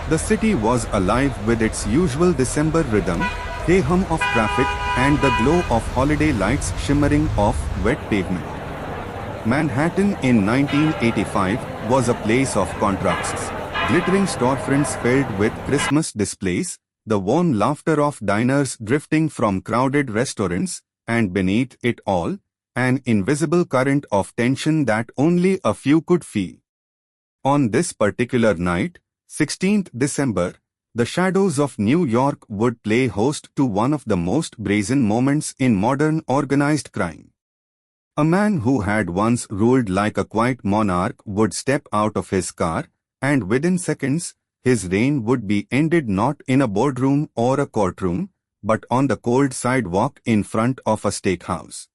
The city was alive with its usual December rhythm, the hum of traffic and the glow of holiday lights shimmering off wet pavement. Manhattan in 1985 was a place of contrasts. Glittering storefronts filled with Christmas displays, the warm laughter of diners drifting from crowded restaurants, and beneath it all, an invisible current of tension that only a few could feel. On this particular night, 16th December, the shadows of New York would play host to one of the most brazen moments in modern organized crime. A man who had once ruled like a quiet monarch would step out of his car, and within seconds, his reign would be ended not in a boardroom or a courtroom, but on the cold sidewalk in front of a steakhouse.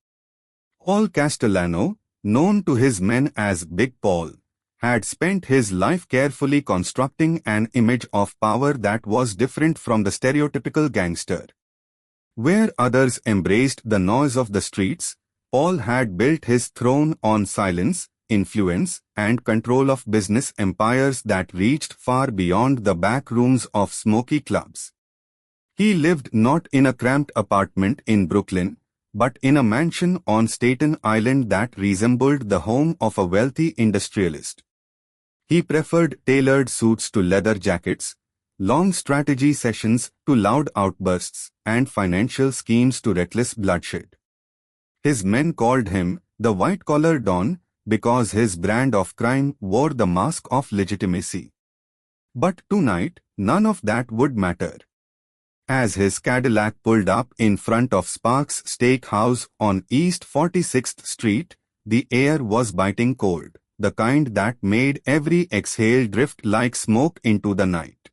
Paul Castellano, known to his men as Big Paul, had spent his life carefully constructing an image of power that was different from the stereotypical gangster. Where others embraced the noise of the streets, Paul had built his throne on silence, influence, and control of business empires that reached far beyond the back rooms of smoky clubs. He lived not in a cramped apartment in Brooklyn, but in a mansion on Staten Island that resembled the home of a wealthy industrialist. He preferred tailored suits to leather jackets, long strategy sessions to loud outbursts, and financial schemes to reckless bloodshed. His men called him the white-collar Don because his brand of crime wore the mask of legitimacy. But tonight, none of that would matter. As his Cadillac pulled up in front of Sparks Steakhouse on East 46th Street, the air was biting cold, the kind that made every exhale drift like smoke into the night.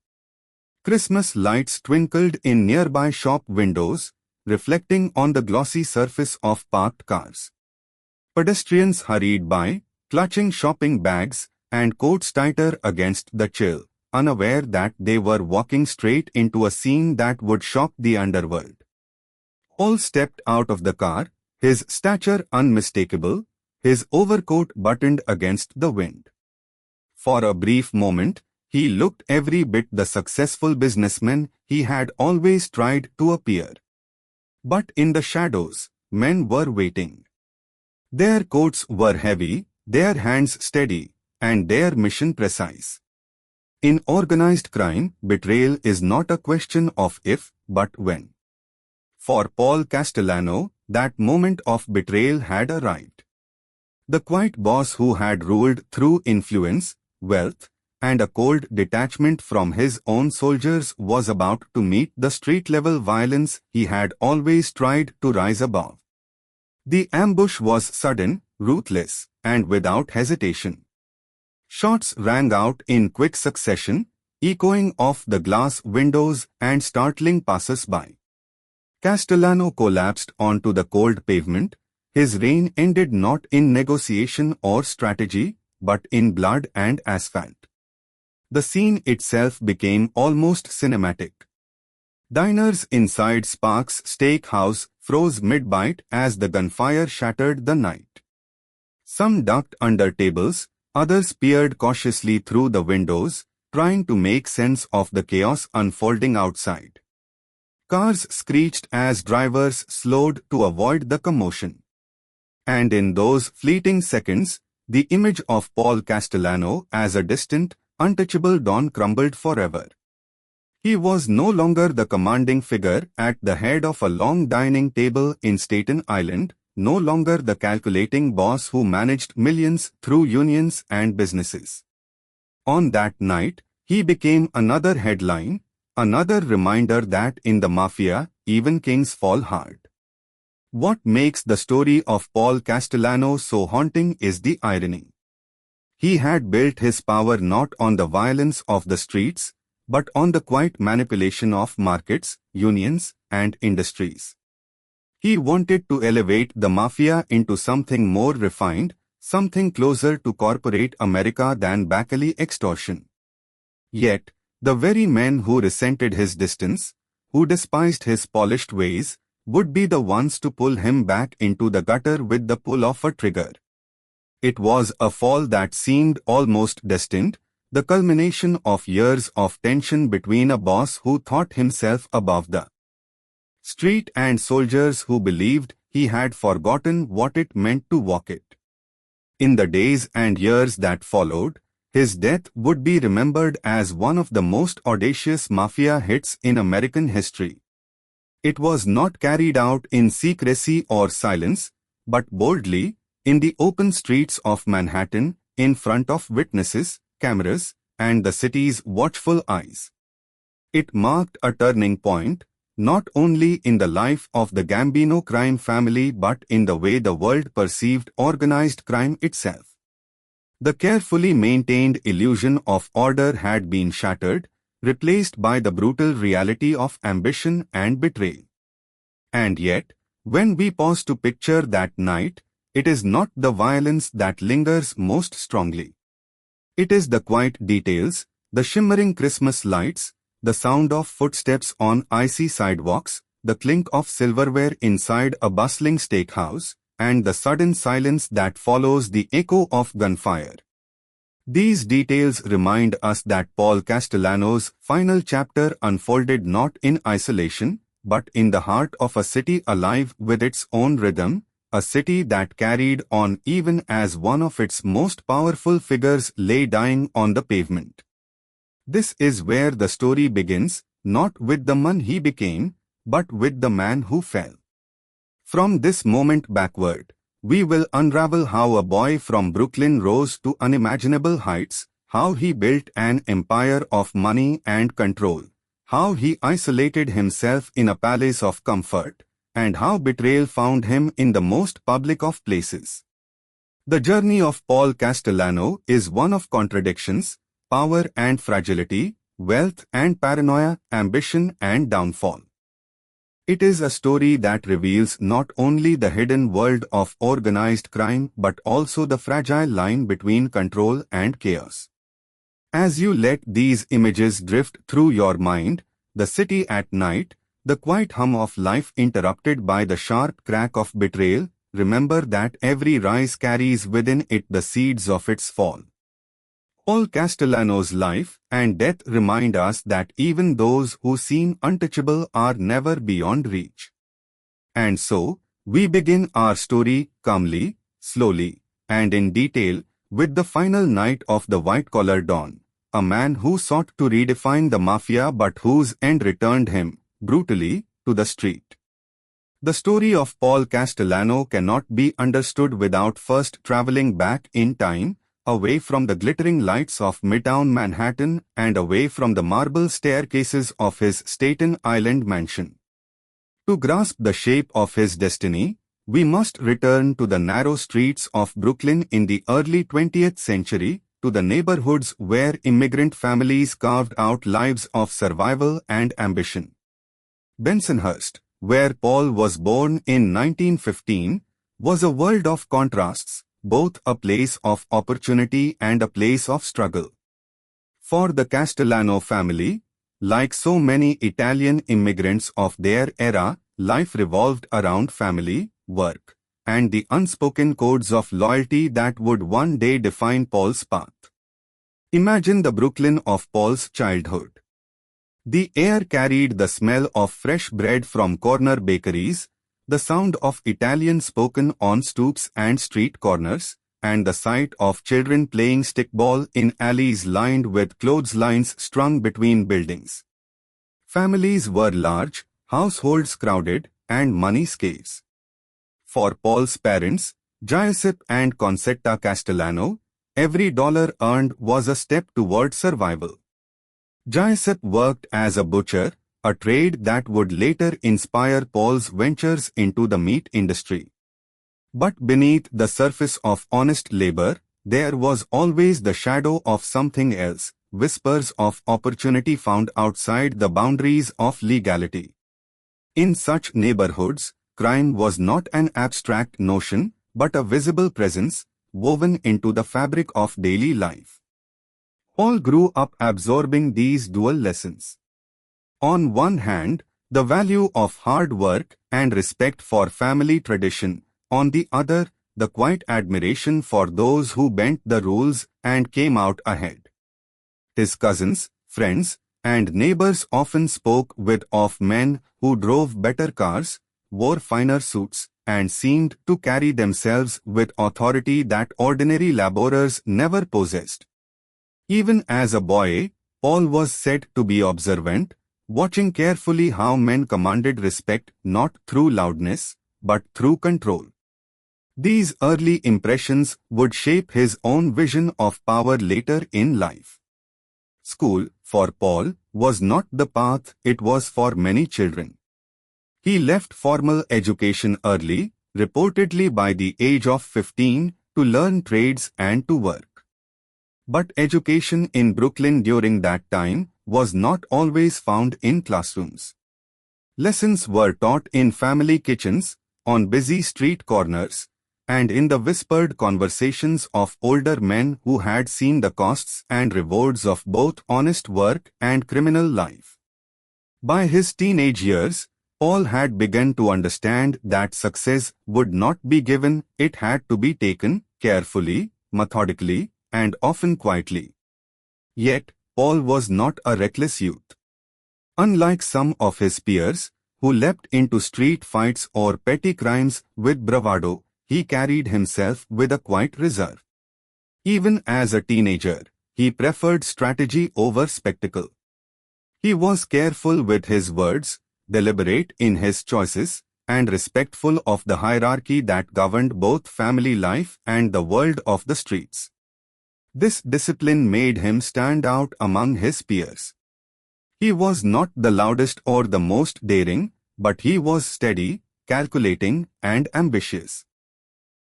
Christmas lights twinkled in nearby shop windows, reflecting on the glossy surface of parked cars. Pedestrians hurried by, clutching shopping bags and coats tighter against the chill, unaware that they were walking straight into a scene that would shock the underworld. Paul stepped out of the car, his stature unmistakable, his overcoat buttoned against the wind. For a brief moment, he looked every bit the successful businessman he had always tried to appear. But in the shadows, men were waiting. Their coats were heavy, their hands steady, and their mission precise. In organized crime, betrayal is not a question of if, but when. For Paul Castellano, that moment of betrayal had arrived. The quiet boss who had ruled through influence, wealth, and a cold detachment from his own soldiers was about to meet the street-level violence he had always tried to rise above. The ambush was sudden, ruthless, and without hesitation. Shots rang out in quick succession, echoing off the glass windows and startling passers-by. Castellano collapsed onto the cold pavement. His reign ended not in negotiation or strategy, but in blood and asphalt. The scene itself became almost cinematic. Diners inside Sparks Steakhouse froze mid-bite as the gunfire shattered the night. Some ducked under tables, others peered cautiously through the windows, trying to make sense of the chaos unfolding outside. Cars screeched as drivers slowed to avoid the commotion. And in those fleeting seconds, the image of Paul Castellano as a distant, untouchable Don crumbled forever. He was no longer the commanding figure at the head of a long dining table in Staten Island, no longer the calculating boss who managed millions through unions and businesses. On that night, he became another headline, another reminder that in the Mafia, even kings fall hard. What makes the story of Paul Castellano so haunting is the irony. He had built his power not on the violence of the streets, but on the quiet manipulation of markets, unions, and industries. He wanted to elevate the Mafia into something more refined, something closer to corporate America than Baccali extortion. Yet, the very men who resented his distance, who despised his polished ways, would be the ones to pull him back into the gutter with the pull of a trigger. It was a fall that seemed almost destined, the culmination of years of tension between a boss who thought himself above the street and soldiers who believed he had forgotten what it meant to walk it. In the days and years that followed, his death would be remembered as one of the most audacious mafia hits in American history. It was not carried out in secrecy or silence, but boldly, in the open streets of Manhattan, in front of witnesses, cameras, and the city's watchful eyes. It marked a turning point, not only in the life of the Gambino crime family but in the way the world perceived organized crime itself. The carefully maintained illusion of order had been shattered, replaced by the brutal reality of ambition and betrayal. And yet, when we pause to picture that night, it is not the violence that lingers most strongly. It is the quiet details, the shimmering Christmas lights, the sound of footsteps on icy sidewalks, the clink of silverware inside a bustling steakhouse, and the sudden silence that follows the echo of gunfire. These details remind us that Paul Castellano's final chapter unfolded not in isolation, but in the heart of a city alive with its own rhythm, a city that carried on even as one of its most powerful figures lay dying on the pavement. This is where the story begins, not with the man he became, but with the man who fell. From this moment backward, we will unravel how a boy from Brooklyn rose to unimaginable heights, how he built an empire of money and control, how he isolated himself in a palace of comfort, and how betrayal found him in the most public of places. The journey of Paul Castellano is one of contradictions, power and fragility, wealth and paranoia, ambition and downfall. It is a story that reveals not only the hidden world of organized crime but also the fragile line between control and chaos. As you let these images drift through your mind, the city at night, the quiet hum of life interrupted by the sharp crack of betrayal, remember that every rise carries within it the seeds of its fall. Paul Castellano's life and death remind us that even those who seem untouchable are never beyond reach. And so, we begin our story calmly, slowly, and in detail, with the final night of the white-collar dawn, a man who sought to redefine the mafia but whose end returned him, brutally, to the street. The story of Paul Castellano cannot be understood without first traveling back in time, away from the glittering lights of Midtown Manhattan and away from the marble staircases of his Staten Island mansion. To grasp the shape of his destiny, we must return to the narrow streets of Brooklyn in the early 20th century, to the neighborhoods where immigrant families carved out lives of survival and ambition. Bensonhurst, where Paul was born in 1915, was a world of contrasts, both a place of opportunity and a place of struggle. For the Castellano family, like so many Italian immigrants of their era, life revolved around family, work, and the unspoken codes of loyalty that would one day define Paul's path. Imagine the Brooklyn of Paul's childhood. The air carried the smell of fresh bread from corner bakeries, the sound of Italian spoken on stoops and street corners, and the sight of children playing stickball in alleys lined with clotheslines strung between buildings. Families were large, households crowded, and money scarce. For Paul's parents, Giuseppe and Concetta Castellano, every dollar earned was a step toward survival. Giuseppe worked as a butcher, a trade that would later inspire Paul's ventures into the meat industry. But beneath the surface of honest labor, there was always the shadow of something else, whispers of opportunity found outside the boundaries of legality. In such neighborhoods, crime was not an abstract notion, but a visible presence, woven into the fabric of daily life. Paul grew up absorbing these dual lessons. On one hand, the value of hard work and respect for family tradition, on the other, the quiet admiration for those who bent the rules and came out ahead. His cousins, friends, and neighbors often spoke with of men who drove better cars, wore finer suits, and seemed to carry themselves with authority that ordinary laborers never possessed. Even as a boy, Paul was said to be observant, watching carefully how men commanded respect not through loudness, but through control. These early impressions would shape his own vision of power later in life. School, for Paul, was not the path it was for many children. He left formal education early, reportedly by the age of 15, to learn trades and to work. But education in Brooklyn during that time was not always found in classrooms. Lessons were taught in family kitchens, on busy street corners, and in the whispered conversations of older men who had seen the costs and rewards of both honest work and criminal life. By his teenage years, Paul had begun to understand that success would not be given, it had to be taken carefully, methodically, and often quietly. Yet, Paul was not a reckless youth. Unlike some of his peers, who leapt into street fights or petty crimes with bravado, he carried himself with a quiet reserve. Even as a teenager, he preferred strategy over spectacle. He was careful with his words, deliberate in his choices, and respectful of the hierarchy that governed both family life and the world of the streets. This discipline made him stand out among his peers. He was not the loudest or the most daring, but he was steady, calculating, and ambitious.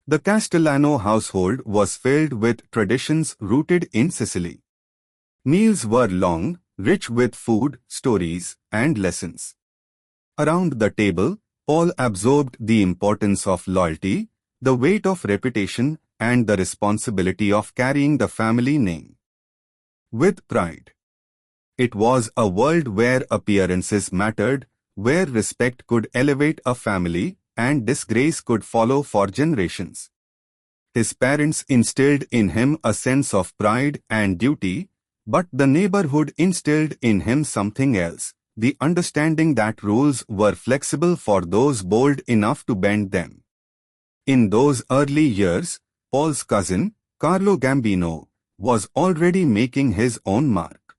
The Castellano household was filled with traditions rooted in Sicily. Meals were long, rich with food, stories, and lessons. Around the table, Paul absorbed the importance of loyalty, the weight of reputation, and the responsibility of carrying the family name with pride. It was a world where appearances mattered, where respect could elevate a family, and disgrace could follow for generations. His parents instilled in him a sense of pride and duty, but the neighborhood instilled in him something else, the understanding that rules were flexible for those bold enough to bend them. In those early years, Paul's cousin, Carlo Gambino, was already making his own mark.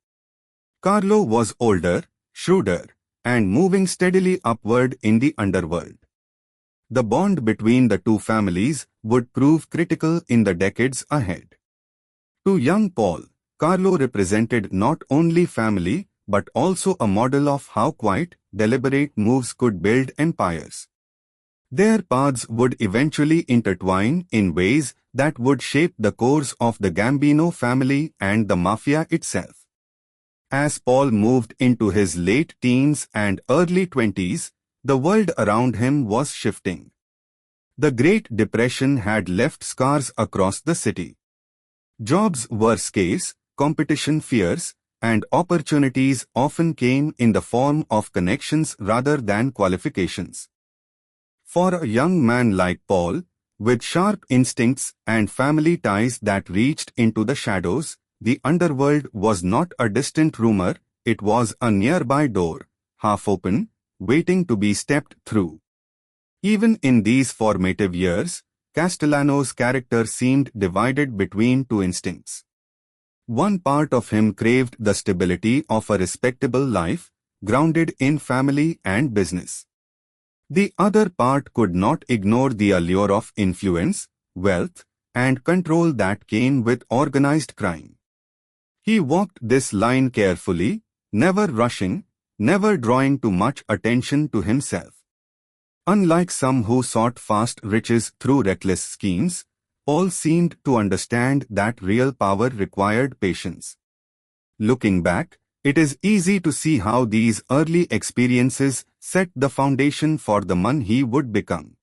Carlo was older, shrewder, and moving steadily upward in the underworld. The bond between the two families would prove critical in the decades ahead. To young Paul, Carlo represented not only family but also a model of how quiet, deliberate moves could build empires. Their paths would eventually intertwine in ways that would shape the course of the Gambino family and the Mafia itself. As Paul moved into his late teens and early 20s, the world around him was shifting. The Great Depression had left scars across the city. Jobs were scarce, competition fierce, and opportunities often came in the form of connections rather than qualifications. For a young man like Paul, with sharp instincts and family ties that reached into the shadows, the underworld was not a distant rumor, it was a nearby door, half open, waiting to be stepped through. Even in these formative years, Castellano's character seemed divided between two instincts. One part of him craved the stability of a respectable life, grounded in family and business. The other part could not ignore the allure of influence, wealth, and control that came with organized crime. He walked this line carefully, never rushing, never drawing too much attention to himself. Unlike some who sought fast riches through reckless schemes, Paul seemed to understand that real power required patience. Looking back, it is easy to see how these early experiences set the foundation for the man he would become.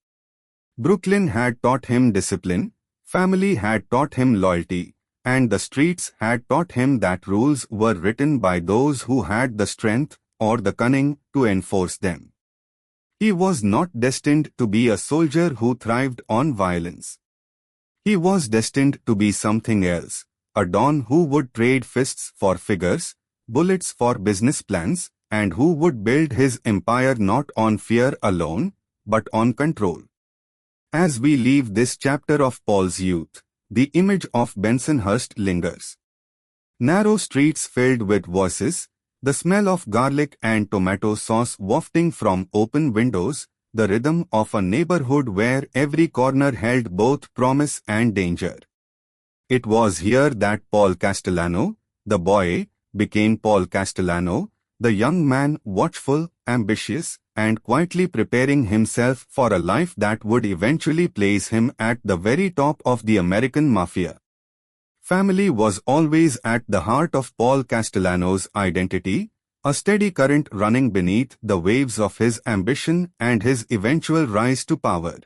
Brooklyn had taught him discipline, family had taught him loyalty, and the streets had taught him that rules were written by those who had the strength or the cunning to enforce them. He was not destined to be a soldier who thrived on violence. He was destined to be something else, a don who would trade fists for figures, bullets for business plans, and who would build his empire not on fear alone, but on control. As we leave this chapter of Paul's youth, the image of Bensonhurst lingers. Narrow streets filled with voices, the smell of garlic and tomato sauce wafting from open windows, the rhythm of a neighborhood where every corner held both promise and danger. It was here that Paul Castellano, the boy, became Paul Castellano, the young man watchful, ambitious, and quietly preparing himself for a life that would eventually place him at the very top of the American Mafia. Family was always at the heart of Paul Castellano's identity, a steady current running beneath the waves of his ambition and his eventual rise to power.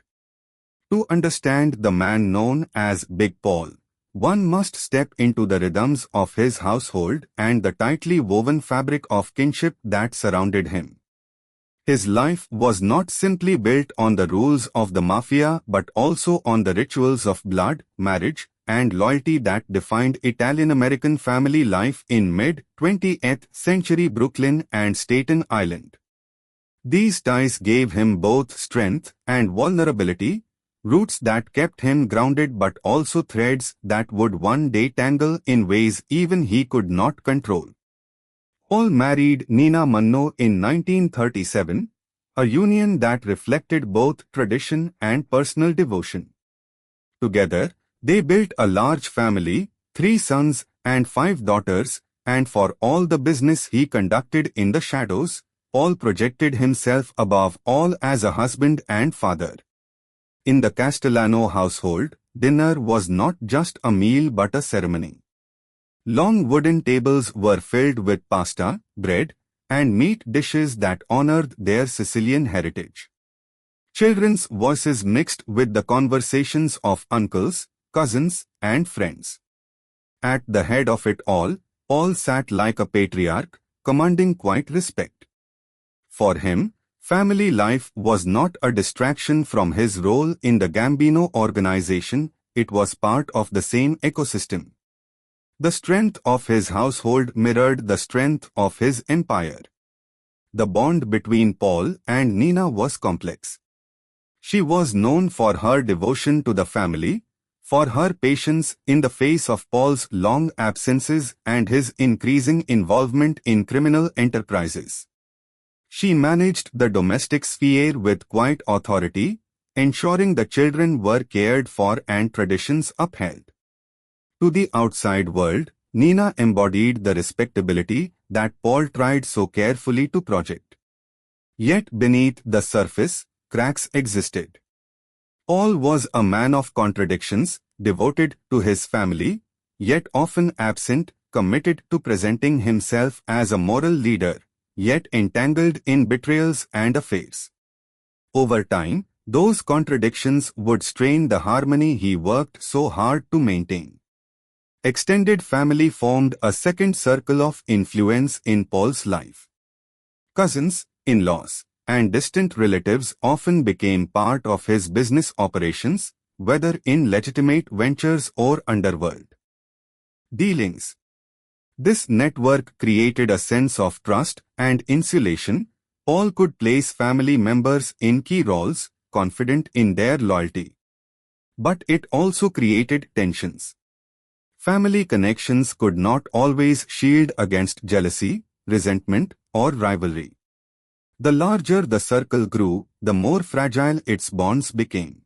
To understand the man known as Big Paul, one must step into the rhythms of his household and the tightly woven fabric of kinship that surrounded him. His life was not simply built on the rules of the Mafia but also on the rituals of blood, marriage, and loyalty that defined Italian-American family life in mid-20th century Brooklyn and Staten Island. These ties gave him both strength and vulnerability, roots that kept him grounded but also threads that would one day tangle in ways even he could not control. Paul married Nina Munno in 1937, a union that reflected both tradition and personal devotion. Together, they built a large family, 3 sons and 5 daughters, and for all the business he conducted in the shadows, Paul projected himself above all as a husband and father. In the Castellano household, dinner was not just a meal but a ceremony. Long wooden tables were filled with pasta, bread, and meat dishes that honored their Sicilian heritage. Children's voices mixed with the conversations of uncles, cousins, and friends. At the head of it all, Paul sat like a patriarch, commanding quiet respect. For him, family life was not a distraction from his role in the Gambino organization, it was part of the same ecosystem. The strength of his household mirrored the strength of his empire. The bond between Paul and Nina was complex. She was known for her devotion to the family, for her patience in the face of Paul's long absences and his increasing involvement in criminal enterprises. She managed the domestic sphere with quiet authority, ensuring the children were cared for and traditions upheld. To the outside world, Nina embodied the respectability that Paul tried so carefully to project. Yet beneath the surface, cracks existed. Paul was a man of contradictions, devoted to his family, yet often absent, committed to presenting himself as a moral leader, yet entangled in betrayals and affairs. Over time, those contradictions would strain the harmony he worked so hard to maintain. Extended family formed a second circle of influence in Paul's life. Cousins, in-laws, and distant relatives often became part of his business operations, whether in legitimate ventures or underworld dealings. This network created a sense of trust and insulation. Paul could place family members in key roles, confident in their loyalty. But it also created tensions. Family connections could not always shield against jealousy, resentment, or rivalry. The larger the circle grew, the more fragile its bonds became.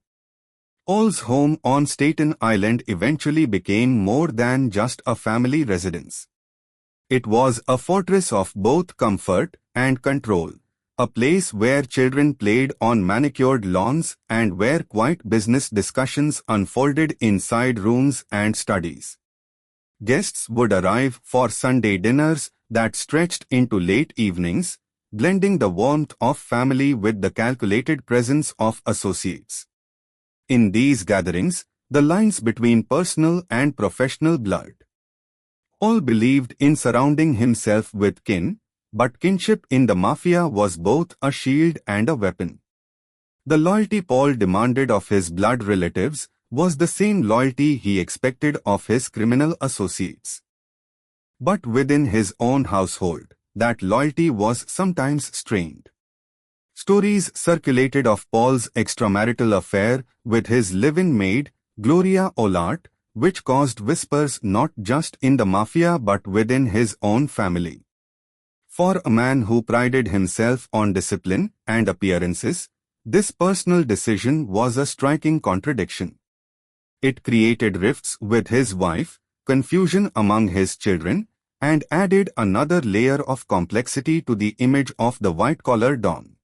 Paul's home on Staten Island eventually became more than just a family residence. It was a fortress of both comfort and control, a place where children played on manicured lawns and where quiet business discussions unfolded in side rooms and studies. Guests would arrive for Sunday dinners that stretched into late evenings, blending the warmth of family with the calculated presence of associates. In these gatherings, the lines between personal and professional blurred. Paul believed in surrounding himself with kin, but kinship in the Mafia was both a shield and a weapon. The loyalty Paul demanded of his blood relatives was the same loyalty he expected of his criminal associates. But within his own household, that loyalty was sometimes strained. Stories circulated of Paul's extramarital affair with his live-in maid, Gloria Olart, which caused whispers not just in the Mafia but within his own family. For a man who prided himself on discipline and appearances, this personal decision was a striking contradiction. It created rifts with his wife, confusion among his children, and added another layer of complexity to the image of the white-collar don.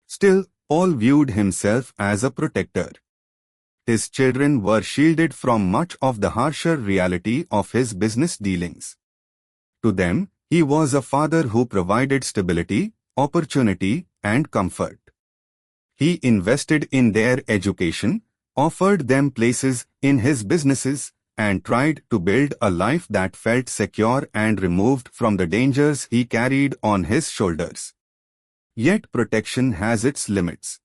Still, Paul viewed himself as a protector. His children were shielded from much of the harsher reality of his business dealings. To them, he was a father who provided stability, opportunity, and comfort. He invested in their education, offered them places in his businesses, and tried to build a life that felt secure and removed from the dangers he carried on his shoulders. Yet protection has its limits.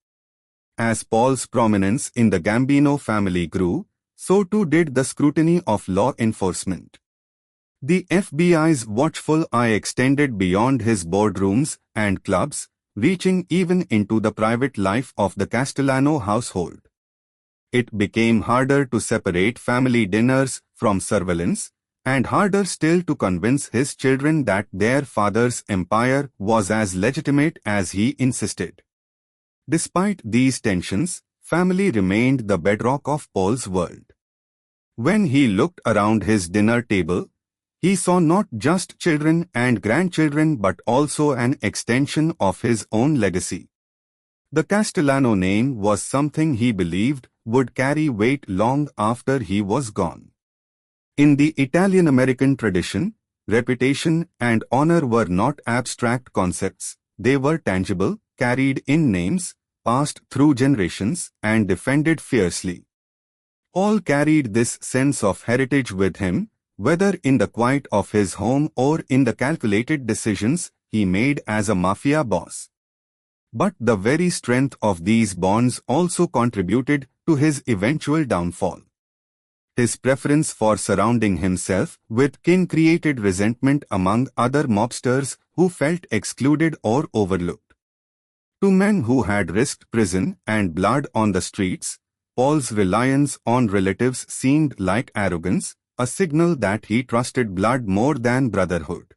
As Paul's prominence in the Gambino family grew, so too did the scrutiny of law enforcement. The FBI's watchful eye extended beyond his boardrooms and clubs, reaching even into the private life of the Castellano household. It became harder to separate family dinners from surveillance, and harder still to convince his children that their father's empire was as legitimate as he insisted. Despite these tensions, family remained the bedrock of Paul's world. When he looked around his dinner table, he saw not just children and grandchildren but also an extension of his own legacy. The Castellano name was something he believed would carry weight long after he was gone. In the Italian-American tradition, reputation and honor were not abstract concepts, they were tangible, carried in names, passed through generations, and defended fiercely. Paul carried this sense of heritage with him, whether in the quiet of his home or in the calculated decisions he made as a mafia boss. But the very strength of these bonds also contributed to his eventual downfall. His preference for surrounding himself with kin created resentment among other mobsters who felt excluded or overlooked. To men who had risked prison and blood on the streets, Paul's reliance on relatives seemed like arrogance, a signal that he trusted blood more than brotherhood.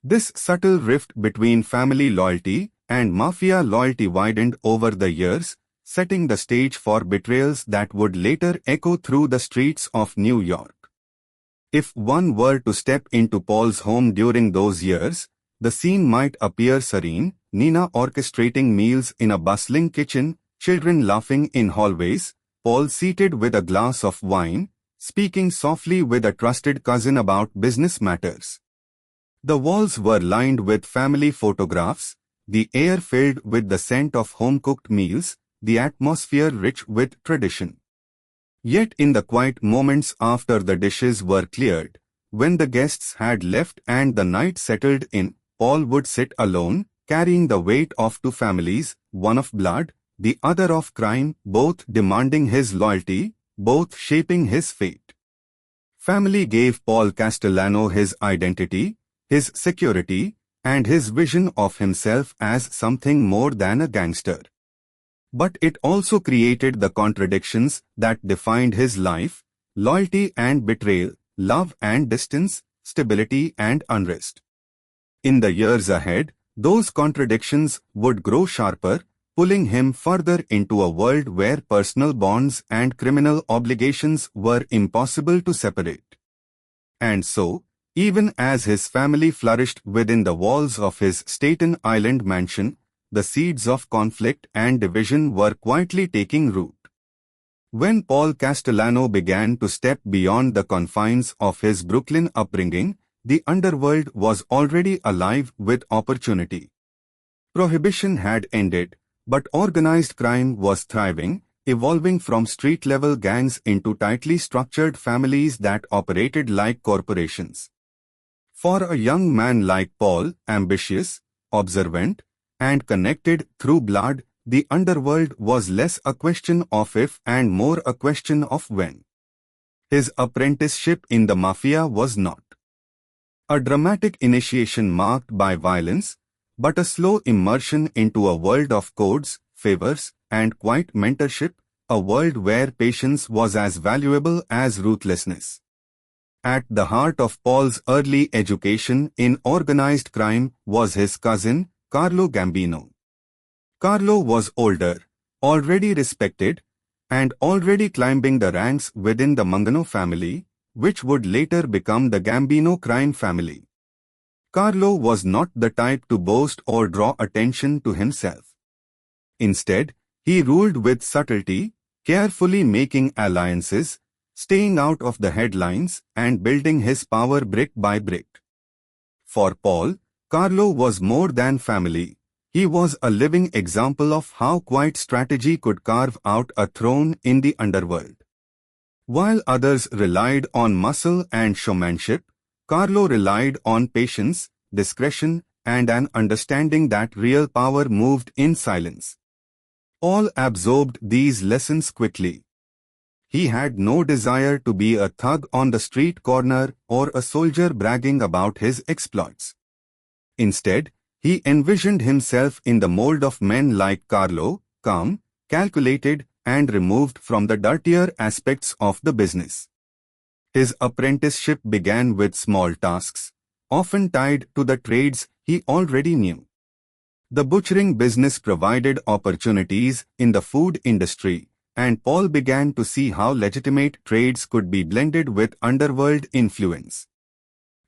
This subtle rift between family loyalty and mafia loyalty widened over the years, setting the stage for betrayals that would later echo through the streets of New York. If one were to step into Paul's home during those years, the scene might appear serene, Nina orchestrating meals in a bustling kitchen, children laughing in hallways, Paul seated with a glass of wine, speaking softly with a trusted cousin about business matters. The walls were lined with family photographs, the air filled with the scent of home-cooked meals, the atmosphere rich with tradition. Yet in the quiet moments after the dishes were cleared, when the guests had left and the night settled in, Paul would sit alone, carrying the weight of two families, one of blood, the other of crime, both demanding his loyalty, both shaping his fate. Family gave Paul Castellano his identity, his security, and his vision of himself as something more than a gangster. But it also created the contradictions that defined his life: loyalty and betrayal, love and distance, stability and unrest. In the years ahead, those contradictions would grow sharper, pulling him further into a world where personal bonds and criminal obligations were impossible to separate. And so, even as his family flourished within the walls of his Staten Island mansion, the seeds of conflict and division were quietly taking root. When Paul Castellano began to step beyond the confines of his Brooklyn upbringing, the underworld was already alive with opportunity. Prohibition had ended, but organized crime was thriving, evolving from street-level gangs into tightly structured families that operated like corporations. For a young man like Paul, ambitious, observant, and connected through blood, the underworld was less a question of if and more a question of when. His apprenticeship in the Mafia was not a dramatic initiation marked by violence, but a slow immersion into a world of codes, favors, and quiet mentorship, a world where patience was as valuable as ruthlessness. At the heart of Paul's early education in organized crime was his cousin, Carlo Gambino. Carlo was older, already respected, and already climbing the ranks within the Mangano family, which would later become the Gambino crime family. Carlo was not the type to boast or draw attention to himself. Instead, he ruled with subtlety, carefully making alliances, staying out of the headlines, and building his power brick by brick. For Paul, Carlo was more than family. He was a living example of how quiet strategy could carve out a throne in the underworld. While others relied on muscle and showmanship, Carlo relied on patience, discretion, and an understanding that real power moved in silence. Paul absorbed these lessons quickly. He had no desire to be a thug on the street corner or a soldier bragging about his exploits. Instead, he envisioned himself in the mold of men like Carlo, calm, calculated, and removed from the dirtier aspects of the business. His apprenticeship began with small tasks, often tied to the trades he already knew. The butchering business provided opportunities in the food industry, and Paul began to see how legitimate trades could be blended with underworld influence.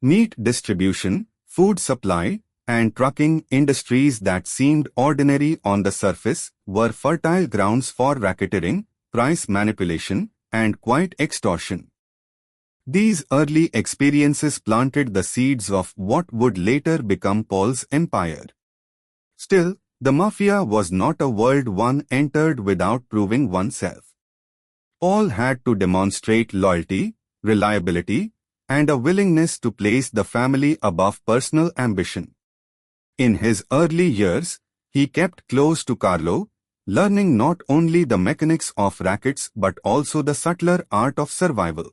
Meat distribution, food supply, and trucking industries that seemed ordinary on the surface were fertile grounds for racketeering, price manipulation, and quiet extortion. These early experiences planted the seeds of what would later become Paul's empire. Still, the Mafia was not a world one entered without proving oneself. Paul had to demonstrate loyalty, reliability, and a willingness to place the family above personal ambition. In his early years, he kept close to Carlo, learning not only the mechanics of rackets but also the subtler art of survival.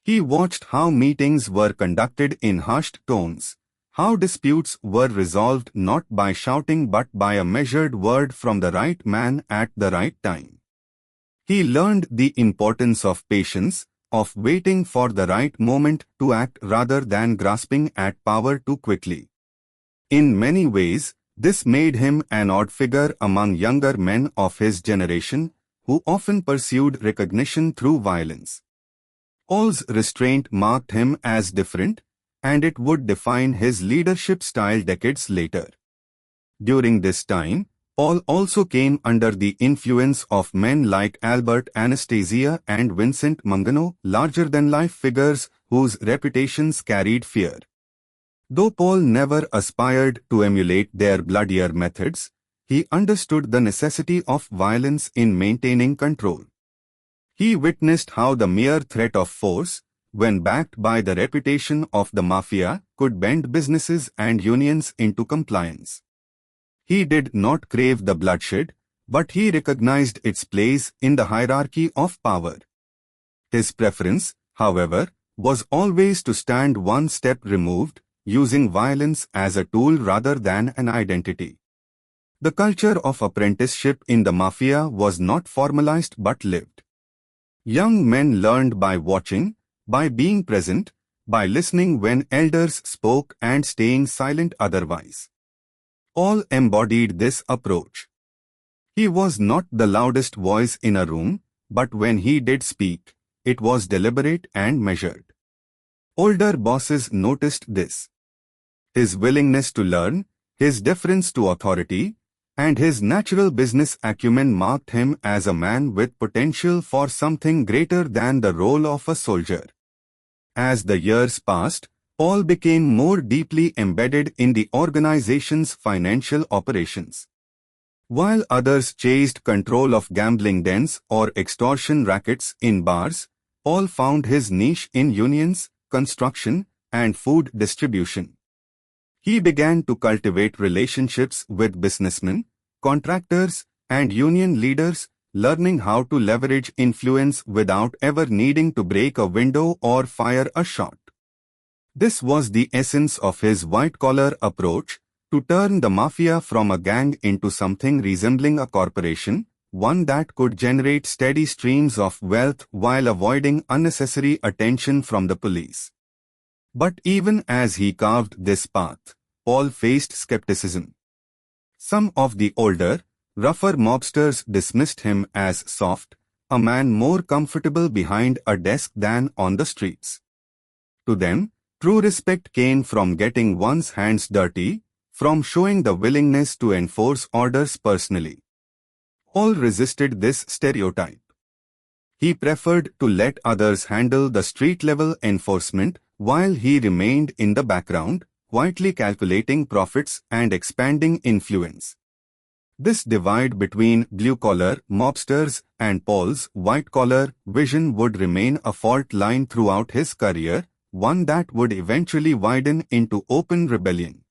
He watched how meetings were conducted in hushed tones, how disputes were resolved not by shouting but by a measured word from the right man at the right time. He learned the importance of patience, of waiting for the right moment to act rather than grasping at power too quickly. In many ways, this made him an odd figure among younger men of his generation, who often pursued recognition through violence. Paul's restraint marked him as different, and it would define his leadership style decades later. During this time, Paul also came under the influence of men like Albert Anastasia and Vincent Mangano, larger-than-life figures whose reputations carried fear. Though Paul never aspired to emulate their bloodier methods, he understood the necessity of violence in maintaining control. He witnessed how the mere threat of force, when backed by the reputation of the Mafia, could bend businesses and unions into compliance. He did not crave the bloodshed, but he recognized its place in the hierarchy of power. His preference, however, was always to stand one step removed, using violence as a tool rather than an identity. The culture of apprenticeship in the Mafia was not formalized but lived. Young men learned by watching, by being present, by listening when elders spoke and staying silent otherwise. Paul embodied this approach. He was not the loudest voice in a room, but when he did speak, it was deliberate and measured. Older bosses noticed this. His willingness to learn, his deference to authority, and his natural business acumen marked him as a man with potential for something greater than the role of a soldier. As the years passed, Paul became more deeply embedded in the organization's financial operations. While others chased control of gambling dens or extortion rackets in bars, Paul found his niche in unions, construction, and food distribution. He began to cultivate relationships with businessmen, contractors, and union leaders, learning how to leverage influence without ever needing to break a window or fire a shot. This was the essence of his white-collar approach, to turn the mafia from a gang into something resembling a corporation, one that could generate steady streams of wealth while avoiding unnecessary attention from the police. But even as he carved this path, Paul faced skepticism. Some of the older, rougher mobsters dismissed him as soft, a man more comfortable behind a desk than on the streets. To them, true respect came from getting one's hands dirty, from showing the willingness to enforce orders personally. Paul resisted this stereotype. He preferred to let others handle the street-level enforcement while he remained in the background, quietly calculating profits and expanding influence. This divide between blue-collar mobsters and Paul's white-collar vision would remain a fault line throughout his career, one that would eventually widen into open rebellion.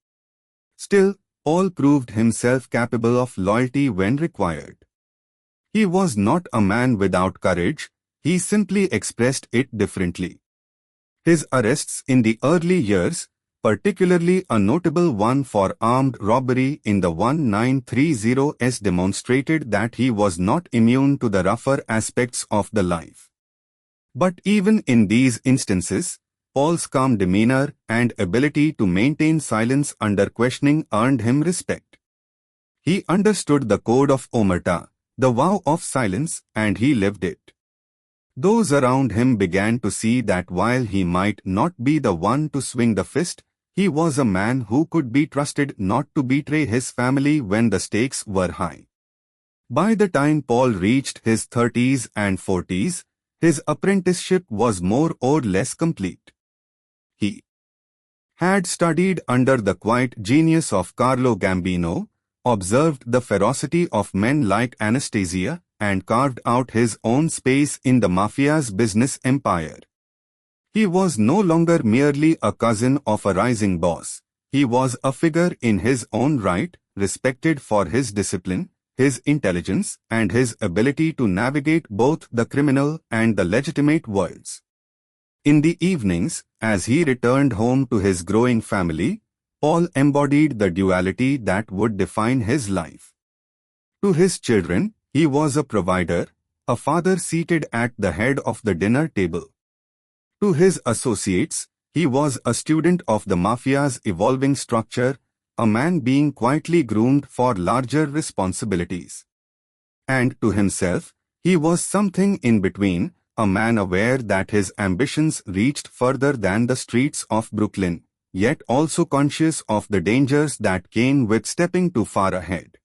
Still, Paul proved himself capable of loyalty when required. He was not a man without courage, he simply expressed it differently. His arrests in the early years, particularly a notable one for armed robbery in the 1930s, demonstrated that he was not immune to the rougher aspects of the life. But even in these instances, Paul's calm demeanor and ability to maintain silence under questioning earned him respect. He understood the code of omerta, the vow of silence, and he lived it. Those around him began to see that while he might not be the one to swing the fist, he was a man who could be trusted not to betray his family when the stakes were high. By the time Paul reached his 30s and 40s, his apprenticeship was more or less complete. He had studied under the quiet genius of Carlo Gambino, observed the ferocity of men like Anastasia, and carved out his own space in the Mafia's business empire. He was no longer merely a cousin of a rising boss. He was a figure in his own right, respected for his discipline, his intelligence, and his ability to navigate both the criminal and the legitimate worlds. In the evenings, as he returned home to his growing family, Paul embodied the duality that would define his life. To his children, he was a provider, a father seated at the head of the dinner table. To his associates, he was a student of the Mafia's evolving structure, a man being quietly groomed for larger responsibilities. And to himself, he was something in between, a man aware that his ambitions reached further than the streets of Brooklyn, yet also conscious of the dangers that came with stepping too far ahead.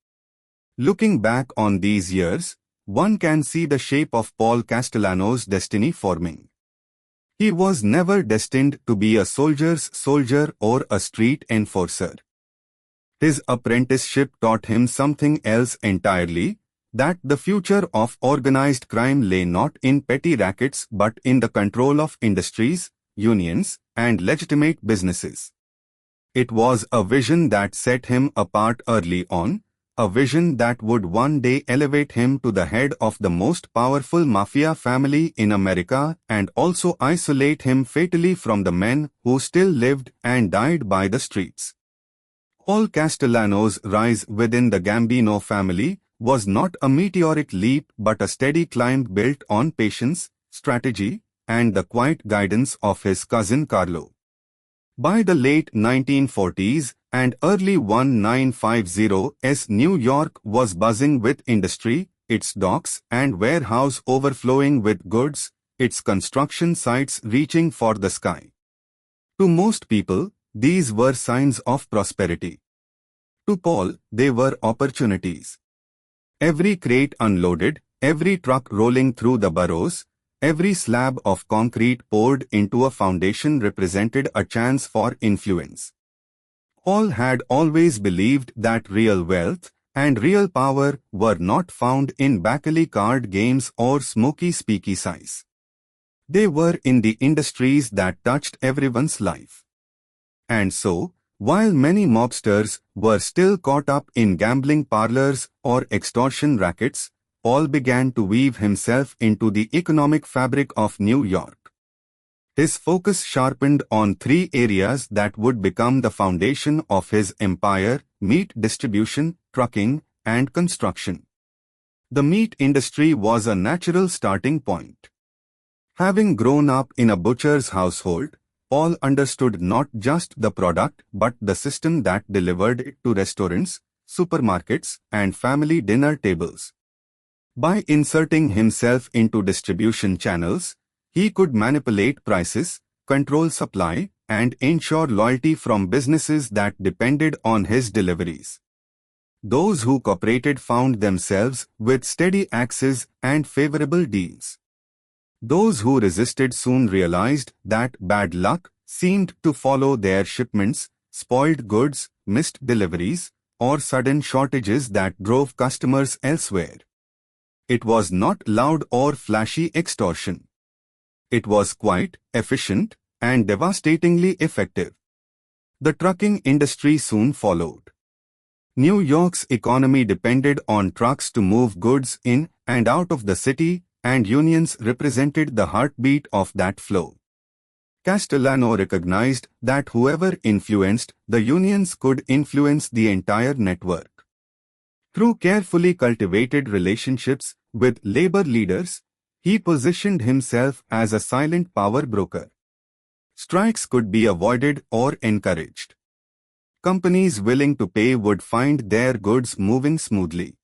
Looking back on these years, one can see the shape of Paul Castellano's destiny forming. He was never destined to be a soldier's soldier or a street enforcer. His apprenticeship taught him something else entirely, that the future of organized crime lay not in petty rackets but in the control of industries, unions, and legitimate businesses. It was a vision that set him apart early on, a vision that would one day elevate him to the head of the most powerful mafia family in America and also isolate him fatally from the men who still lived and died by the streets. Paul Castellano's rise within the Gambino family was not a meteoric leap but a steady climb built on patience, strategy, and the quiet guidance of his cousin Carlo. By the late 1940s and early 1950s, New York was buzzing with industry, its docks and warehouse overflowing with goods, its construction sites reaching for the sky. To most people, these were signs of prosperity. To Paul, they were opportunities. Every crate unloaded, every truck rolling through the boroughs, every slab of concrete poured into a foundation represented a chance for influence. Paul had always believed that real wealth and real power were not found in backalley card games or smoky speakeasies. They were in the industries that touched everyone's life. And so, While many mobsters were still caught up in gambling parlors or extortion rackets, Paul began to weave himself into the economic fabric of New York. His focus sharpened on three areas that would become the foundation of his empire: meat distribution, trucking, and construction. The meat industry was a natural starting point. Having grown up in a butcher's household, Paul understood not just the product but the system that delivered it to restaurants, supermarkets, and family dinner tables. By inserting himself into distribution channels, he could manipulate prices, control supply, and ensure loyalty from businesses that depended on his deliveries. Those who cooperated found themselves with steady access and favorable deals. Those who resisted soon realized that bad luck seemed to follow their shipments: spoiled goods, missed deliveries, or sudden shortages that drove customers elsewhere. It was not loud or flashy extortion. It was quiet, efficient, and devastatingly effective. The trucking industry soon followed. New York's economy depended on trucks to move goods in and out of the city, and unions represented the heartbeat of that flow. Castellano recognized that whoever influenced the unions could influence the entire network. Through carefully cultivated relationships with labor leaders, he positioned himself as a silent power broker. Strikes could be avoided or encouraged. Companies willing to pay would find their goods moving smoothly.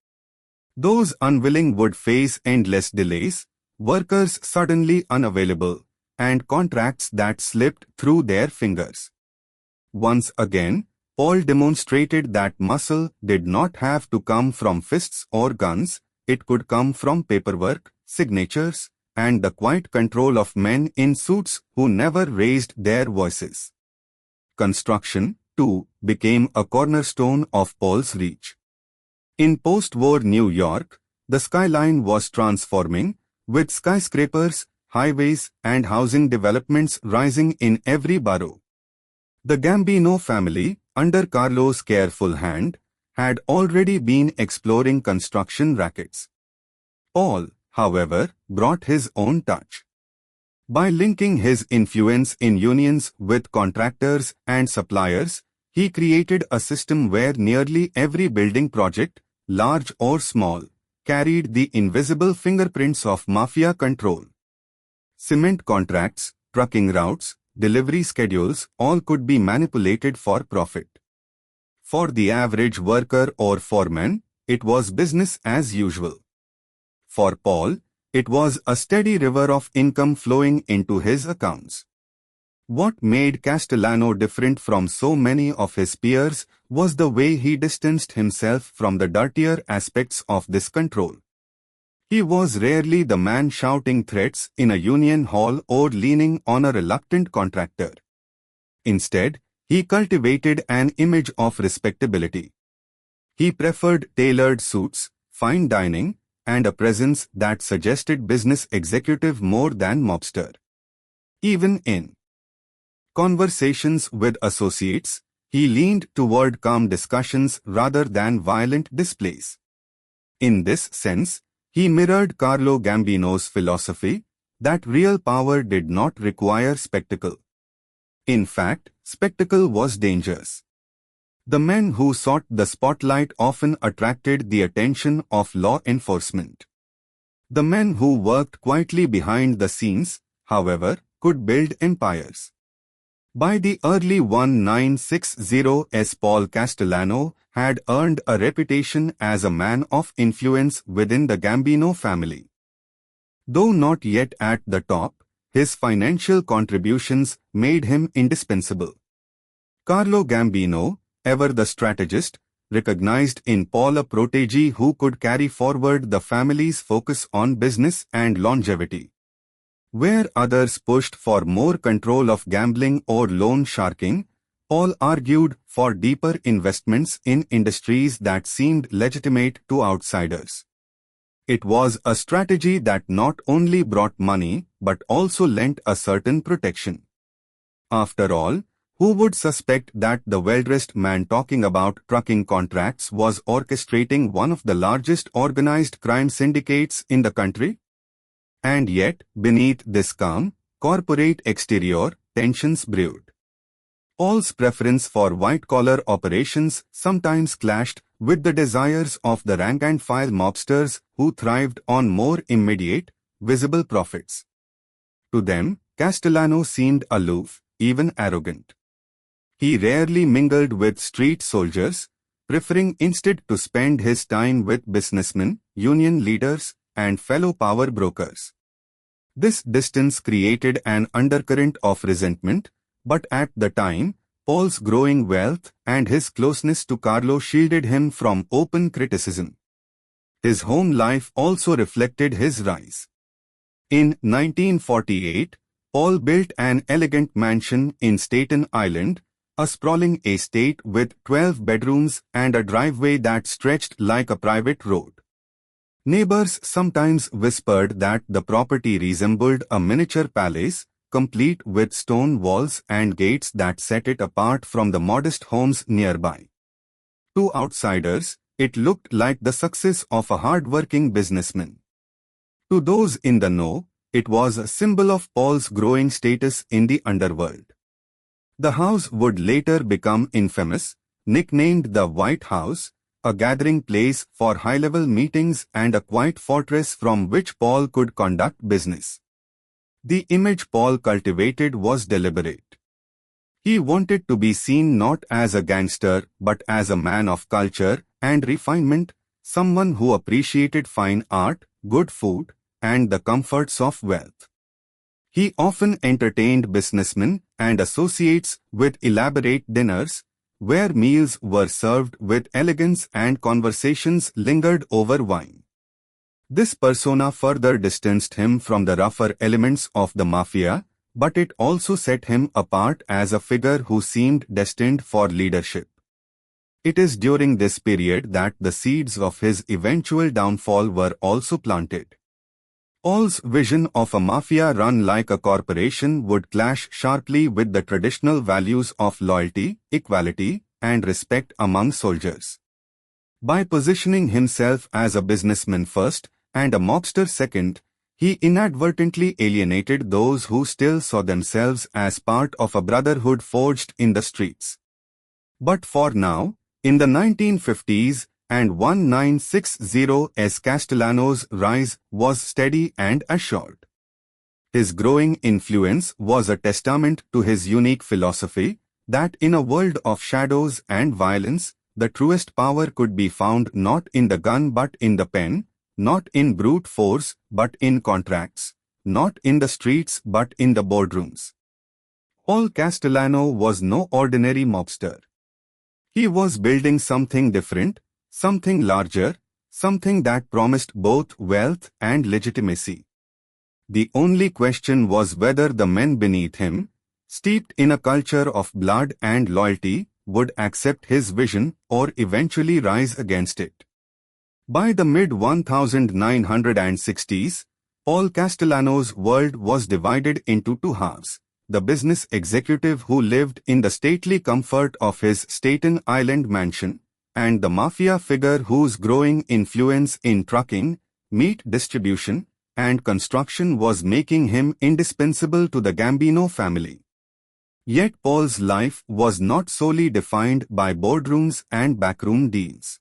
Those unwilling would face endless delays, workers suddenly unavailable, and contracts that slipped through their fingers. Once again, Paul demonstrated that muscle did not have to come from fists or guns; it could come from paperwork, signatures, and the quiet control of men in suits who never raised their voices. Construction, too, became a cornerstone of Paul's reach. In post-war New York, the skyline was transforming, with skyscrapers, highways, and housing developments rising in every borough. The Gambino family, under Carlo's careful hand, had already been exploring construction rackets. Paul, however, brought his own touch. By linking his influence in unions with contractors and suppliers, he created a system where nearly every building project, large or small, carried the invisible fingerprints of Mafia control. Cement contracts, trucking routes, delivery schedules, all could be manipulated for profit. For the average worker or foreman, it was business as usual. For Paul, it was a steady river of income flowing into his accounts. What made Castellano different from so many of his peers was the way he distanced himself from the dirtier aspects of this control. He was rarely the man shouting threats in a union hall or leaning on a reluctant contractor. Instead, he cultivated an image of respectability. He preferred tailored suits, fine dining, and a presence that suggested business executive more than mobster. Even in conversations with associates, he leaned toward calm discussions rather than violent displays. In this sense, he mirrored Carlo Gambino's philosophy that real power did not require spectacle. In fact, spectacle was dangerous. The men who sought the spotlight often attracted the attention of law enforcement. The men who worked quietly behind the scenes, however, could build empires. By the early 1960s, Paul Castellano had earned a reputation as a man of influence within the Gambino family. Though not yet at the top, his financial contributions made him indispensable. Carlo Gambino, ever the strategist, recognized in Paul a protege who could carry forward the family's focus on business and longevity. Where others pushed for more control of gambling or loan sharking, Paul argued for deeper investments in industries that seemed legitimate to outsiders. It was a strategy that not only brought money but also lent a certain protection. After all, Who would suspect that the well-dressed man talking about trucking contracts was orchestrating one of the largest organized crime syndicates in the country? And yet, beneath this calm, corporate exterior, tensions brewed. Paul's preference for white-collar operations sometimes clashed with the desires of the rank-and-file mobsters who thrived on more immediate, visible profits. To them, Castellano seemed aloof, even arrogant. He rarely mingled with street soldiers, preferring instead to spend his time with businessmen, union leaders, and fellow power brokers. This distance created an undercurrent of resentment, but at the time, Paul's growing wealth and his closeness to Carlo shielded him from open criticism. His home life also reflected his rise. In 1948, Paul built an elegant mansion in Staten Island, a sprawling estate with 12 bedrooms and a driveway that stretched like a private road. Neighbors sometimes whispered that the property resembled a miniature palace, complete with stone walls and gates that set it apart from the modest homes nearby. To outsiders, it looked like the success of a hard-working businessman. To those in the know, it was a symbol of Paul's growing status in the underworld. The house would later become infamous, nicknamed the White House, a gathering place for high-level meetings and a quiet fortress from which Paul could conduct business. The image Paul cultivated was deliberate. He wanted to be seen not as a gangster but as a man of culture and refinement, someone who appreciated fine art, good food, and the comforts of wealth. He often entertained businessmen and associates with elaborate dinners, where meals were served with elegance and conversations lingered over wine. This persona further distanced him from the rougher elements of the Mafia, but it also set him apart as a figure who seemed destined for leadership. It is during this period that the seeds of his eventual downfall were also planted. Paul's vision of a mafia run like a corporation would clash sharply with the traditional values of loyalty, equality, and respect among soldiers. By positioning himself as a businessman first and a mobster second, he inadvertently alienated those who still saw themselves as part of a brotherhood forged in the streets. But for now, in the 1950s, and 1960s, Castellano's rise was steady and assured. His growing influence was a testament to his unique philosophy that in a world of shadows and violence, the truest power could be found not in the gun but in the pen, not in brute force but in contracts, not in the streets but in the boardrooms. Paul Castellano was no ordinary mobster. He was building something different, something larger, something that promised both wealth and legitimacy. The only question was whether the men beneath him, steeped in a culture of blood and loyalty, would accept his vision or eventually rise against it. By the mid-1960s, Paul Castellano's world was divided into two halves: the business executive who lived in the stately comfort of his Staten Island mansion, and the mafia figure whose growing influence in trucking, meat distribution, and construction was making him indispensable to the Gambino family. Yet Paul's life was not solely defined by boardrooms and backroom deals.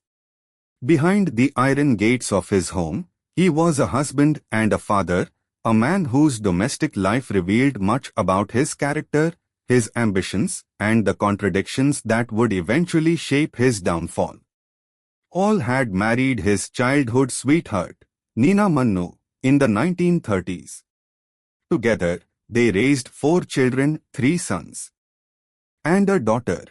Behind the iron gates of his home, he was a husband and a father, a man whose domestic life revealed much about his character, his ambitions, and the contradictions that would eventually shape his downfall. Paul had married his childhood sweetheart, Nina Manno, in the 1930s. Together, they raised 4 children, 3 sons and a daughter.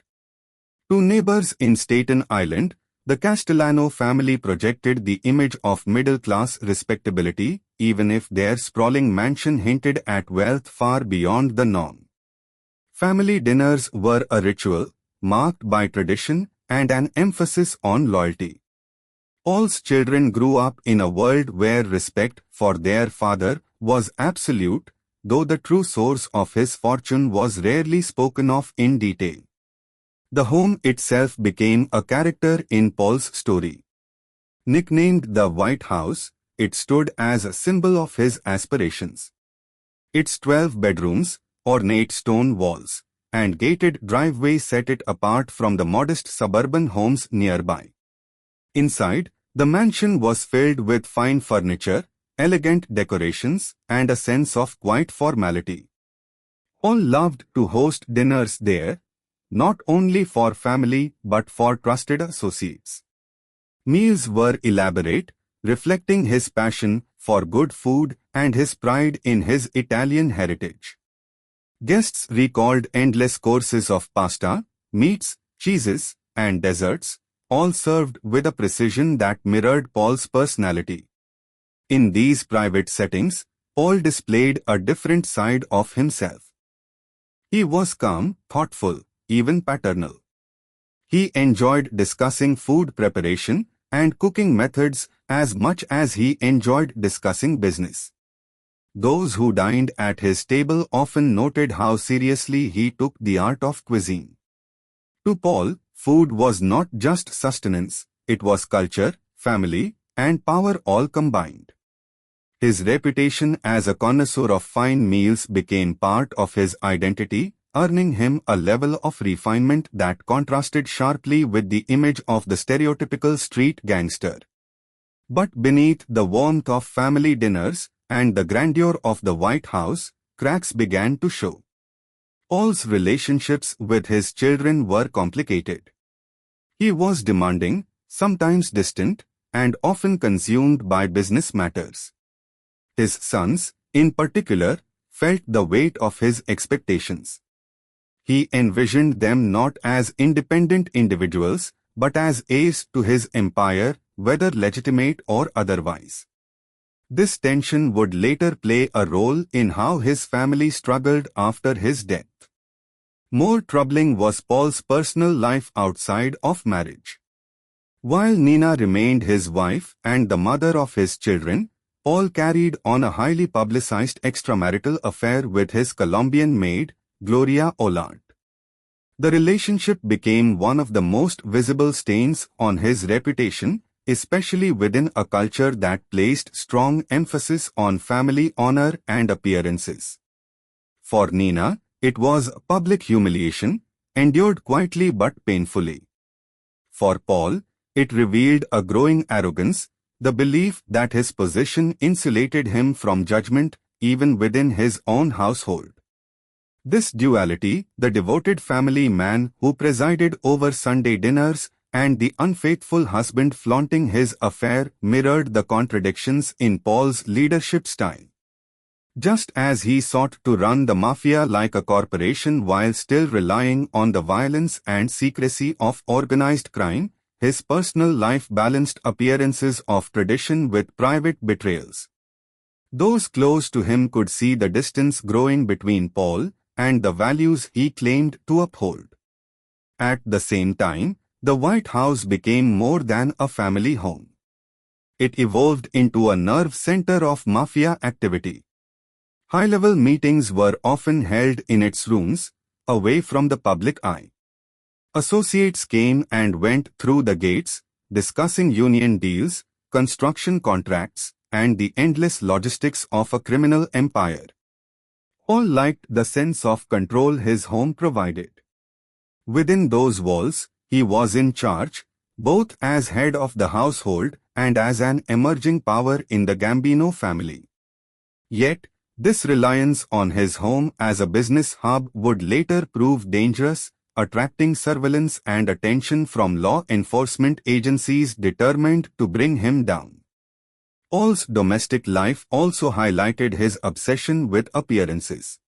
To neighbors in Staten Island, the Castellano family projected the image of middle-class respectability, even if their sprawling mansion hinted at wealth far beyond the norm. Family dinners were a ritual, marked by tradition and an emphasis on loyalty. Paul's children grew up in a world where respect for their father was absolute, though the true source of his fortune was rarely spoken of in detail. The home itself became a character in Paul's story. Nicknamed the White House, it stood as a symbol of his aspirations. Its 12 bedrooms, ornate stone walls, and gated driveway set it apart from the modest suburban homes nearby. Inside, the mansion was filled with fine furniture, elegant decorations, and a sense of quiet formality. All loved to host dinners there, not only for family but for trusted associates. Meals were elaborate, reflecting his passion for good food and his pride in his Italian heritage. Guests recalled endless courses of pasta, meats, cheeses, and desserts, all served with a precision that mirrored Paul's personality. In these private settings, Paul displayed a different side of himself. He was calm, thoughtful, even paternal. He enjoyed discussing food preparation and cooking methods as much as he enjoyed discussing business. Those who dined at his table often noted how seriously he took the art of cuisine. To Paul, food was not just sustenance, it was culture, family, and power all combined. His reputation as a connoisseur of fine meals became part of his identity, earning him a level of refinement that contrasted sharply with the image of the stereotypical street gangster. But beneath the warmth of family dinners and the grandeur of the White House, cracks began to show. Paul's relationships with his children were complicated. He was demanding, sometimes distant, and often consumed by business matters. His sons, in particular, felt the weight of his expectations. He envisioned them not as independent individuals, but as heirs to his empire, whether legitimate or otherwise. This tension would later play a role in how his family struggled after his death. More troubling was Paul's personal life outside of marriage. While Nina remained his wife and the mother of his children, Paul carried on a highly publicized extramarital affair with his Colombian maid, Gloria Ollart. The relationship became one of the most visible stains on his reputation, especially within a culture that placed strong emphasis on family honor and appearances. For Nina, it was a public humiliation, endured quietly but painfully. For Paul, it revealed a growing arrogance, the belief that his position insulated him from judgment even within his own household. This duality, the devoted family man who presided over Sunday dinners and the unfaithful husband flaunting his affair, mirrored the contradictions in Paul's leadership style. Just as he sought to run the Mafia like a corporation while still relying on the violence and secrecy of organized crime, his personal life balanced appearances of tradition with private betrayals. Those close to him could see the distance growing between Paul and the values he claimed to uphold. At the same time, the White House became more than a family home. It evolved into a nerve center of Mafia activity. High-level meetings were often held in its rooms, away from the public eye. Associates came and went through the gates, discussing union deals, construction contracts, and the endless logistics of a criminal empire. Paul liked the sense of control his home provided. Within those walls, he was in charge, both as head of the household and as an emerging power in the Gambino family. Yet, this reliance on his home as a business hub would later prove dangerous, attracting surveillance and attention from law enforcement agencies determined to bring him down. Paul's domestic life also highlighted his obsession with appearances.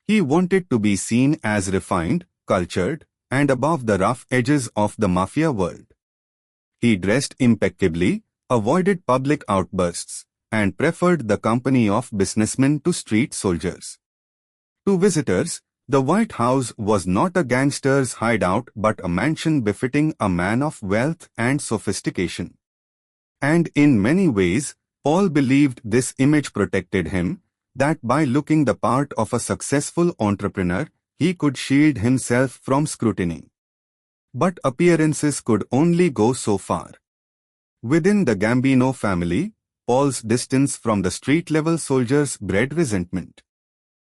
He wanted to be seen as refined, cultured, and above the rough edges of the Mafia world. He dressed impeccably, avoided public outbursts, and preferred the company of businessmen to street soldiers. To visitors, the White House was not a gangster's hideout but a mansion befitting a man of wealth and sophistication. And in many ways, Paul believed this image protected him, that by looking the part of a successful entrepreneur, he could shield himself from scrutiny. But appearances could only go so far. Within the Gambino family, Paul's distance from the street-level soldiers bred resentment.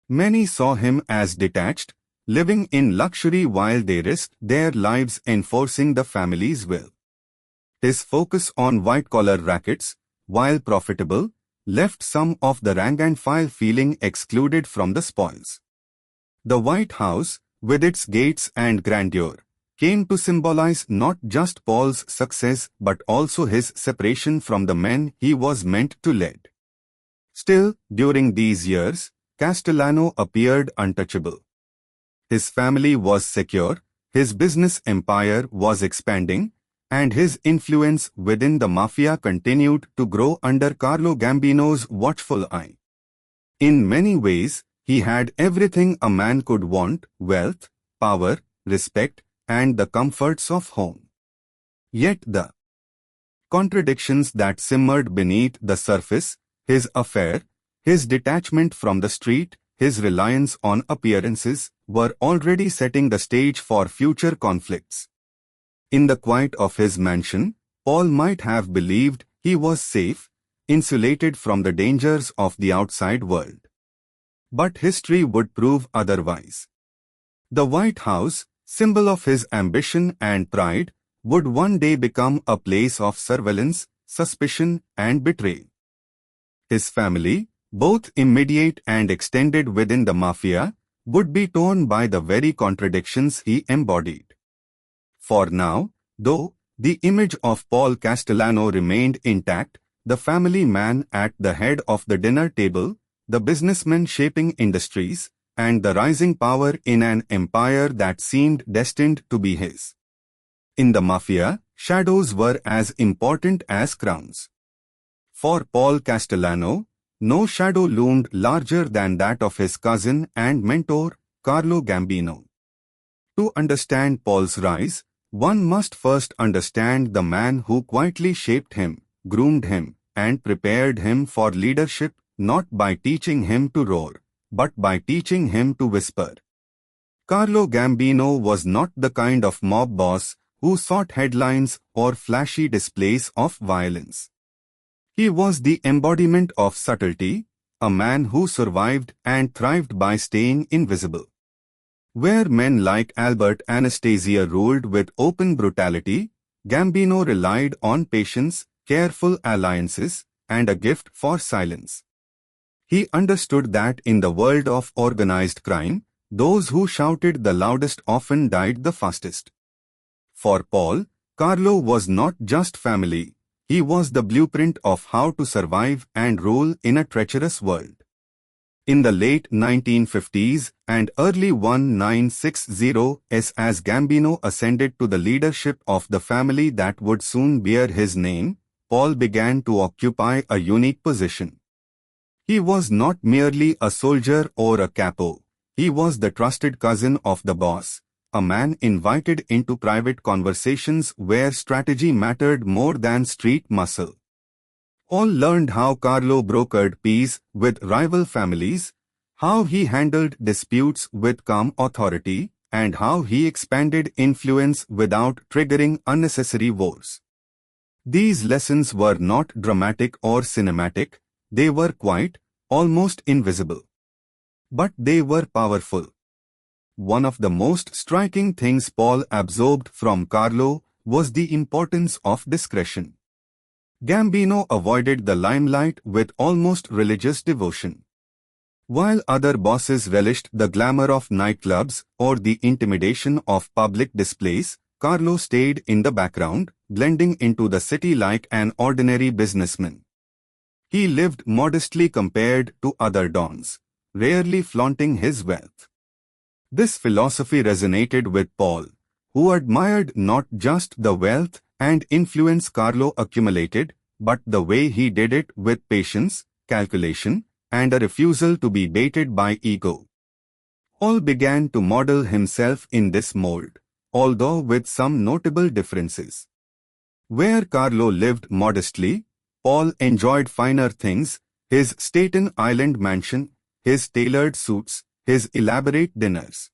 Many saw him as detached, living in luxury while they risked their lives enforcing the family's will. His focus on white-collar rackets, while profitable, left some of the rank-and-file feeling excluded from the spoils. The White House, with its gates and grandeur, came to symbolize not just Paul's success but also his separation from the men he was meant to lead. Still, during these years, Castellano appeared untouchable. His family was secure, his business empire was expanding, and his influence within the Mafia continued to grow under Carlo Gambino's watchful eye. In many ways, he had everything a man could want: wealth, power, respect, and the comforts of home. Yet the contradictions that simmered beneath the surface, his affair, his detachment from the street, his reliance on appearances, were already setting the stage for future conflicts. In the quiet of his mansion, Paul might have believed he was safe, insulated from the dangers of the outside world. But history would prove otherwise. The White House, symbol of his ambition and pride, would one day become a place of surveillance, suspicion, and betrayal. His family, both immediate and extended within the Mafia, would be torn by the very contradictions he embodied. For now, though, the image of Paul Castellano remained intact, the family man at the head of the dinner table, the businessman shaping industries, and the rising power in an empire that seemed destined to be his. In the Mafia, shadows were as important as crowns. For Paul Castellano, no shadow loomed larger than that of his cousin and mentor, Carlo Gambino. To understand Paul's rise, one must first understand the man who quietly shaped him, groomed him, and prepared him for leadership, not by teaching him to roar, but by teaching him to whisper. Carlo Gambino was not the kind of mob boss who sought headlines or flashy displays of violence. He was the embodiment of subtlety, a man who survived and thrived by staying invisible. Where men like Albert Anastasia ruled with open brutality, Gambino relied on patience, careful alliances, and a gift for silence. He understood that in the world of organized crime, those who shouted the loudest often died the fastest. For Paul, Carlo was not just family, he was the blueprint of how to survive and rule in a treacherous world. In the late 1950s and early 1960s, as Gambino ascended to the leadership of the family that would soon bear his name, Paul began to occupy a unique position. He was not merely a soldier or a capo, he was the trusted cousin of the boss, a man invited into private conversations where strategy mattered more than street muscle. All learned how Carlo brokered peace with rival families, how he handled disputes with calm authority, and how he expanded influence without triggering unnecessary wars. These lessons were not dramatic or cinematic, they were quiet, almost invisible. But they were powerful. One of the most striking things Paul absorbed from Carlo was the importance of discretion. Gambino avoided the limelight with almost religious devotion. While other bosses relished the glamour of nightclubs or the intimidation of public displays, Carlo stayed in the background, blending into the city like an ordinary businessman. He lived modestly compared to other dons, rarely flaunting his wealth. This philosophy resonated with Paul, who admired not just the wealth and influence Carlo accumulated, but the way he did it with patience, calculation, and a refusal to be baited by ego. Paul began to model himself in this mold, although with some notable differences. Where Carlo lived modestly, Paul enjoyed finer things, his Staten Island mansion, his tailored suits, his elaborate dinners.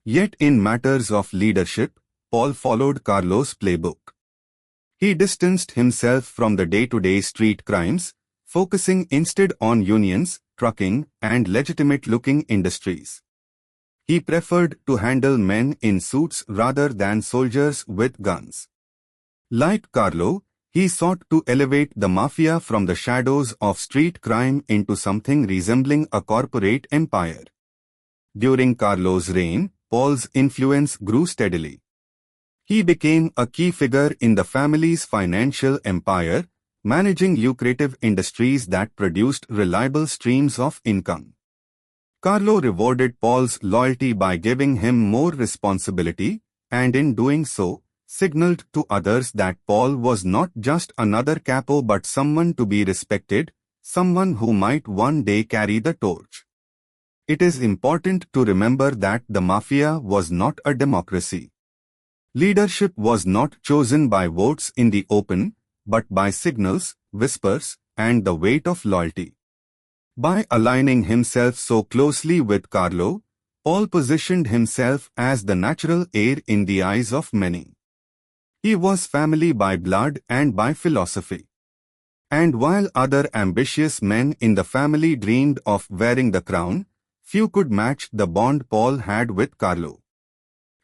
Yet in matters of leadership, Paul followed Carlos' playbook. He distanced himself from the day-to-day street crimes, focusing instead on unions, trucking, and legitimate-looking industries. He preferred to handle men in suits rather than soldiers with guns. Like Carlo, he sought to elevate the mafia from the shadows of street crime into something resembling a corporate empire. During Carlo's reign, Paul's influence grew steadily. He became a key figure in the family's financial empire, managing lucrative industries that produced reliable streams of income. Carlo rewarded Paul's loyalty by giving him more responsibility, and in doing so, signaled to others that Paul was not just another capo but someone to be respected, someone who might one day carry the torch. It is important to remember that the mafia was not a democracy. Leadership was not chosen by votes in the open, but by signals, whispers, and the weight of loyalty. By aligning himself so closely with Carlo, Paul positioned himself as the natural heir in the eyes of many. He was family by blood and by philosophy. And while other ambitious men in the family dreamed of wearing the crown, few could match the bond Paul had with Carlo.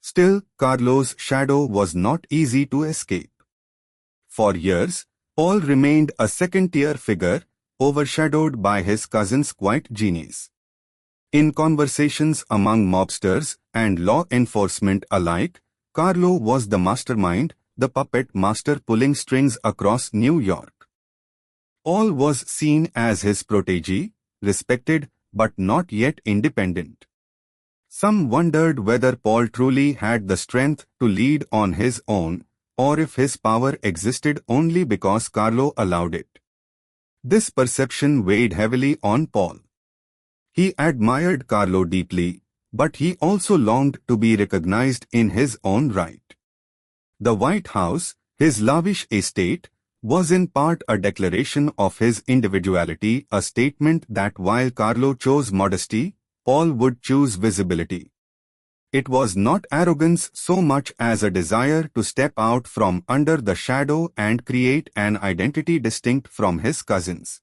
Still, Carlo's shadow was not easy to escape. For years, Paul remained a second-tier figure, overshadowed by his cousin's quiet genius. In conversations among mobsters and law enforcement alike, Carlo was the mastermind, the puppet master pulling strings across New York. Paul was seen as his protégé, respected but not yet independent. Some wondered whether Paul truly had the strength to lead on his own, or if his power existed only because Carlo allowed it. This perception weighed heavily on Paul. He admired Carlo deeply, but he also longed to be recognized in his own right. The White House, his lavish estate, was in part a declaration of his individuality, a statement that while Carlo chose modesty, Paul would choose visibility. It was not arrogance so much as a desire to step out from under the shadow and create an identity distinct from his cousins.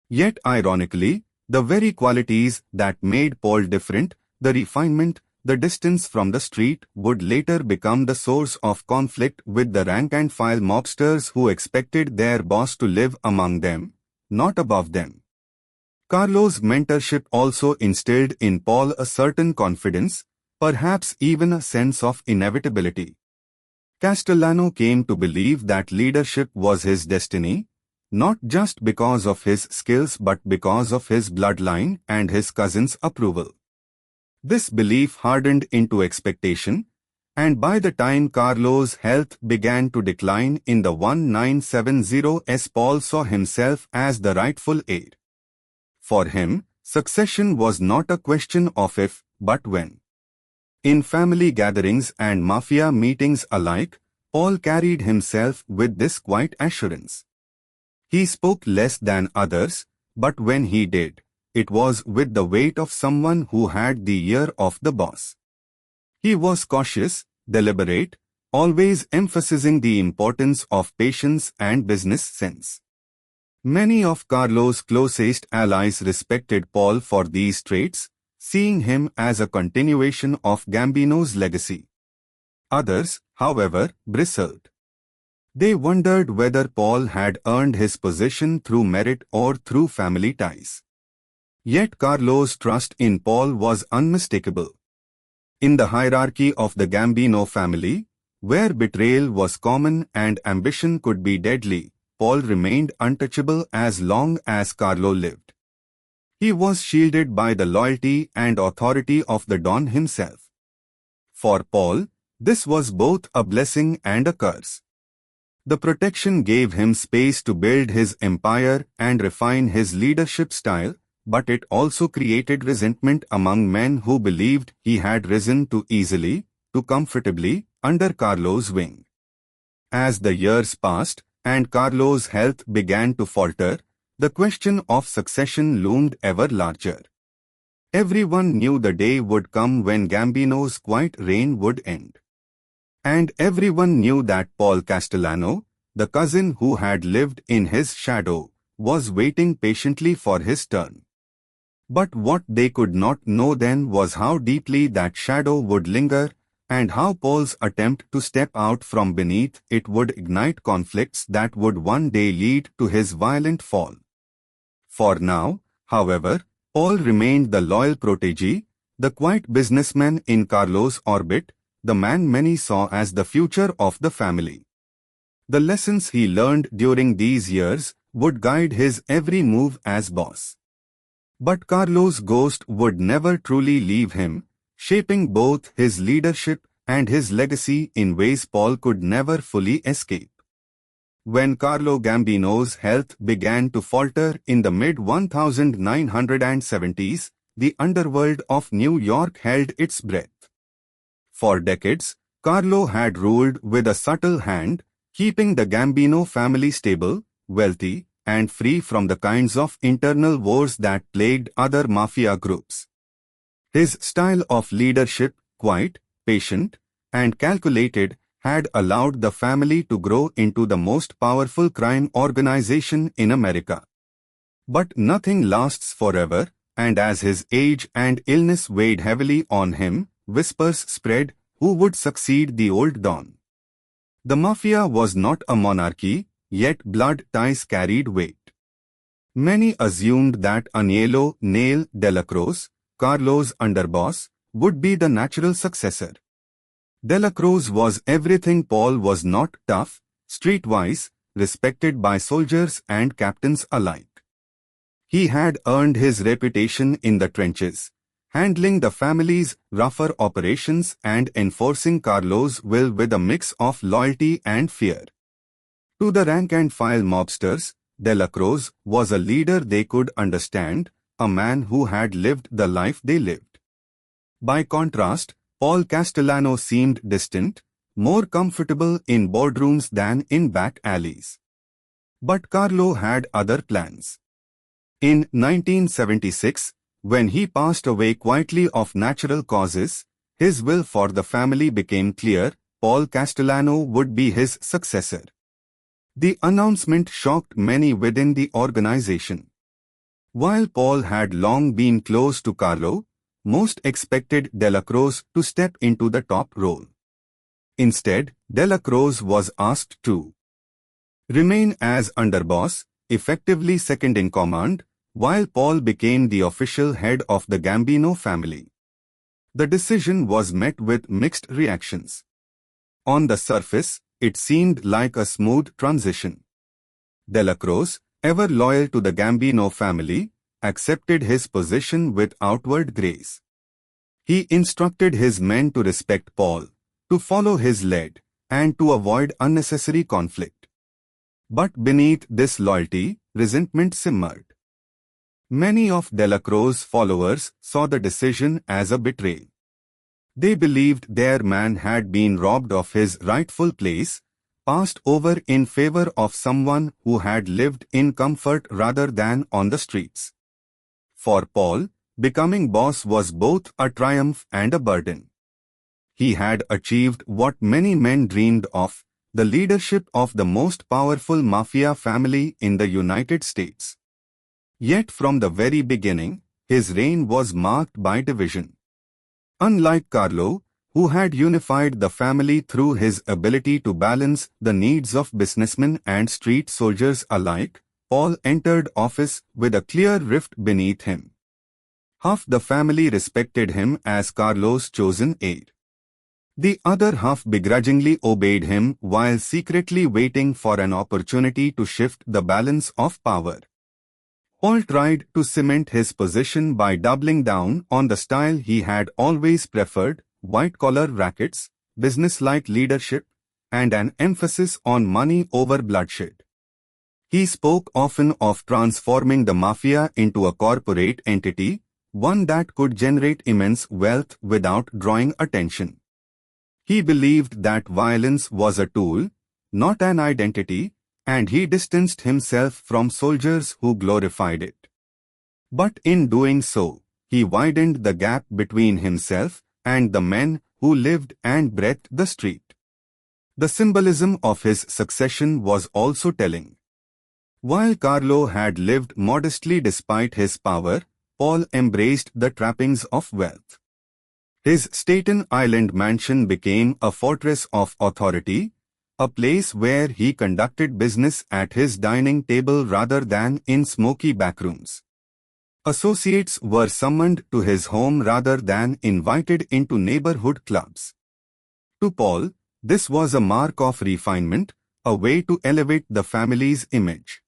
Yet ironically, the very qualities that made Paul different, the refinement, the distance from the street, would later become the source of conflict with the rank-and-file mobsters who expected their boss to live among them, not above them. Carlo's mentorship also instilled in Paul a certain confidence, perhaps even a sense of inevitability. Castellano came to believe that leadership was his destiny, not just because of his skills but because of his bloodline and his cousin's approval. This belief hardened into expectation, and by the time Carlo's health began to decline in the 1970s, Paul saw himself as the rightful heir. For him, succession was not a question of if, but when. In family gatherings and mafia meetings alike, Paul carried himself with this quiet assurance. He spoke less than others, but when he did, it was with the weight of someone who had the ear of the boss. He was cautious, deliberate, always emphasizing the importance of patience and business sense. Many of Carlo's closest allies respected Paul for these traits, seeing him as a continuation of Gambino's legacy. Others, however, bristled. They wondered whether Paul had earned his position through merit or through family ties. Yet Carlo's trust in Paul was unmistakable. In the hierarchy of the Gambino family, where betrayal was common and ambition could be deadly, Paul remained untouchable as long as Carlo lived. He was shielded by the loyalty and authority of the Don himself. For Paul, this was both a blessing and a curse. The protection gave him space to build his empire and refine his leadership style, but it also created resentment among men who believed he had risen too easily, too comfortably, under Carlo's wing. As the years passed, and Carlo's health began to falter, The question of succession loomed ever larger. Everyone knew the day would come when Gambino's quiet reign would end. And everyone knew that Paul Castellano, the cousin who had lived in his shadow, was waiting patiently for his turn. But what they could not know then was how deeply that shadow would linger, and how Paul's attempt to step out from beneath it would ignite conflicts that would one day lead to his violent fall. For now, however, Paul remained the loyal protégé, the quiet businessman in Carlo's orbit, the man many saw as the future of the family. The lessons he learned during these years would guide his every move as boss. But Carlo's ghost would never truly leave him, shaping both his leadership and his legacy in ways Paul could never fully escape. When Carlo Gambino's health began to falter in the mid-1970s, the underworld of New York held its breath. For decades, Carlo had ruled with a subtle hand, keeping the Gambino family stable, wealthy, and free from the kinds of internal wars that plagued other mafia groups. His style of leadership, quiet, patient, and calculated, had allowed the family to grow into the most powerful crime organization in America. But nothing lasts forever, and as his age and illness weighed heavily on him, whispers spread who would succeed the old Don. The Mafia was not a monarchy, yet blood ties carried weight. Many assumed that Agnello Nail Dela Cruz, Carlo's underboss, would be the natural successor. Dela Cruz was everything Paul was not: tough, streetwise, respected by soldiers and captains alike. He had earned his reputation in the trenches, handling the family's rougher operations and enforcing Carlo's will with a mix of loyalty and fear. To the rank-and-file mobsters, Dela Cruz was a leader they could understand, a man who had lived the life they lived. By contrast, Paul Castellano seemed distant, more comfortable in boardrooms than in back alleys. But Carlo had other plans. In 1976, when he passed away quietly of natural causes, his will for the family became clear: Paul Castellano would be his successor. The announcement shocked many within the organization. While Paul had long been close to Carlo, most expected Dela Cruz to step into the top role. Instead, Dela Cruz was asked to remain as underboss, effectively second in command, while Paul became the official head of the Gambino family. The decision was met with mixed reactions. On the surface, it seemed like a smooth transition. Dela Cruz, ever loyal to the Gambino family, accepted his position with outward grace. He instructed his men to respect Paul, to follow his lead, and to avoid unnecessary conflict. But beneath this loyalty, resentment simmered. Many of Dela Cruz's followers saw the decision as a betrayal. They believed their man had been robbed of his rightful place, passed over in favor of someone who had lived in comfort rather than on the streets. For Paul, becoming boss was both a triumph and a burden. He had achieved what many men dreamed of: the leadership of the most powerful mafia family in the United States. Yet from the very beginning, his reign was marked by division. Unlike Carlo, who had unified the family through his ability to balance the needs of businessmen and street soldiers alike, Paul entered office with a clear rift beneath him. Half the family respected him as Carlo's chosen heir. The other half begrudgingly obeyed him while secretly waiting for an opportunity to shift the balance of power. Paul tried to cement his position by doubling down on the style he had always preferred: white-collar rackets, business-like leadership, and an emphasis on money over bloodshed. He spoke often of transforming the Mafia into a corporate entity, one that could generate immense wealth without drawing attention. He believed that violence was a tool, not an identity, and he distanced himself from soldiers who glorified it. But in doing so, he widened the gap between himself and the men who lived and breathed the street. The symbolism of his succession was also telling. While Carlo had lived modestly despite his power, Paul embraced the trappings of wealth. His Staten Island mansion became a fortress of authority, a place where he conducted business at his dining table rather than in smoky backrooms. Associates were summoned to his home rather than invited into neighborhood clubs. To Paul, this was a mark of refinement, a way to elevate the family's image.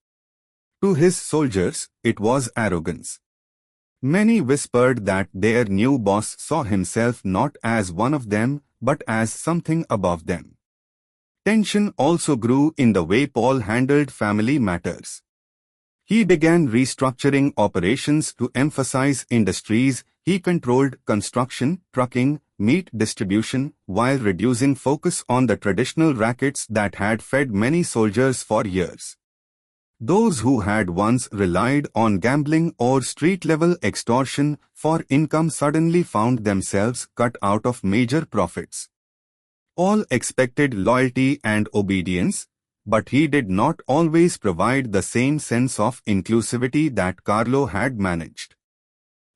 To his soldiers, it was arrogance. Many whispered that their new boss saw himself not as one of them, but as something above them. Tension also grew in the way Paul handled family matters. He began restructuring operations to emphasize industries he controlled: construction, trucking, meat distribution, while reducing focus on the traditional rackets that had fed many soldiers for years. Those who had once relied on gambling or street-level extortion for income suddenly found themselves cut out of major profits. All expected loyalty and obedience, but he did not always provide the same sense of inclusivity that Carlo had managed.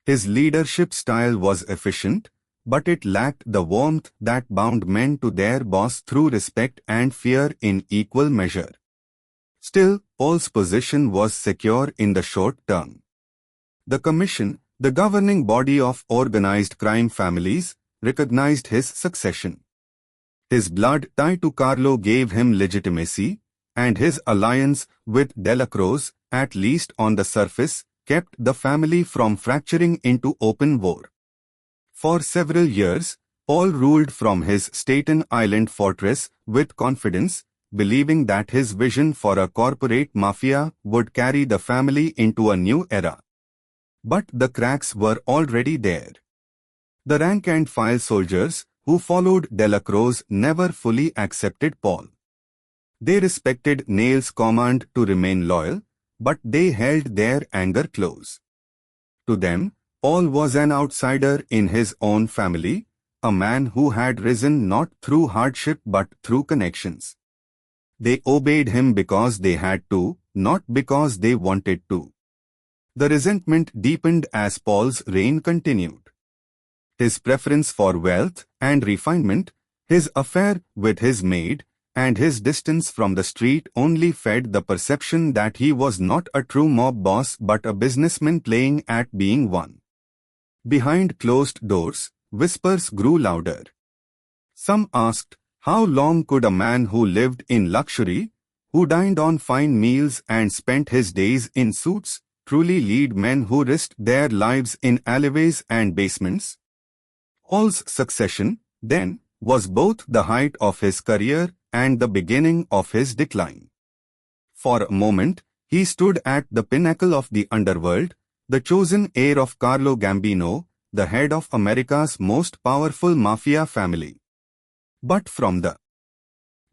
His leadership style was efficient, but it lacked the warmth that bound men to their boss through respect and fear in equal measure. Still, Paul's position was secure in the short term. The Commission, the governing body of organized crime families, recognized his succession. His blood tie to Carlo gave him legitimacy, and his alliance with Delacroix, at least on the surface, kept the family from fracturing into open war. For several years, Paul ruled from his Staten Island fortress with confidence, believing that his vision for a corporate mafia would carry the family into a new era. But the cracks were already there. The rank-and-file soldiers who followed Delacroix never fully accepted Paul. They respected Neil's command to remain loyal, but they held their anger close. To them, Paul was an outsider in his own family, a man who had risen not through hardship but through connections. They obeyed him because they had to, not because they wanted to. The resentment deepened as Paul's reign continued. His preference for wealth and refinement, his affair with his maid, and his distance from the street only fed the perception that he was not a true mob boss but a businessman playing at being one. Behind closed doors, whispers grew louder. Some asked, how long could a man who lived in luxury, who dined on fine meals and spent his days in suits, truly lead men who risked their lives in alleyways and basements? Paul's succession, then, was both the height of his career and the beginning of his decline. For a moment, he stood at the pinnacle of the underworld, the chosen heir of Carlo Gambino, the head of America's most powerful mafia family. But from the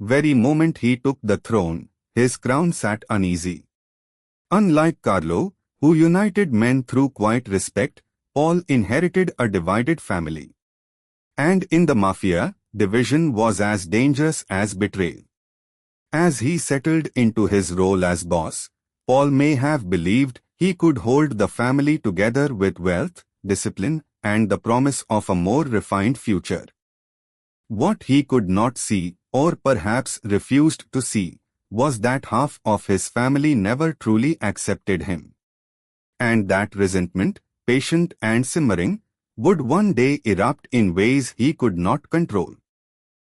very moment he took the throne, his crown sat uneasy. Unlike Carlo, who united men through quiet respect, Paul inherited a divided family. And in the mafia, division was as dangerous as betrayal. As he settled into his role as boss, Paul may have believed he could hold the family together with wealth, discipline, and the promise of a more refined future. What he could not see, or perhaps refused to see, was that half of his family never truly accepted him. And that resentment, patient and simmering, would one day erupt in ways he could not control.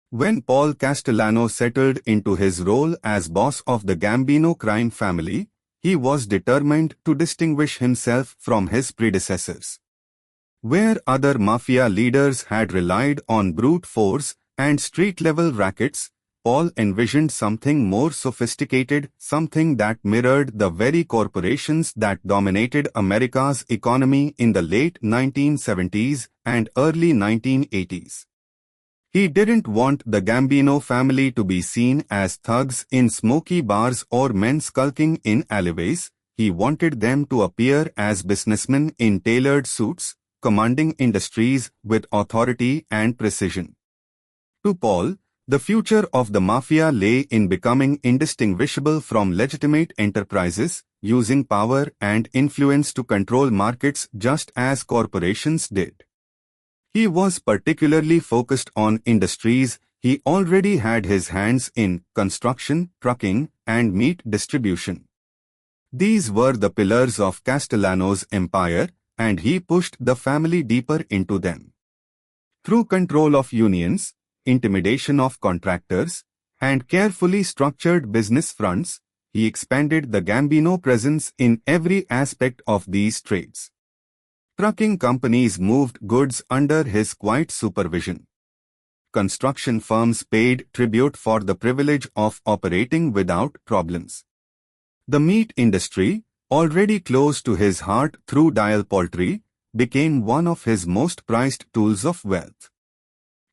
When Paul Castellano settled into his role as boss of the Gambino crime family, he was determined to distinguish himself from his predecessors. Where other mafia leaders had relied on brute force and street-level rackets, Paul envisioned something more sophisticated, something that mirrored the very corporations that dominated America's economy in the late 1970s and early 1980s. He didn't want the Gambino family to be seen as thugs in smoky bars or men skulking in alleyways. He wanted them to appear as businessmen in tailored suits, commanding industries with authority and precision. To Paul, the future of the Mafia lay in becoming indistinguishable from legitimate enterprises, using power and influence to control markets just as corporations did. He was particularly focused on industries he already had his hands in: construction, trucking, and meat distribution. These were the pillars of Castellano's empire, and he pushed the family deeper into them. Through control of unions, intimidation of contractors, and carefully structured business fronts, he expanded the Gambino presence in every aspect of these trades. Trucking companies moved goods under his quiet supervision. Construction firms paid tribute for the privilege of operating without problems. The meat industry, already close to his heart through dial poultry, became one of his most prized tools of wealth.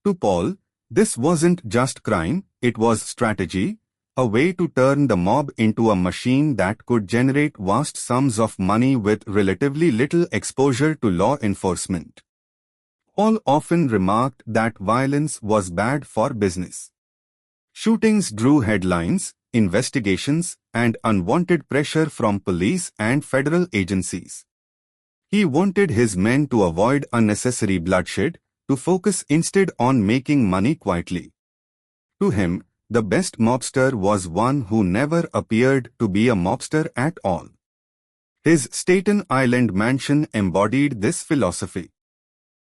To Paul, this wasn't just crime, it was strategy, a way to turn the mob into a machine that could generate vast sums of money with relatively little exposure to law enforcement. Paul often remarked that violence was bad for business. Shootings drew headlines, investigations, and unwanted pressure from police and federal agencies. He wanted his men to avoid unnecessary bloodshed, to focus instead on making money quietly. To him, the best mobster was one who never appeared to be a mobster at all. His Staten Island mansion embodied this philosophy.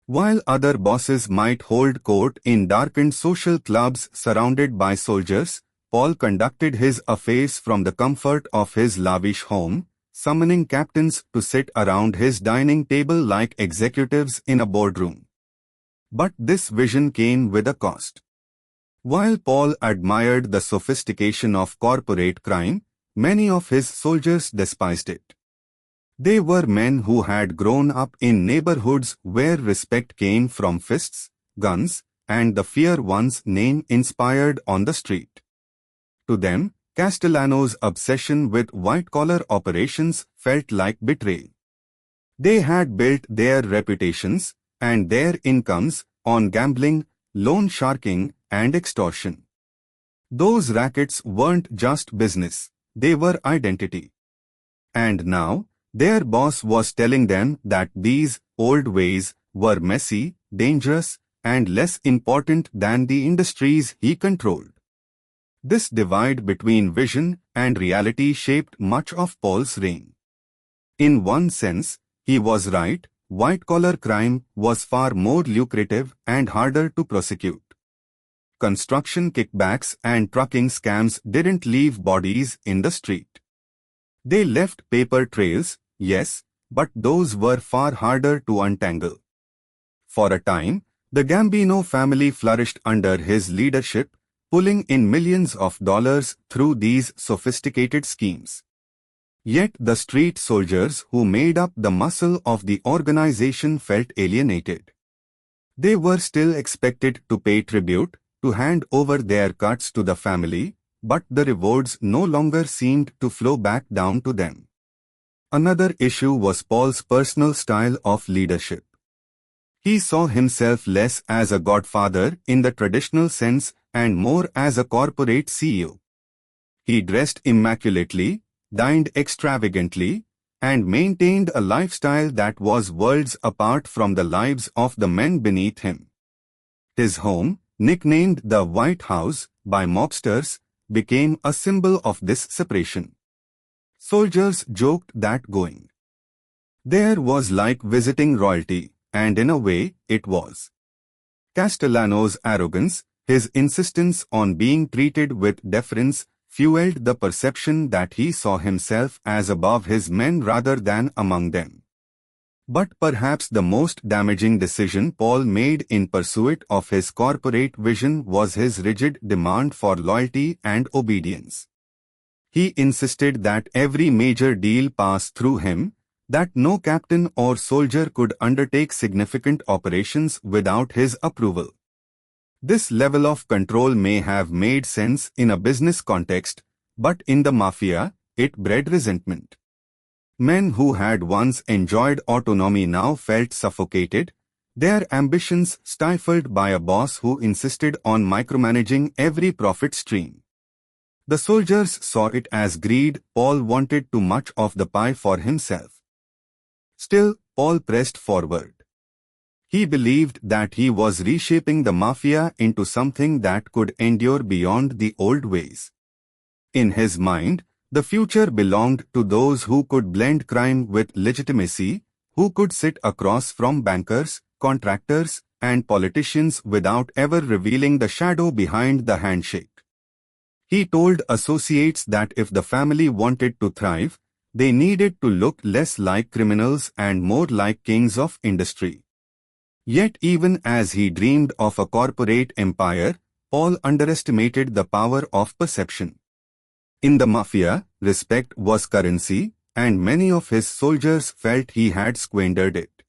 While other bosses might hold court in darkened social clubs surrounded by soldiers, Paul conducted his affairs from the comfort of his lavish home, summoning captains to sit around his dining table like executives in a boardroom. But this vision came with a cost. While Paul admired the sophistication of corporate crime, many of his soldiers despised it. They were men who had grown up in neighborhoods where respect came from fists, guns, and the fear one's name inspired on the street. To them, Castellano's obsession with white-collar operations felt like betrayal. They had built their reputations and their incomes on gambling, loan sharking, and extortion. Those rackets weren't just business, they were identity. And now, their boss was telling them that these old ways were messy, dangerous, and less important than the industries he controlled. This divide between vision and reality shaped much of Paul's reign. In one sense, he was right, white-collar crime was far more lucrative and harder to prosecute. Construction kickbacks and trucking scams didn't leave bodies in the street. They left paper trails, yes, but those were far harder to untangle. For a time, the Gambino family flourished under his leadership, pulling in millions of dollars through these sophisticated schemes. Yet the street soldiers who made up the muscle of the organization felt alienated. They were still expected to pay tribute, to hand over their cuts to the family, but the rewards no longer seemed to flow back down to them. Another issue was Paul's personal style of leadership. He saw himself less as a godfather in the traditional sense and more as a corporate CEO. He dressed immaculately, dined extravagantly, and maintained a lifestyle that was worlds apart from the lives of the men beneath him. His home, nicknamed the White House by mobsters, became a symbol of this separation. Soldiers joked that going there was like visiting royalty, and in a way, it was. Castellano's arrogance, his insistence on being treated with deference, fueled the perception that he saw himself as above his men rather than among them. But perhaps the most damaging decision Paul made in pursuit of his corporate vision was his rigid demand for loyalty and obedience. He insisted that every major deal pass through him, that no captain or soldier could undertake significant operations without his approval. This level of control may have made sense in a business context, but in the mafia, it bred resentment. Men who had once enjoyed autonomy now felt suffocated, their ambitions stifled by a boss who insisted on micromanaging every profit stream. The soldiers saw it as greed. Paul wanted too much of the pie for himself. Still, Paul pressed forward. He believed that he was reshaping the mafia into something that could endure beyond the old ways. In his mind, the future belonged to those who could blend crime with legitimacy, who could sit across from bankers, contractors, and politicians without ever revealing the shadow behind the handshake. He told associates that if the family wanted to thrive, they needed to look less like criminals and more like kings of industry. Yet even as he dreamed of a corporate empire, Paul underestimated the power of perception. In the mafia, respect was currency, and many of his soldiers felt he had squandered it.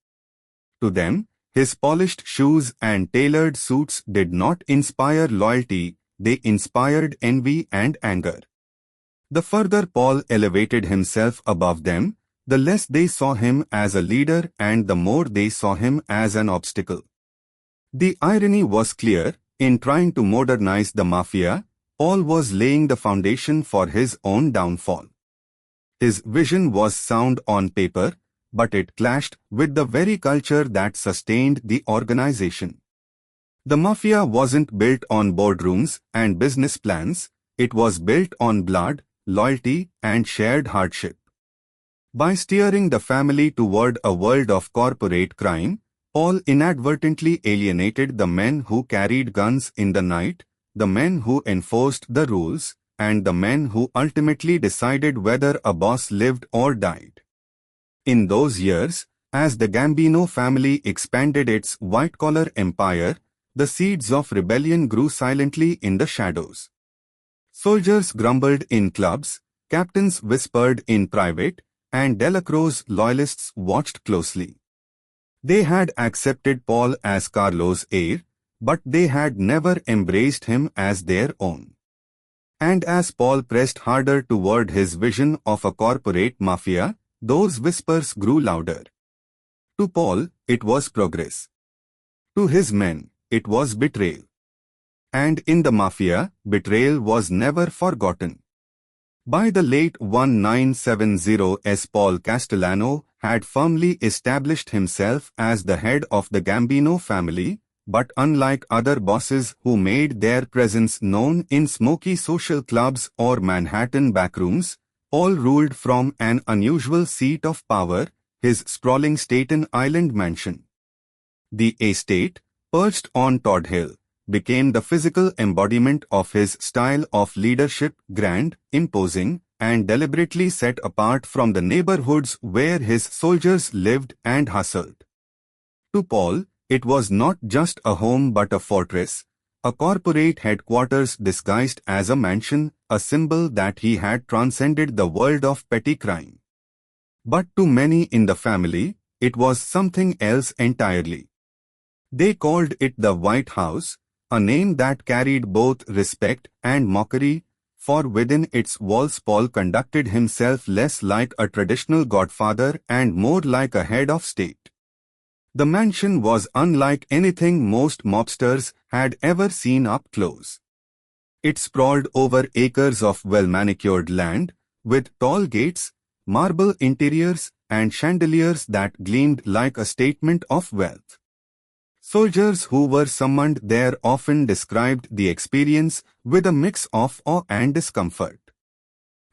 To them, his polished shoes and tailored suits did not inspire loyalty, they inspired envy and anger. The further Paul elevated himself above them, the less they saw him as a leader and the more they saw him as an obstacle. The irony was clear. In trying to modernize the mafia, Paul was laying the foundation for his own downfall. His vision was sound on paper, but it clashed with the very culture that sustained the organization. The mafia wasn't built on boardrooms and business plans, it was built on blood, loyalty, and shared hardship. By steering the family toward a world of corporate crime, Paul inadvertently alienated the men who carried guns in the night, the men who enforced the rules, and the men who ultimately decided whether a boss lived or died. In those years, as the Gambino family expanded its white-collar empire, the seeds of rebellion grew silently in the shadows. Soldiers grumbled in clubs, captains whispered in private, and Delacroix's loyalists watched closely. They had accepted Paul as Carlo's heir, but they had never embraced him as their own. And as Paul pressed harder toward his vision of a corporate mafia, those whispers grew louder. To Paul, it was progress. To his men, it was betrayal. And in the mafia, betrayal was never forgotten. By the late 1970s, Paul Castellano had firmly established himself as the head of the Gambino family, but unlike other bosses who made their presence known in smoky social clubs or Manhattan backrooms, Paul ruled from an unusual seat of power, his sprawling Staten Island mansion. The estate, perched on Todd Hill, became the physical embodiment of his style of leadership, grand, imposing, and deliberately set apart from the neighborhoods where his soldiers lived and hustled. To Paul, it was not just a home but a fortress, a corporate headquarters disguised as a mansion, a symbol that he had transcended the world of petty crime. But to many in the family, it was something else entirely. They called it the White House, a name that carried both respect and mockery, for within its walls Paul conducted himself less like a traditional godfather and more like a head of state. The mansion was unlike anything most mobsters had ever seen up close. It sprawled over acres of well-manicured land, with tall gates, marble interiors, and chandeliers that gleamed like a statement of wealth. Soldiers who were summoned there often described the experience with a mix of awe and discomfort.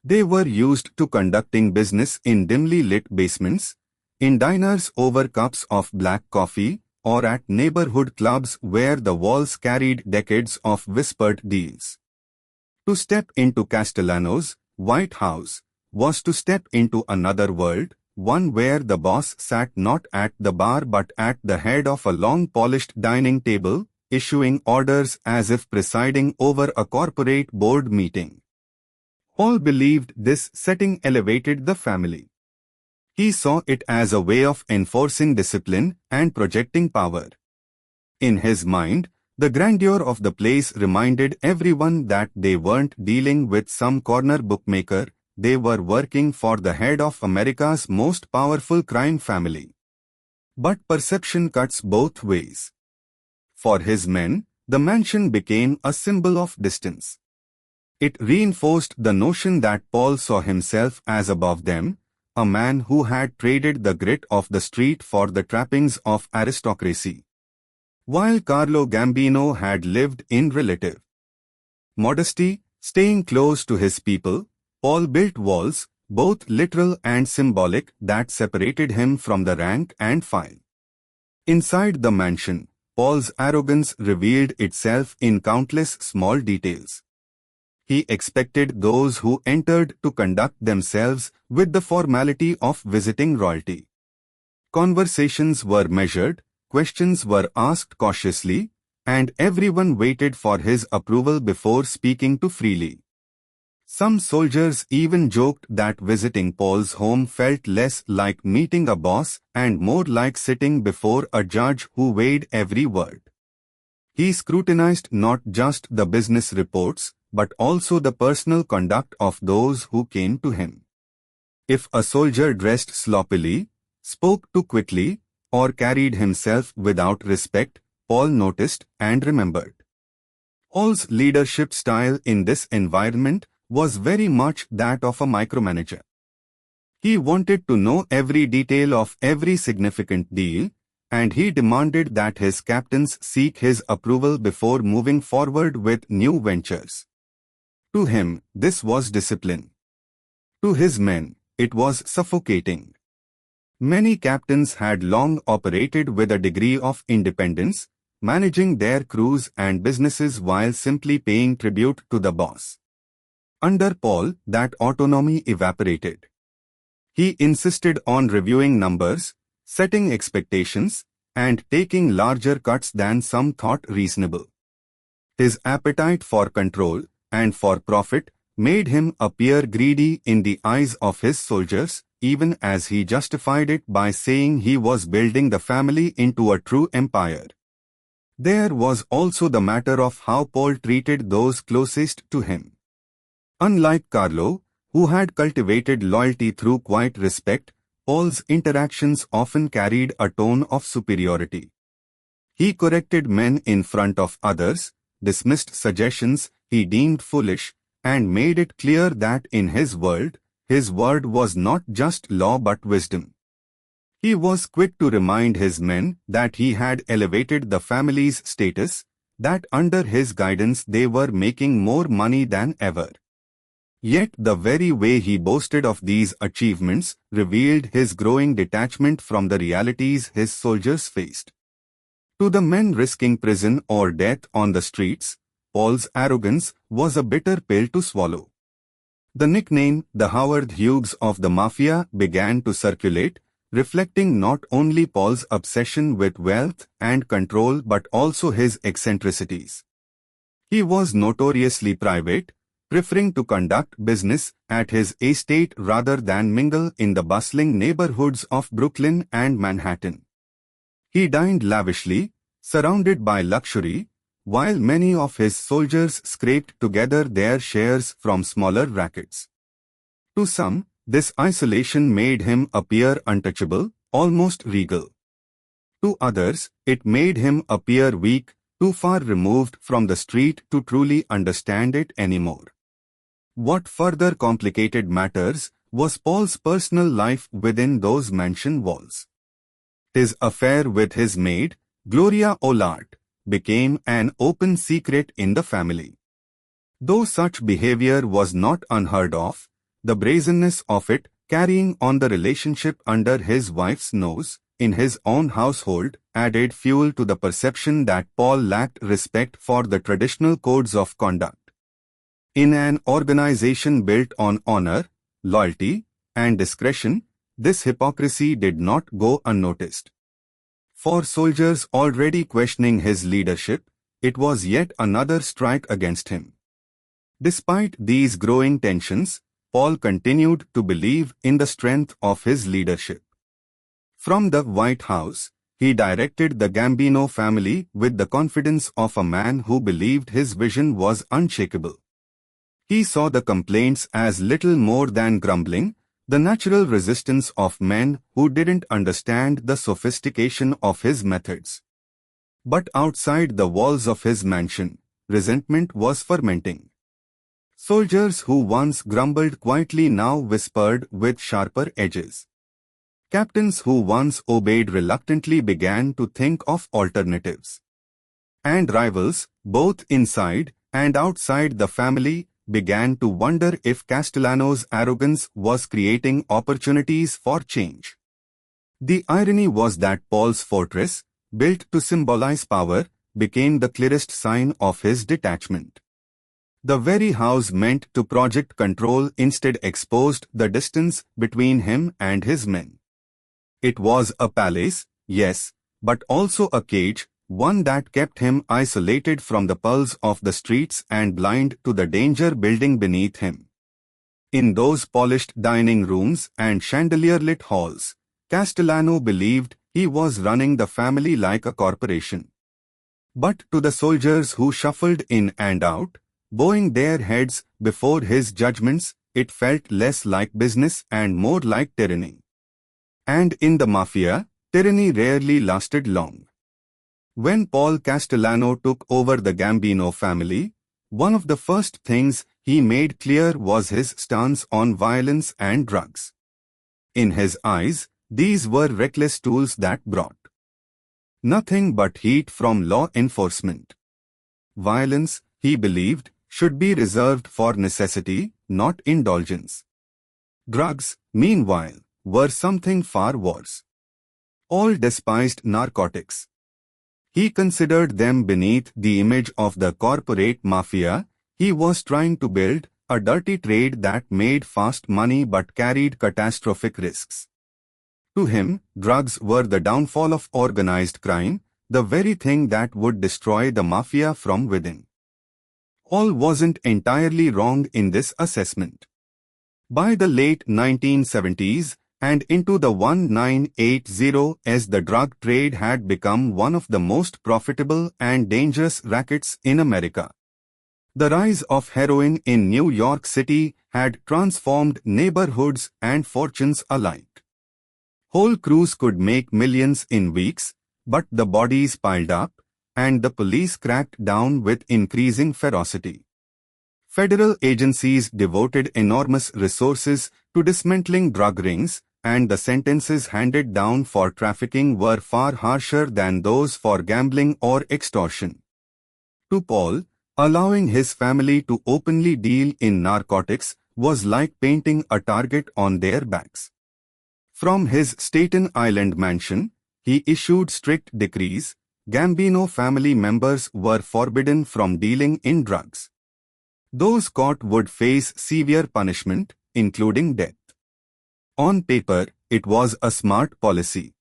They were used to conducting business in dimly lit basements, in diners over cups of black coffee, or at neighborhood clubs where the walls carried decades of whispered deals. To step into Castellano's White House was to step into another world, one where the boss sat not at the bar but at the head of a long polished dining table, issuing orders as if presiding over a corporate board meeting. Paul believed this setting elevated the family. He saw it as a way of enforcing discipline and projecting power. In his mind, The grandeur of the place reminded everyone that they weren't dealing with some corner bookmaker, they were working for the head of America's most powerful crime family. But perception cuts both ways. For his men, the mansion became a symbol of distance. It reinforced the notion that Paul saw himself as above them, a man who had traded the grit of the street for the trappings of aristocracy. While Carlo Gambino had lived in relative modesty, staying close to his people, Paul built walls, both literal and symbolic, that separated him from the rank and file. Inside the mansion, Paul's arrogance revealed itself in countless small details. He expected those who entered to conduct themselves with the formality of visiting royalty. Conversations were measured, questions were asked cautiously, and everyone waited for his approval before speaking too freely. Some soldiers even joked that visiting Paul's home felt less like meeting a boss and more like sitting before a judge who weighed every word. He scrutinized not just the business reports, but also the personal conduct of those who came to him. If a soldier dressed sloppily, spoke too quickly, or carried himself without respect, Paul noticed and remembered. Paul's leadership style in this environment was very much that of a micromanager. He wanted to know every detail of every significant deal, and he demanded that his captains seek his approval before moving forward with new ventures. To him, this was discipline. To his men, it was suffocating. Many captains had long operated with a degree of independence, managing their crews and businesses while simply paying tribute to the boss. Under Paul, that autonomy evaporated. He insisted on reviewing numbers, setting expectations, and taking larger cuts than some thought reasonable. His appetite for control and for profit made him appear greedy in the eyes of his soldiers, even as he justified it by saying he was building the family into a true empire. There was also the matter of how Paul treated those closest to him. Unlike Carlo, who had cultivated loyalty through quiet respect, Paul's interactions often carried a tone of superiority. He corrected men in front of others, dismissed suggestions he deemed foolish, and made it clear that in his world, his word was not just law but wisdom. He was quick to remind his men that he had elevated the family's status, that under his guidance they were making more money than ever. Yet the very way he boasted of these achievements revealed his growing detachment from the realities his soldiers faced. To the men risking prison or death on the streets, Paul's arrogance was a bitter pill to swallow. The nickname, the Howard Hughes of the Mafia, began to circulate, reflecting not only Paul's obsession with wealth and control but also his eccentricities. He was notoriously private, preferring to conduct business at his estate rather than mingle in the bustling neighborhoods of Brooklyn and Manhattan. He dined lavishly, surrounded by luxury, while many of his soldiers scraped together their shares from smaller rackets. To some, this isolation made him appear untouchable, almost regal. To others, it made him appear weak, too far removed from the street to truly understand it anymore. What further complicated matters was Paul's personal life within those mansion walls. His affair with his maid, Gloria Ollart, became an open secret in the family. Though such behavior was not unheard of, the brazenness of it, carrying on the relationship under his wife's nose, in his own household, added fuel to the perception that Paul lacked respect for the traditional codes of conduct. In an organization built on honor, loyalty, and discretion, this hypocrisy did not go unnoticed. For soldiers already questioning his leadership, it was yet another strike against him. Despite these growing tensions, Paul continued to believe in the strength of his leadership. From the White House, he directed the Gambino family with the confidence of a man who believed his vision was unshakable. He saw the complaints as little more than grumbling, the natural resistance of men who didn't understand the sophistication of his methods. But outside the walls of his mansion, resentment was fermenting. Soldiers who once grumbled quietly now whispered with sharper edges. Captains who once obeyed reluctantly began to think of alternatives. And rivals, both inside and outside the family, began to wonder if Castellano's arrogance was creating opportunities for change. The irony was that Paul's fortress, built to symbolize power, became the clearest sign of his detachment. The very house meant to project control instead exposed the distance between him and his men. It was a palace, yes, but also a cage, one that kept him isolated from the pulse of the streets and blind to the danger building beneath him. In those polished dining rooms and chandelier-lit halls, Castellano believed he was running the family like a corporation. But to the soldiers who shuffled in and out, bowing their heads before his judgments, it felt less like business and more like tyranny. And in the Mafia, tyranny rarely lasted long. When Paul Castellano took over the Gambino family, one of the first things he made clear was his stance on violence and drugs. In his eyes, these were reckless tools that brought nothing but heat from law enforcement. Violence, he believed, should be reserved for necessity, not indulgence. Drugs, meanwhile, were something far worse. All despised narcotics. He considered them beneath the image of the corporate mafia he was trying to build, a dirty trade that made fast money but carried catastrophic risks. To him, drugs were the downfall of organized crime, the very thing that would destroy the mafia from within. All wasn't entirely wrong in this assessment. By the late 1970s, and into the 1980s, the drug trade had become one of the most profitable and dangerous rackets in America. The rise of heroin in New York City had transformed neighborhoods and fortunes alike. Whole crews could make millions in weeks, but the bodies piled up, and the police cracked down with increasing ferocity. Federal agencies devoted enormous resources to dismantling drug rings, and the sentences handed down for trafficking were far harsher than those for gambling or extortion. To Paul, allowing his family to openly deal in narcotics was like painting a target on their backs. From his Staten Island mansion, he issued strict decrees. Gambino family members were forbidden from dealing in drugs. Those caught would face severe punishment, including death. On paper, it was a smart policy.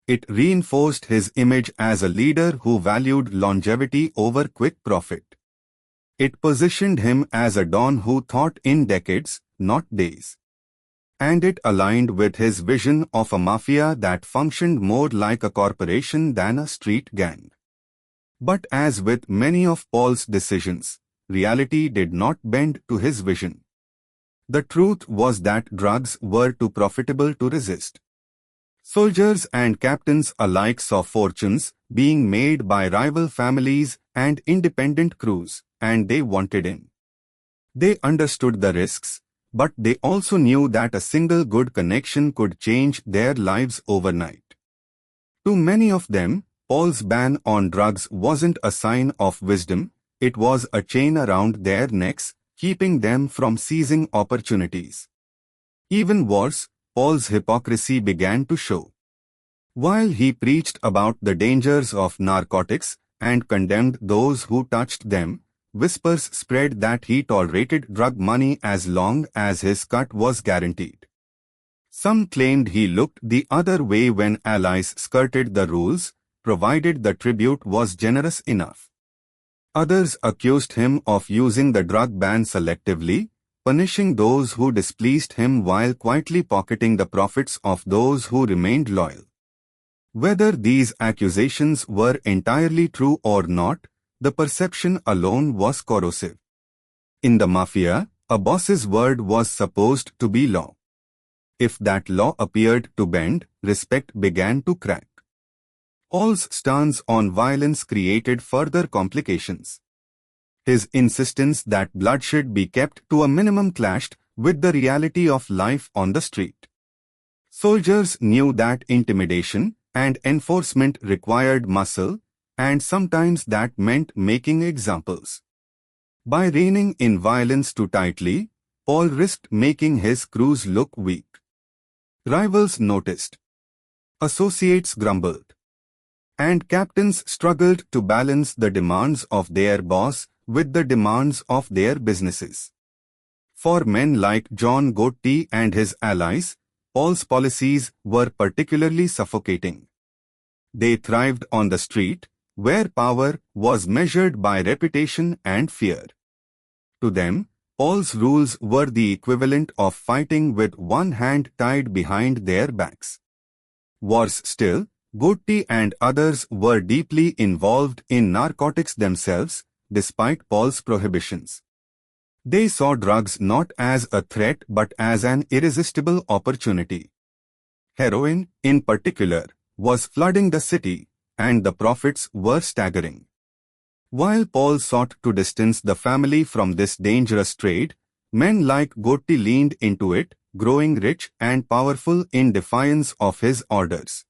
It reinforced his image as a leader who valued longevity over quick profit. It positioned him as a don who thought in decades, not days. And it aligned with his vision of a mafia that functioned more like a corporation than a street gang. But as with many of Paul's decisions, reality did not bend to his vision. The truth was that drugs were too profitable to resist. Soldiers and captains alike saw fortunes being made by rival families and independent crews, and they wanted in. They understood the risks, but they also knew that a single good connection could change their lives overnight. To many of them, Paul's ban on drugs wasn't a sign of wisdom, it was a chain around their necks, keeping them from seizing opportunities. Even worse, Paul's hypocrisy began to show. While he preached about the dangers of narcotics and condemned those who touched them, whispers spread that he tolerated drug money as long as his cut was guaranteed. Some claimed he looked the other way when allies skirted the rules, provided the tribute was generous enough. Others accused him of using the drug ban selectively, punishing those who displeased him while quietly pocketing the profits of those who remained loyal. Whether these accusations were entirely true or not, the perception alone was corrosive. In the Mafia, a boss's word was supposed to be law. If that law appeared to bend, respect began to crack. Paul's stance on violence created further complications. His insistence that bloodshed be kept to a minimum clashed with the reality of life on the street. Soldiers knew that intimidation and enforcement required muscle, and sometimes that meant making examples. By reining in violence too tightly, Paul risked making his crews look weak. Rivals noticed. Associates grumbled. And captains struggled to balance the demands of their boss with the demands of their businesses. For men like John Gotti and his allies, Paul's policies were particularly suffocating. They thrived on the street, where power was measured by reputation and fear. To them, Paul's rules were the equivalent of fighting with one hand tied behind their backs. Worse still, Gotti and others were deeply involved in narcotics themselves, despite Paul's prohibitions. They saw drugs not as a threat but as an irresistible opportunity. Heroin, in particular, was flooding the city, and the profits were staggering. While Paul sought to distance the family from this dangerous trade, men like Gotti leaned into it, growing rich and powerful in defiance of his orders.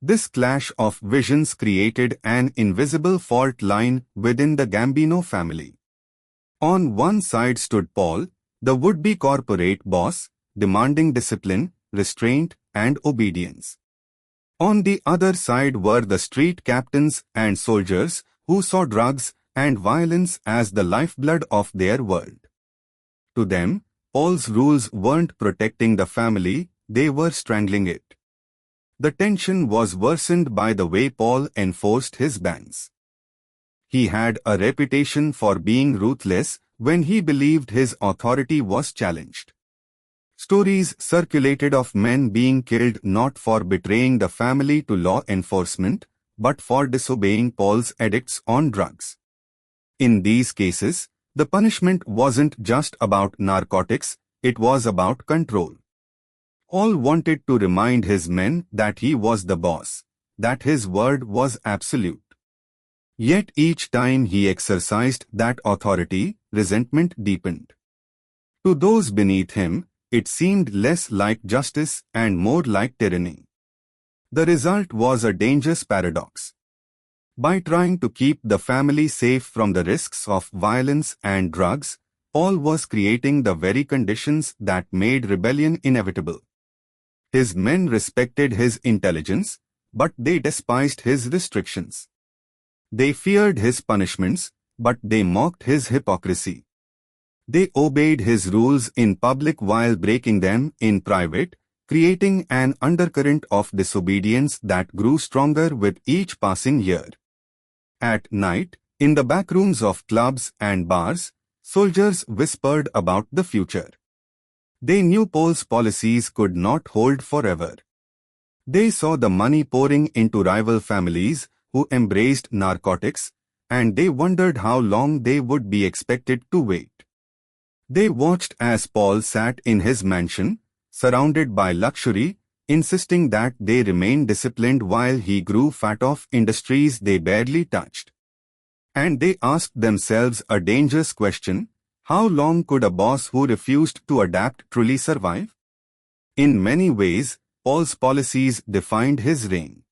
This clash of visions created an invisible fault line within the Gambino family. On one side stood Paul, the would-be corporate boss, demanding discipline, restraint, and obedience. On the other side were the street captains and soldiers who saw drugs and violence as the lifeblood of their world. To them, Paul's rules weren't protecting the family, they were strangling it. The tension was worsened by the way Paul enforced his bans. He had a reputation for being ruthless when he believed his authority was challenged. Stories circulated of men being killed not for betraying the family to law enforcement, but for disobeying Paul's edicts on drugs. In these cases, the punishment wasn't just about narcotics, it was about control. Paul wanted to remind his men that he was the boss, that his word was absolute. Yet each time he exercised that authority, resentment deepened. To those beneath him, it seemed less like justice and more like tyranny. The result was a dangerous paradox. By trying to keep the family safe from the risks of violence and drugs, Paul was creating the very conditions that made rebellion inevitable. His men respected his intelligence, but they despised his restrictions. They feared his punishments, but they mocked his hypocrisy. They obeyed his rules in public while breaking them in private, creating an undercurrent of disobedience that grew stronger with each passing year. At night, in the backrooms of clubs and bars, soldiers whispered about the future. They knew Paul's policies could not hold forever. They saw the money pouring into rival families who embraced narcotics, and they wondered how long they would be expected to wait. They watched as Paul sat in his mansion, surrounded by luxury, insisting that they remain disciplined while he grew fat off industries they barely touched. And they asked themselves a dangerous question: how long could a boss who refused to adapt truly survive? In many ways, Paul's policies defined his reign.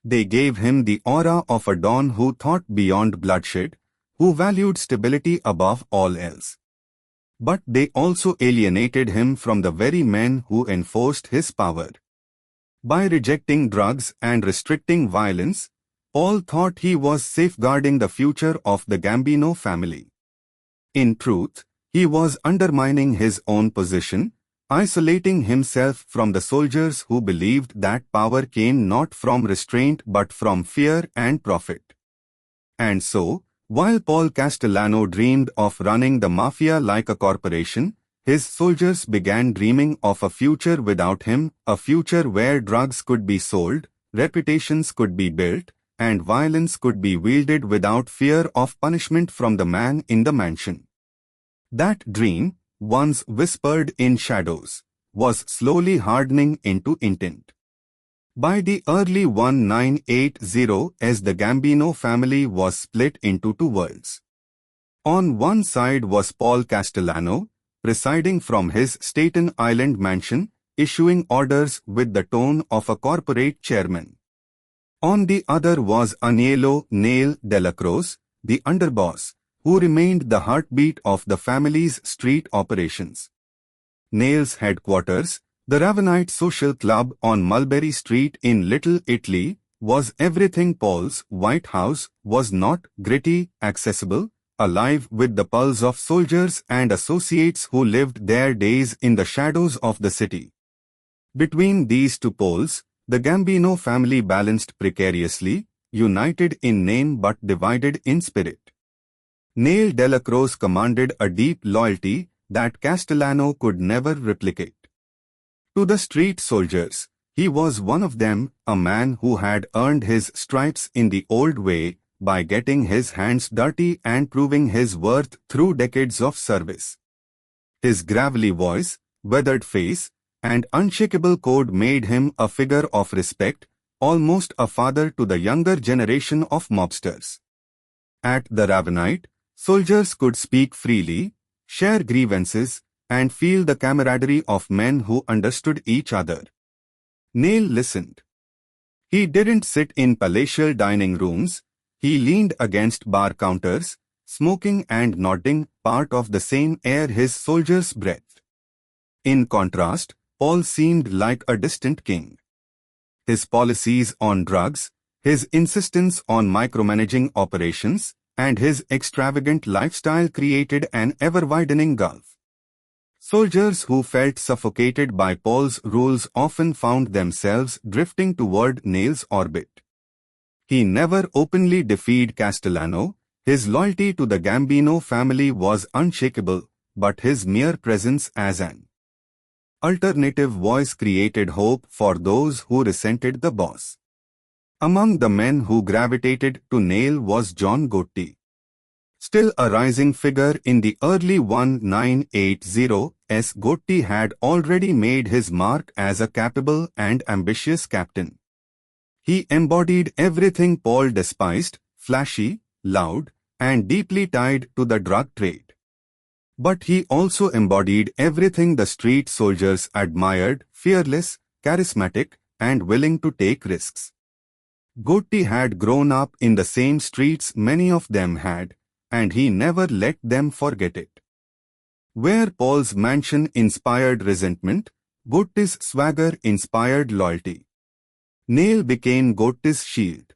They gave him the aura of a don who thought beyond bloodshed, who valued stability above all else. But they also alienated him from the very men who enforced his power. By rejecting drugs and restricting violence, Paul thought he was safeguarding the future of the Gambino family. In truth, he was undermining his own position, isolating himself from the soldiers who believed that power came not from restraint but from fear and profit. And so, while Paul Castellano dreamed of running the Mafia like a corporation, his soldiers began dreaming of a future without him, a future where drugs could be sold, reputations could be built, and violence could be wielded without fear of punishment from the man in the mansion. That dream, once whispered in shadows, was slowly hardening into intent. By the early 1980s, the Gambino family was split into two worlds. On one side was Paul Castellano, presiding from his Staten Island mansion, issuing orders with the tone of a corporate chairman. On the other was Agnello Neil Delacroix, the underboss, who remained the heartbeat of the family's street operations. Neil's headquarters, the Ravenite Social Club on Mulberry Street in Little Italy, was everything Paul's White House was not: gritty, accessible, alive with the pulse of soldiers and associates who lived their days in the shadows of the city. Between these two poles, the Gambino family balanced precariously, united in name but divided in spirit. Neil Delacroix commanded a deep loyalty that Castellano could never replicate. To the street soldiers, he was one of them, a man who had earned his stripes in the old way, by getting his hands dirty and proving his worth through decades of service. His gravelly voice, weathered face, and unshakable code made him a figure of respect, almost a father to the younger generation of mobsters. At the Ravenite, soldiers could speak freely, share grievances, and feel the camaraderie of men who understood each other. Neil listened. He didn't sit in palatial dining rooms, he leaned against bar counters, smoking and nodding, part of the same air his soldiers breathed. In contrast, Paul seemed like a distant king. His policies on drugs, his insistence on micromanaging operations, and his extravagant lifestyle created an ever-widening gulf. Soldiers who felt suffocated by Paul's rules often found themselves drifting toward Neil's orbit. He never openly defied Castellano, his loyalty to the Gambino family was unshakable, but his mere presence as an alternative voice created hope for those who resented the boss. Among the men who gravitated to Neil was John Gotti. Still a rising figure in the early 1980s, Gotti had already made his mark as a capable and ambitious captain. He embodied everything Paul despised: flashy, loud, and deeply tied to the drug trade. But he also embodied everything the street soldiers admired: fearless, charismatic, and willing to take risks. Gotti had grown up in the same streets many of them had, and he never let them forget it. Where Paul's mansion inspired resentment, Gotti's swagger inspired loyalty. Neil became Gotti's shield.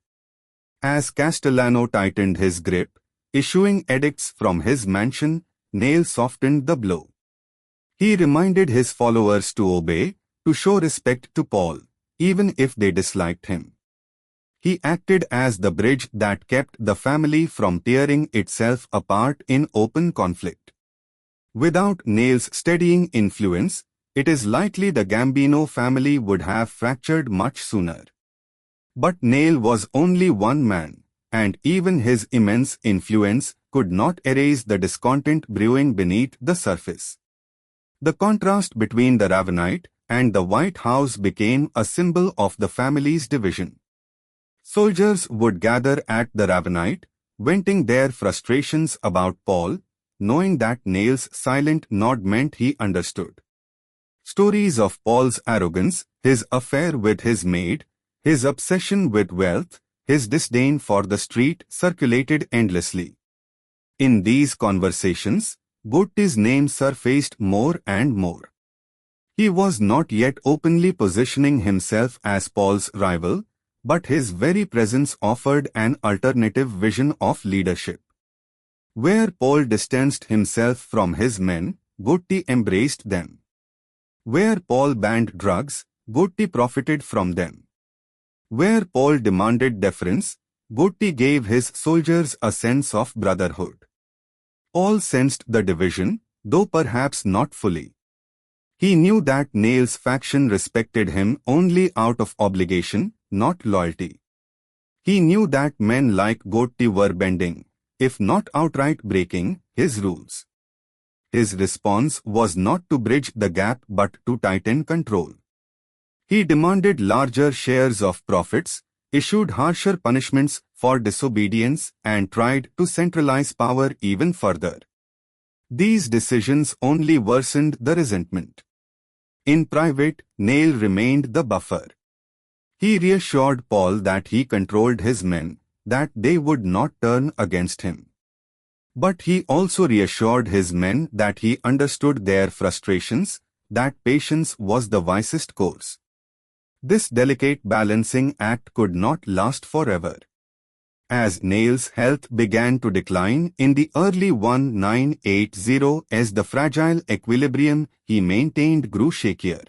As Castellano tightened his grip, issuing edicts from his mansion, Neil softened the blow. He reminded his followers to obey, to show respect to Paul, even if they disliked him. He acted as the bridge that kept the family from tearing itself apart in open conflict. Without Neil's steadying influence, it is likely the Gambino family would have fractured much sooner. But Neil was only one man, and even his immense influence could not erase the discontent brewing beneath the surface. The contrast between the Ravenite and the White House became a symbol of the family's division. Soldiers would gather at the Ravenite, venting their frustrations about Paul, knowing that Neil's silent nod meant he understood. Stories of Paul's arrogance, his affair with his maid, his obsession with wealth, his disdain for the street circulated endlessly. In these conversations, Gotti's name surfaced more and more. He was not yet openly positioning himself as Paul's rival, but his very presence offered an alternative vision of leadership. Where Paul distanced himself from his men, Gotti embraced them. Where Paul banned drugs, Gotti profited from them. Where Paul demanded deference, Gotti gave his soldiers a sense of brotherhood. Paul sensed the division, though perhaps not fully. He knew that Neil's faction respected him only out of obligation, not loyalty. He knew that men like Gotti were bending, if not outright breaking, his rules. His response was not to bridge the gap but to tighten control. He demanded larger shares of profits, issued harsher punishments for disobedience, and tried to centralize power even further. These decisions only worsened the resentment. In private, Neil remained the buffer. He reassured Paul that he controlled his men, that they would not turn against him. But he also reassured his men that he understood their frustrations, that patience was the wisest course. This delicate balancing act could not last forever. As Neil's health began to decline in the early 1980s, the fragile equilibrium he maintained grew shakier.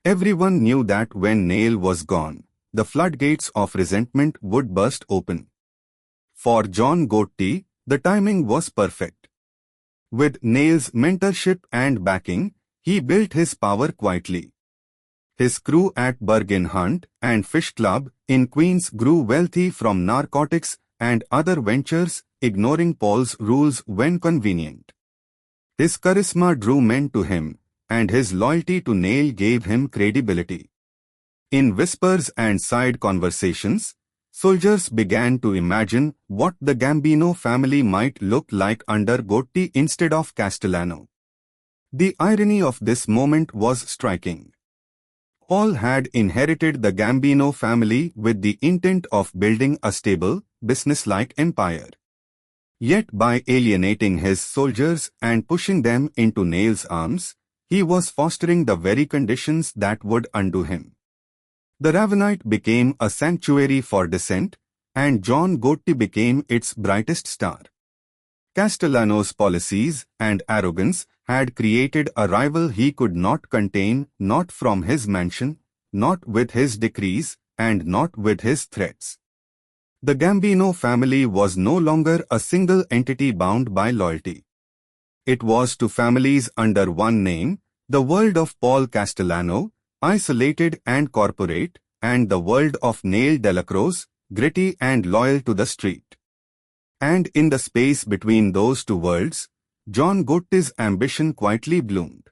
Everyone knew that when Neil was gone, the floodgates of resentment would burst open. For John Gotti, the timing was perfect. With Neil's mentorship and backing, he built his power quietly. His crew at Bargain Hunt and Fish Club in Queens grew wealthy from narcotics and other ventures, ignoring Paul's rules when convenient. His charisma drew men to him, and his loyalty to Neil gave him credibility. In whispers and side conversations, soldiers began to imagine what the Gambino family might look like under Gotti instead of Castellano. The irony of this moment was striking. All had inherited the Gambino family with the intent of building a stable, businesslike empire. Yet by alienating his soldiers and pushing them into Neil's arms, he was fostering the very conditions that would undo him. The Ravenite became a sanctuary for dissent, and John Gotti became its brightest star. Castellano's policies and arrogance had created a rival he could not contain, not from his mansion, not with his decrees, and not with his threats. The Gambino family was no longer a single entity bound by loyalty. It was two families under one name, the world of Paul Castellano, isolated and corporate, and the world of Neil Delacroix, gritty and loyal to the street. And in the space between those two worlds, John Gotti's ambition quietly bloomed.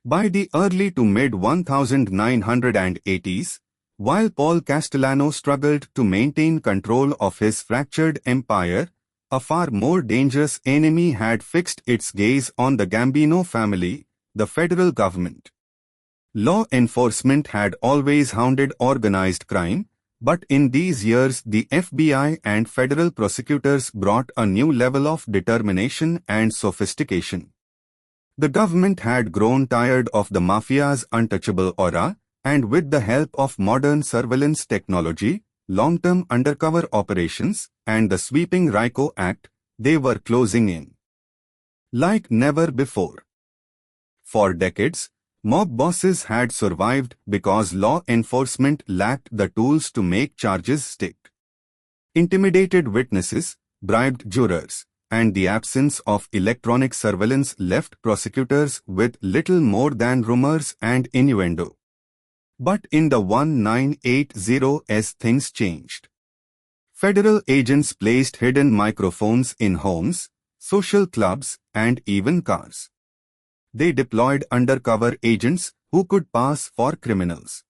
By the early to mid-1980s, while Paul Castellano struggled to maintain control of his fractured empire, a far more dangerous enemy had fixed its gaze on the Gambino family, the federal government. Law enforcement had always hounded organized crime, but in these years the FBI and federal prosecutors brought a new level of determination and sophistication. The government had grown tired of the Mafia's untouchable aura, and with the help of modern surveillance technology, long-term undercover operations, and the sweeping RICO Act, they were closing in like never before. For decades, mob bosses had survived because law enforcement lacked the tools to make charges stick. Intimidated witnesses, bribed jurors, and the absence of electronic surveillance left prosecutors with little more than rumors and innuendo. But in the 1980s things changed. Federal agents placed hidden microphones in homes, social clubs, and even cars. They deployed undercover agents who could pass for criminals.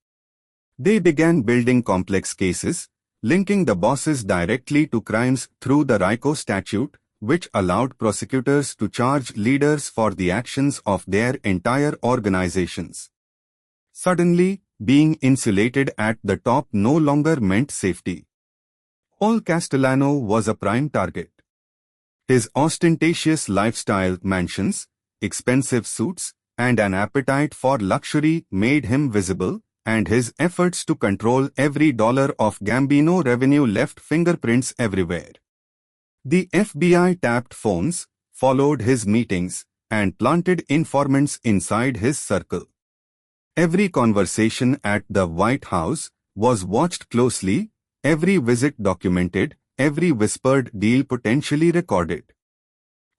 They began building complex cases, linking the bosses directly to crimes through the RICO statute, which allowed prosecutors to charge leaders for the actions of their entire organizations. Suddenly, being insulated at the top no longer meant safety. Paul Castellano was a prime target. His ostentatious lifestyle, mansions, expensive suits, and an appetite for luxury made him visible, and his efforts to control every dollar of Gambino revenue left fingerprints everywhere. The FBI tapped phones, followed his meetings, and planted informants inside his circle. Every conversation at the White House was watched closely, every visit documented, every whispered deal potentially recorded.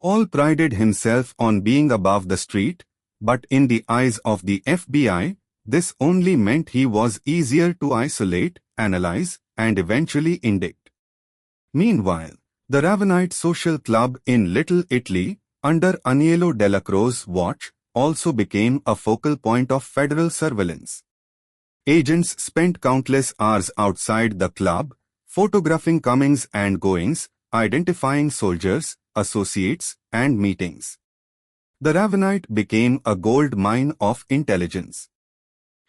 Paul prided himself on being above the street, but in the eyes of the FBI, this only meant he was easier to isolate analyze, and eventually indict. Meanwhile, the Ravenite Social Club in Little Italy, under Agnello Della Croce's watch, also became a focal point of federal surveillance. Agents spent countless hours outside the club, photographing comings and goings, identifying soldiers, associates, and meetings. The Ravenite became a gold mine of intelligence.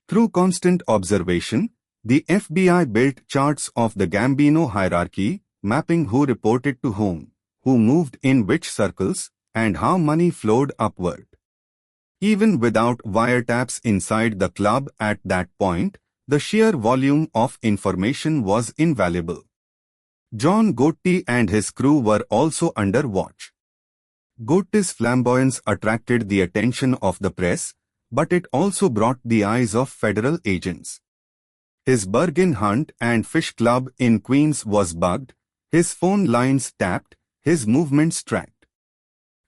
Through constant observation, the FBI built charts of the Gambino hierarchy, mapping who reported to whom, who moved in which circles, and how money flowed upward. Even without wiretaps inside the club at that point, the sheer volume of information was invaluable. John Gotti and his crew were also under watch. Gotti's flamboyance attracted the attention of the press, but it also brought the eyes of federal agents. His bargain hunt and fish club in Queens was bugged, his phone lines tapped, his movements tracked.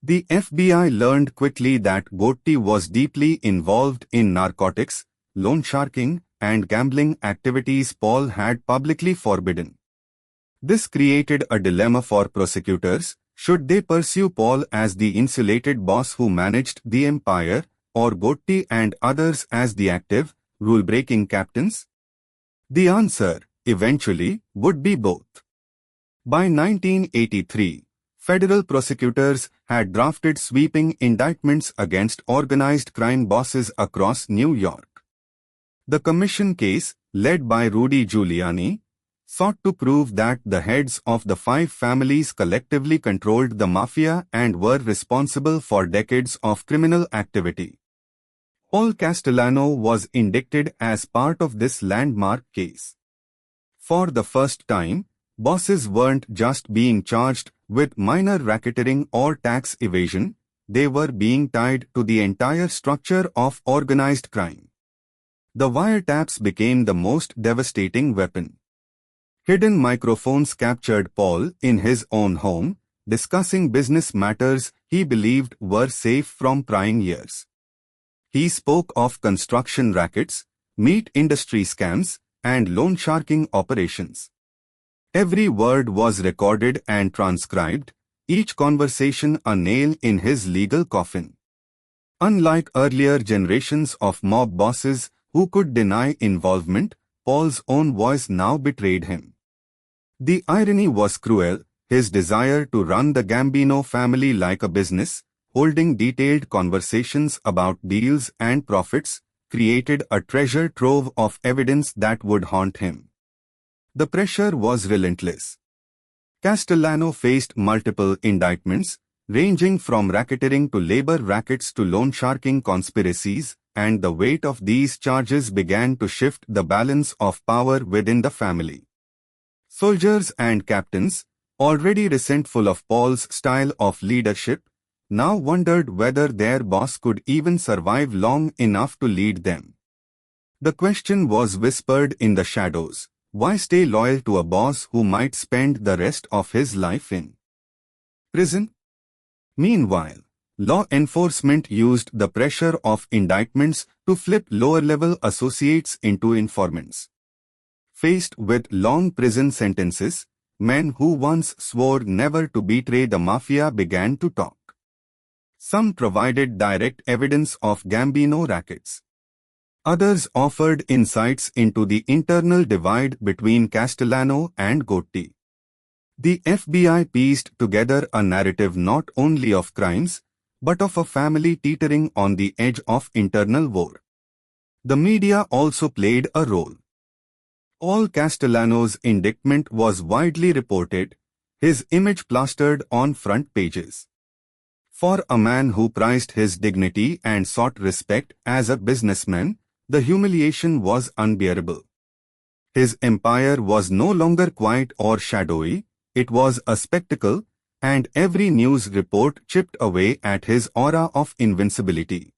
The FBI learned quickly that Gotti was deeply involved in narcotics, loan sharking, and gambling activities Paul had publicly forbidden. This created a dilemma for prosecutors. Should they pursue Paul as the insulated boss who managed the empire, or Gotti and others as the active, rule-breaking captains? The answer, eventually, would be both. By 1983, federal prosecutors had drafted sweeping indictments against organized crime bosses across New York. The commission case, led by Rudy Giuliani, sought to prove that the heads of the 5 families collectively controlled the Mafia and were responsible for decades of criminal activity. Paul Castellano was indicted as part of this landmark case. For the first time, bosses weren't just being charged with minor racketeering or tax evasion, they were being tied to the entire structure of organized crime. The wiretaps became the most devastating weapon. Hidden microphones captured Paul in his own home, discussing business matters he believed were safe from prying ears. He spoke of construction rackets, meat industry scams, and loan sharking operations. Every word was recorded and transcribed, each conversation a nail in his legal coffin. Unlike earlier generations of mob bosses who could deny involvement, Paul's own voice now betrayed him. The irony was cruel. His desire to run the Gambino family like a business, holding detailed conversations about deals and profits, created a treasure trove of evidence that would haunt him. The pressure was relentless. Castellano faced multiple indictments, ranging from racketeering to labor rackets to loan sharking conspiracies, and the weight of these charges began to shift the balance of power within the family. Soldiers and captains, already resentful of Paul's style of leadership, now wondered whether their boss could even survive long enough to lead them. The question was whispered in the shadows: why stay loyal to a boss who might spend the rest of his life in prison? Meanwhile, law enforcement used the pressure of indictments to flip lower-level associates into informants. Faced with long prison sentences, men who once swore never to betray the Mafia began to talk. Some provided direct evidence of Gambino rackets. Others offered insights into the internal divide between Castellano and Gotti. The FBI pieced together a narrative not only of crimes, but of a family teetering on the edge of internal war. The media also played a role. Paul Castellano's indictment was widely reported, his image plastered on front pages. For a man who prized his dignity and sought respect as a businessman, the humiliation was unbearable. His empire was no longer quiet or shadowy, it was a spectacle, and every news report chipped away at his aura of invincibility.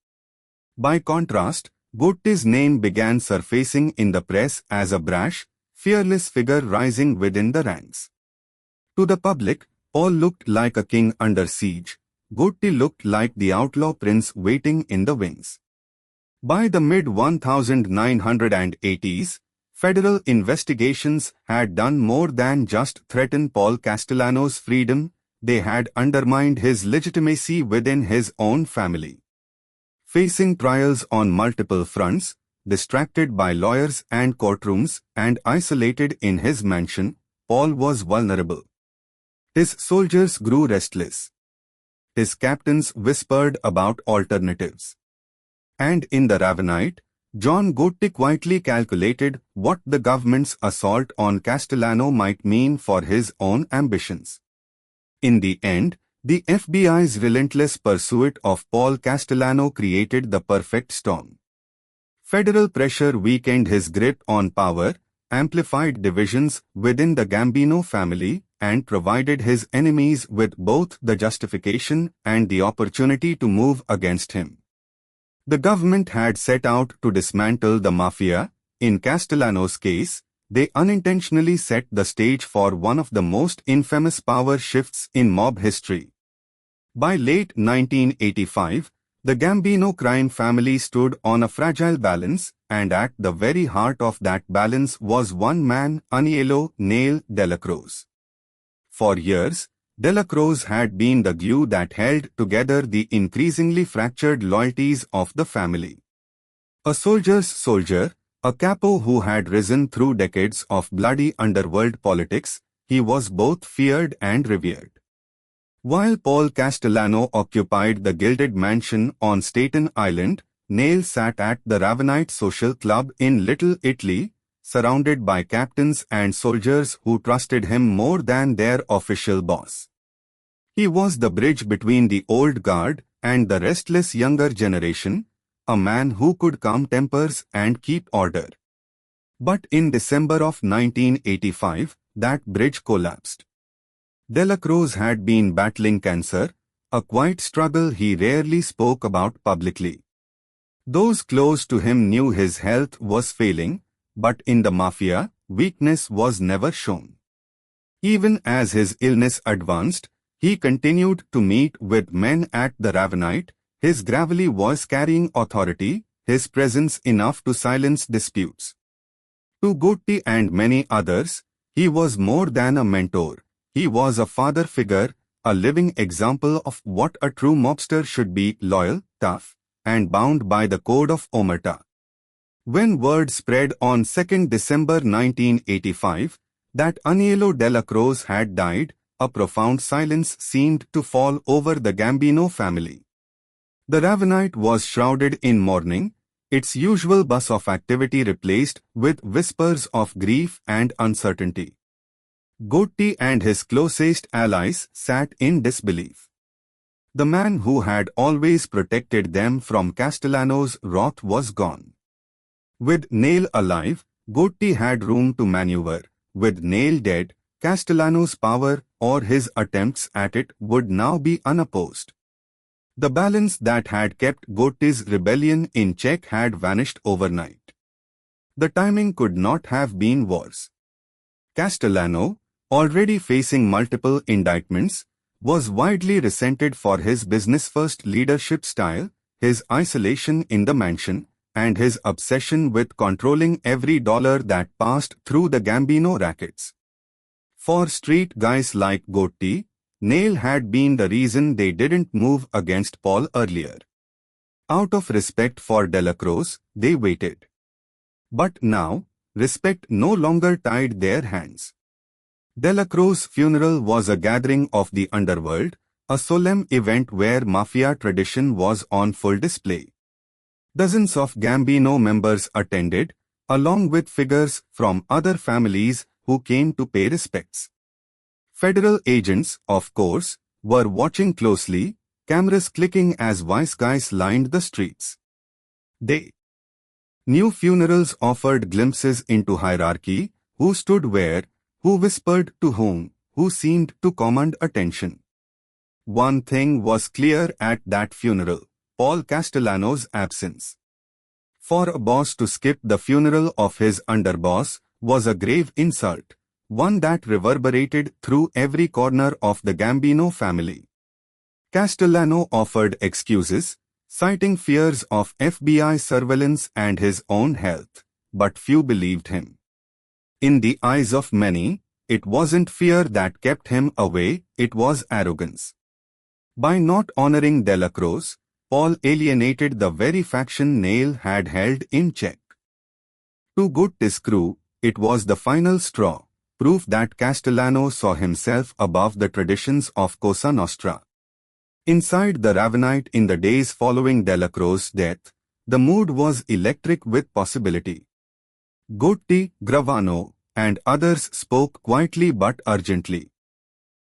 By contrast, Gotti's name began surfacing in the press as a brash, fearless figure rising within the ranks. To the public, Paul looked like a king under siege. Gotti looked like the outlaw prince waiting in the wings. By the mid-1980s, Federal investigations had done more than just threaten Paul Castellano's freedom, they had undermined his legitimacy within his own family. Facing trials on multiple fronts, distracted by lawyers and courtrooms, and isolated in his mansion, Paul was vulnerable. His soldiers grew restless. His captains whispered about alternatives. And in the Ravenite, John Gotti quietly calculated what the government's assault on Castellano might mean for his own ambitions. In the end, the FBI's relentless pursuit of Paul Castellano created the perfect storm. Federal pressure weakened his grip on power, amplified divisions within the Gambino family, and provided his enemies with both the justification and the opportunity to move against him. The government had set out to dismantle the Mafia. In Castellano's case, they unintentionally set the stage for one of the most infamous power shifts in mob history. By late 1985, the Gambino crime family stood on a fragile balance, and at the very heart of that balance was one man, Aniello Neil Delacroix. For years, Delacroix had been the glue that held together the increasingly fractured loyalties of the family. A soldier's soldier, a capo who had risen through decades of bloody underworld politics, he was both feared and revered. While Paul Castellano occupied the gilded mansion on Staten Island, Neil sat at the Ravenite Social Club in Little Italy, surrounded by captains and soldiers who trusted him more than their official boss. He was the bridge between the old guard and the restless younger generation, a man who could calm tempers and keep order. But in December of 1985, that bridge collapsed. Delacroix had been battling cancer, a quiet struggle he rarely spoke about publicly. Those close to him knew his health was failing, but in the Mafia, weakness was never shown. Even as his illness advanced, he continued to meet with men at the Ravenite, his gravelly voice carrying authority, his presence enough to silence disputes. To Gotti and many others, he was more than a mentor. He was a father figure, a living example of what a true mobster should be: loyal, tough, and bound by the code of omerta. When word spread on 2nd December 1985 that Aniello Delacroix had died, a profound silence seemed to fall over the Gambino family. The Ravenite was shrouded in mourning, its usual buzz of activity replaced with whispers of grief and uncertainty. Gotti and his closest allies sat in disbelief. The man who had always protected them from Castellano's wrath was gone. With Neil alive, Gotti had room to maneuver. With Neil dead, Castellano's power or his attempts at it would now be unopposed. The balance that had kept Gotti's rebellion in check had vanished overnight. The timing could not have been worse. Castellano, already facing multiple indictments, was widely resented for his business-first leadership style, his isolation in the mansion, and his obsession with controlling every dollar that passed through the Gambino rackets. For street guys like Gotti, Neil had been the reason they didn't move against Paul earlier. Out of respect for Delacroix, they waited. But now, respect no longer tied their hands. Delacroix's funeral was a gathering of the underworld, a solemn event where Mafia tradition was on full display. Dozens of Gambino members attended, along with figures from other families who came to pay respects. Federal agents, of course, were watching closely, cameras clicking as wise guys lined the streets. They knew funerals offered glimpses into hierarchy, who stood where, who whispered to whom, who seemed to command attention. One thing was clear at that funeral: Paul Castellano's absence. For a boss to skip the funeral of his underboss was a grave insult, one that reverberated through every corner of the Gambino family. Castellano offered excuses, citing fears of FBI surveillance and his own health, but few believed him. In the eyes of many, it wasn't fear that kept him away, it was arrogance. By not honoring Delacroix, Paul alienated the very faction Neil had held in check. To Gotti's crew, it was the final straw, proof that Castellano saw himself above the traditions of Cosa Nostra. Inside the Ravenite in the days following Delacroix's death, the mood was electric with possibility. Gotti, Gravano, and others spoke quietly but urgently.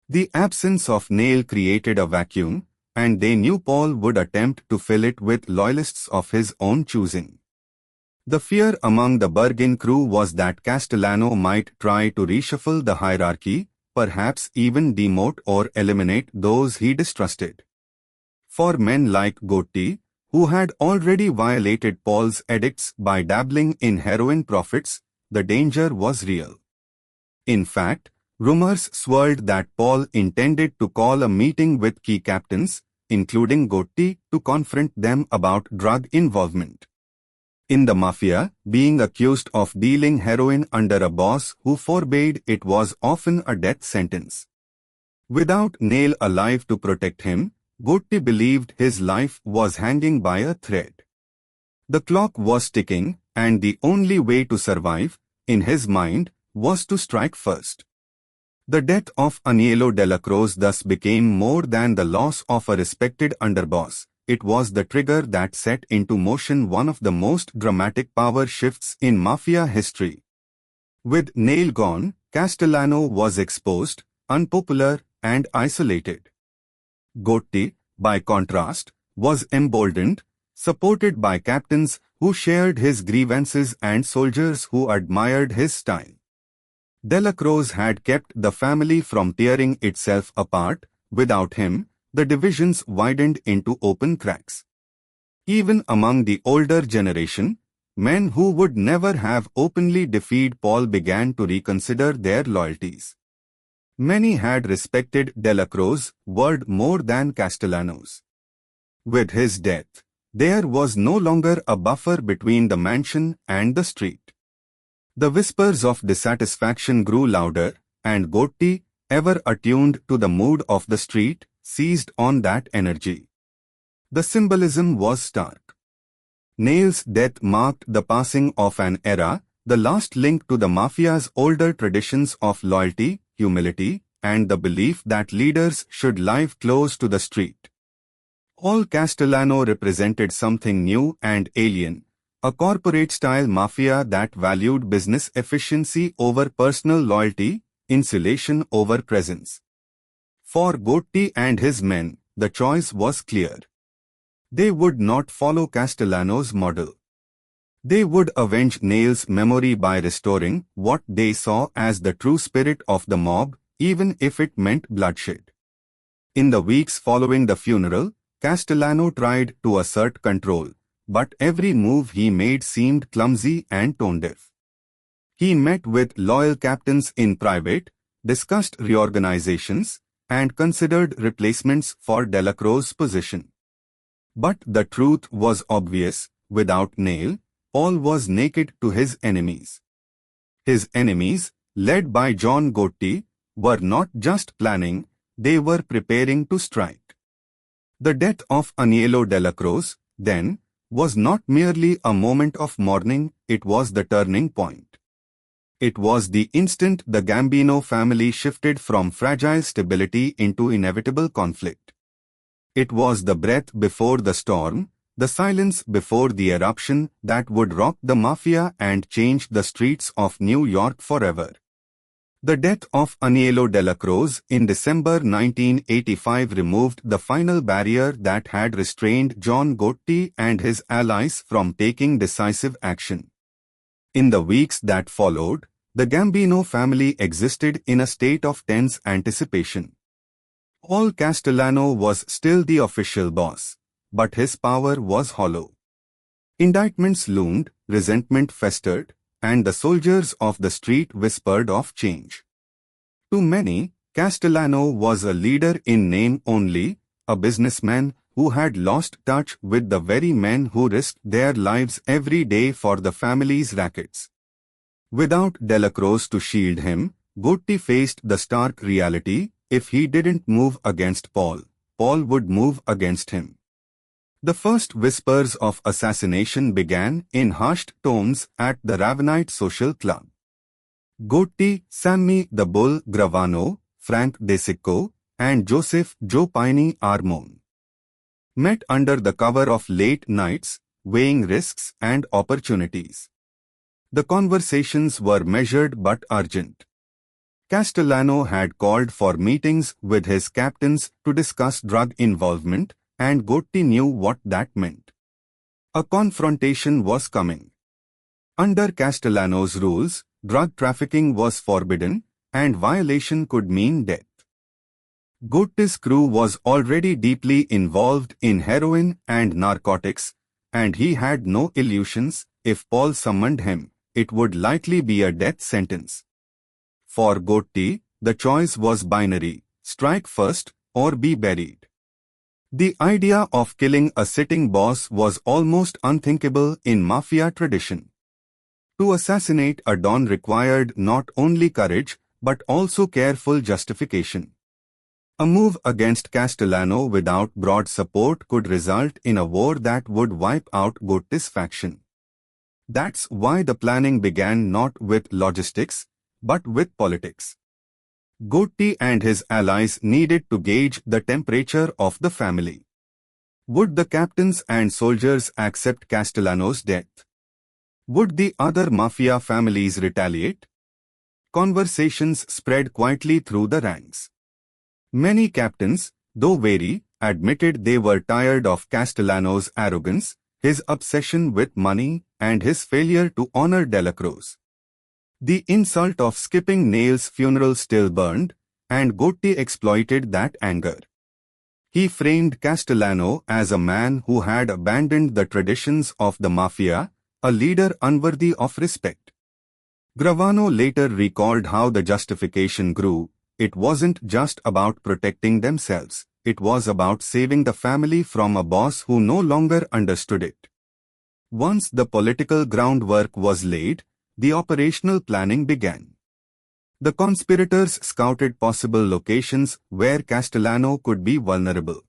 The absence of Neil created a vacuum, and they knew Paul would attempt to fill it with loyalists of his own choosing. The fear among the Bergin crew was that Castellano might try to reshuffle the hierarchy, perhaps even demote or eliminate those he distrusted. For men like Gotti, who had already violated Paul's edicts by dabbling in heroin profits, the danger was real. In fact, rumors swirled that Paul intended to call a meeting with key captains, including Gotti, to confront them about drug involvement. In the Mafia, being accused of dealing heroin under a boss who forbade it was often a death sentence. Without Neil alive to protect him, Gotti believed his life was hanging by a thread. The clock was ticking, and the only way to survive, in his mind, was to strike first. The death of Aniello Delacroix thus became more than the loss of a respected underboss. It was the trigger that set into motion one of the most dramatic power shifts in Mafia history. With Neil gone, Castellano was exposed, unpopular, and isolated. Gotti, by contrast, was emboldened, supported by captains who shared his grievances and soldiers who admired his style. Delacroix had kept the family from tearing itself apart. Without him, the divisions widened into open cracks. Even among the older generation, men who would never have openly defied Paul began to reconsider their loyalties. Many had respected Delacroix's word more than Castellano's. With his death, there was no longer a buffer between the mansion and the street. The whispers of dissatisfaction grew louder, and Gotti, ever attuned to the mood of the street, seized on that energy. The symbolism was stark. Neil's death marked the passing of an era, the last link to the Mafia's older traditions of loyalty, humility, and the belief that leaders should live close to the street. Paul Castellano represented something new and alien, a corporate-style mafia that valued business efficiency over personal loyalty, insulation over presence. For Gotti and his men, the choice was clear. They would not follow Castellano's model. They would avenge Neil's memory by restoring what they saw as the true spirit of the mob, even if it meant bloodshed. In the weeks following the funeral, Castellano tried to assert control, but every move he made seemed clumsy and tone-deaf. He met with loyal captains in private, discussed reorganizations, and considered replacements for Delacroix's position. But the truth was obvious: without Neil, Paul was naked to his enemies. His enemies, led by John Gotti, were not just planning, they were preparing to strike. The death of Aniello Delacroix, then, was not merely a moment of mourning, it was the turning point. It was the instant the Gambino family shifted from fragile stability into inevitable conflict. It was the breath before the storm, the silence before the eruption that would rock the Mafia and change the streets of New York forever. The death of Aniello Delacroix in December 1985 removed the final barrier that had restrained John Gotti and his allies from taking decisive action. In the weeks that followed, the Gambino family existed in a state of tense anticipation. Paul Castellano was still the official boss, but his power was hollow. Indictments loomed, resentment festered, and the soldiers of the street whispered of change. To many, Castellano was a leader in name only, a businessman who had lost touch with the very men who risked their lives every day for the family's rackets. Without Delacroix to shield him, Gotti faced the stark reality: if he didn't move against Paul, Paul would move against him. The first whispers of assassination began in hushed tones at the Ravenite Social Club. Gotti, Sammy the Bull Gravano, Frank De Sicco, and Joseph Joe Piney Armon met under the cover of late nights, weighing risks and opportunities. The conversations were measured but urgent. Castellano had called for meetings with his captains to discuss drug involvement, and Gotti knew what that meant. A confrontation was coming. Under Castellano's rules, drug trafficking was forbidden, and violation could mean death. Gotti's crew was already deeply involved in heroin and narcotics, and he had no illusions: if Paul summoned him, it would likely be a death sentence. For Gotti, the choice was binary: strike first or be buried. The idea of killing a sitting boss was almost unthinkable in Mafia tradition. To assassinate a don required not only courage but also careful justification. A move against Castellano without broad support could result in a war that would wipe out Gotti's faction. That's why the planning began not with logistics, but with politics. Gotti and his allies needed to gauge the temperature of the family. Would the captains and soldiers accept Castellano's death? Would the other Mafia families retaliate? Conversations spread quietly through the ranks. Many captains, though wary, admitted they were tired of Castellano's arrogance, his obsession with money, and his failure to honor Delacroix. The insult of skipping Nail's funeral still burned, and Gotti exploited that anger. He framed Castellano as a man who had abandoned the traditions of the Mafia, a leader unworthy of respect. Gravano later recalled how the justification grew: it wasn't just about protecting themselves, it was about saving the family from a boss who no longer understood it. Once the political groundwork was laid, the operational planning began. The conspirators scouted possible locations where Castellano could be vulnerable.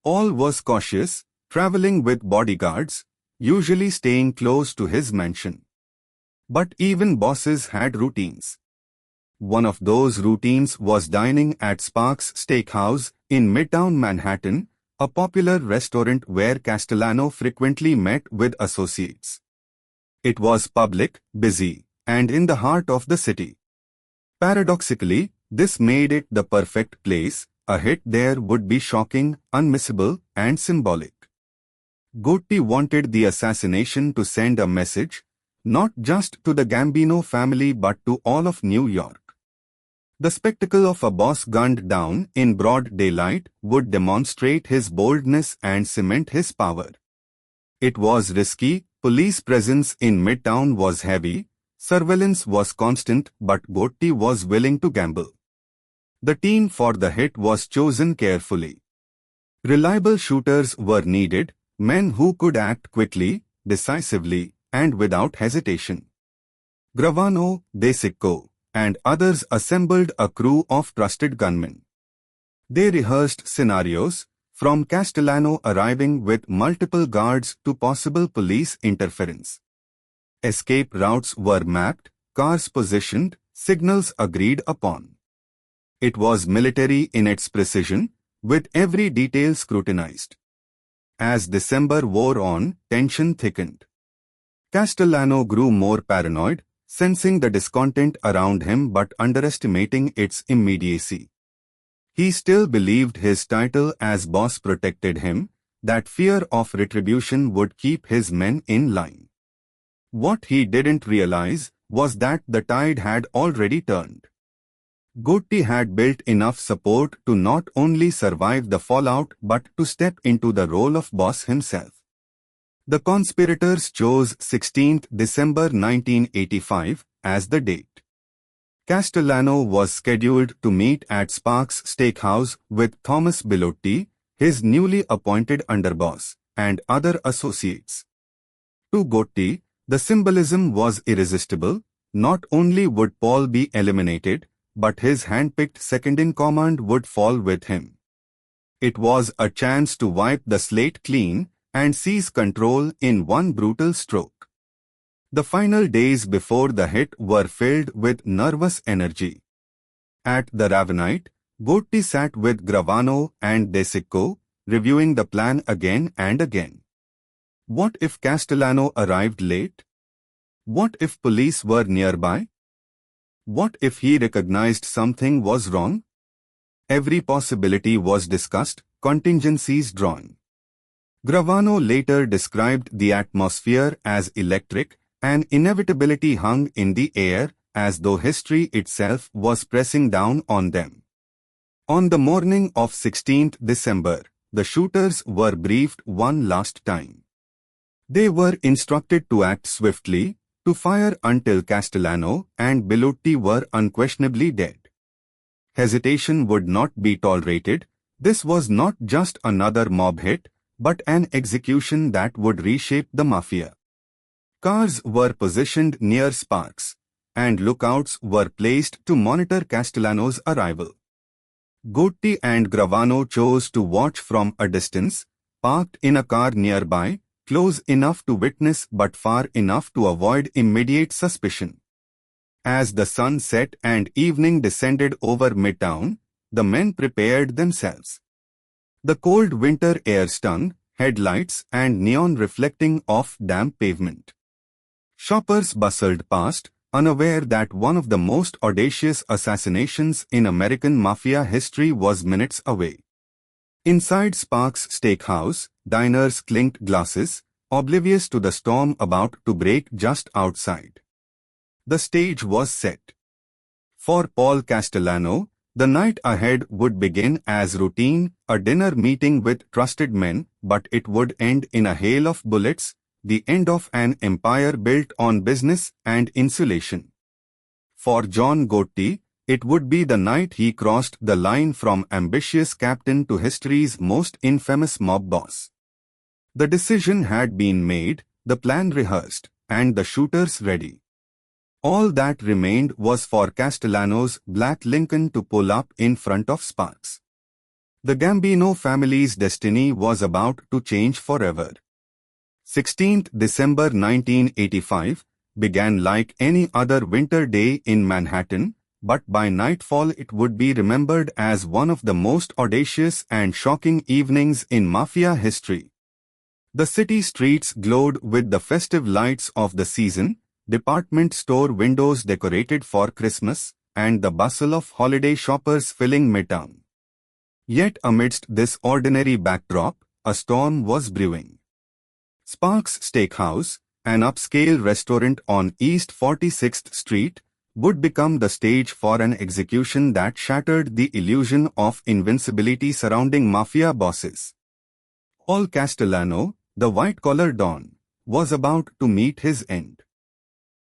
All was cautious, traveling with bodyguards, usually staying close to his mansion. But even bosses had routines. One of those routines was dining at Sparks Steakhouse in Midtown Manhattan, a popular restaurant where Castellano frequently met with associates. It was public, busy, and in the heart of the city. Paradoxically, this made it the perfect place. A hit there would be shocking, unmissable, and symbolic. Gotti wanted the assassination to send a message, not just to the Gambino family but to all of New York. The spectacle of a boss gunned down in broad daylight would demonstrate his boldness and cement his power. It was risky, police presence in Midtown was heavy, surveillance was constant, but Gotti was willing to gamble. The team for the hit was chosen carefully. Reliable shooters were needed, men who could act quickly, decisively, and without hesitation. Gravano, De Sicco, and others assembled a crew of trusted gunmen. They rehearsed scenarios, from Castellano arriving with multiple guards to possible police interference. Escape routes were mapped, cars positioned, signals agreed upon. It was military in its precision, with every detail scrutinized. As December wore on, tension thickened. Castellano grew more paranoid, sensing the discontent around him but underestimating its immediacy. He still believed his title as boss protected him, that fear of retribution would keep his men in line. What he didn't realize was that the tide had already turned. Gotti had built enough support to not only survive the fallout but to step into the role of boss himself. The conspirators chose 16th December 1985 as the date. Castellano was scheduled to meet at Sparks Steakhouse with Thomas Bilotti, his newly appointed underboss, and other associates. To Gotti, the symbolism was irresistible: Not only would Paul be eliminated, but his hand-picked second-in-command would fall with him. It was a chance to wipe the slate clean and seize control in one brutal stroke. The final days before the hit were filled with nervous energy. At the Ravenite, Gotti sat with Gravano and De Sicco, reviewing the plan again and again. What if Castellano arrived late? What if police were nearby? What if he recognized something was wrong? Every possibility was discussed, contingencies drawn. Gravano later described the atmosphere as electric, and inevitability hung in the air, as though history itself was pressing down on them. On the morning of 16th December, the shooters were briefed one last time. They were instructed to act swiftly, to fire until Castellano and Bellotti were unquestionably dead. Hesitation would not be tolerated. This was not just another mob hit, but an execution that would reshape the Mafia. Cars were positioned near Sparks, and lookouts were placed to monitor Castellano's arrival. Gotti and Gravano chose to watch from a distance, parked in a car nearby, close enough to witness but far enough to avoid immediate suspicion. As the sun set and evening descended over Midtown, the men prepared themselves. The cold winter air stung, headlights and neon reflecting off damp pavement. Shoppers bustled past, unaware that one of the most audacious assassinations in American Mafia history was minutes away. Inside Sparks' steakhouse, diners clinked glasses, oblivious to the storm about to break just outside. The stage was set. For Paul Castellano, the night ahead would begin as routine, a dinner meeting with trusted men, but it would end in a hail of bullets, the end of an empire built on business and insulation. For John Gotti, it would be the night he crossed the line from ambitious captain to history's most infamous mob boss. The decision had been made, the plan rehearsed, and the shooters ready. All that remained was for Castellano's black Lincoln to pull up in front of Sparks. The Gambino family's destiny was about to change forever. 16th December 1985 began like any other winter day in Manhattan, but by nightfall it would be remembered as one of the most audacious and shocking evenings in Mafia history. The city streets glowed with the festive lights of the season, department store windows decorated for Christmas, and the bustle of holiday shoppers filling Midtown. Yet amidst this ordinary backdrop, a storm was brewing. Sparks' Steakhouse, an upscale restaurant on East 46th Street, would become the stage for an execution that shattered the illusion of invincibility surrounding Mafia bosses. Paul Castellano, the white-collar Don, was about to meet his end.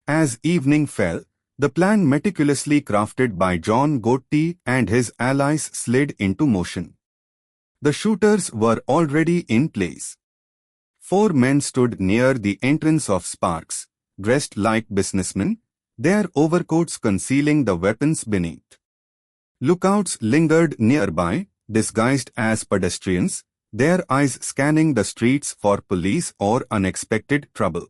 As evening fell, the plan meticulously crafted by John Gotti and his allies slid into motion. The shooters were already in place. 4 men stood near the entrance of Sparks, dressed like businessmen, their overcoats concealing the weapons beneath. Lookouts lingered nearby, disguised as pedestrians, their eyes scanning the streets for police or unexpected trouble.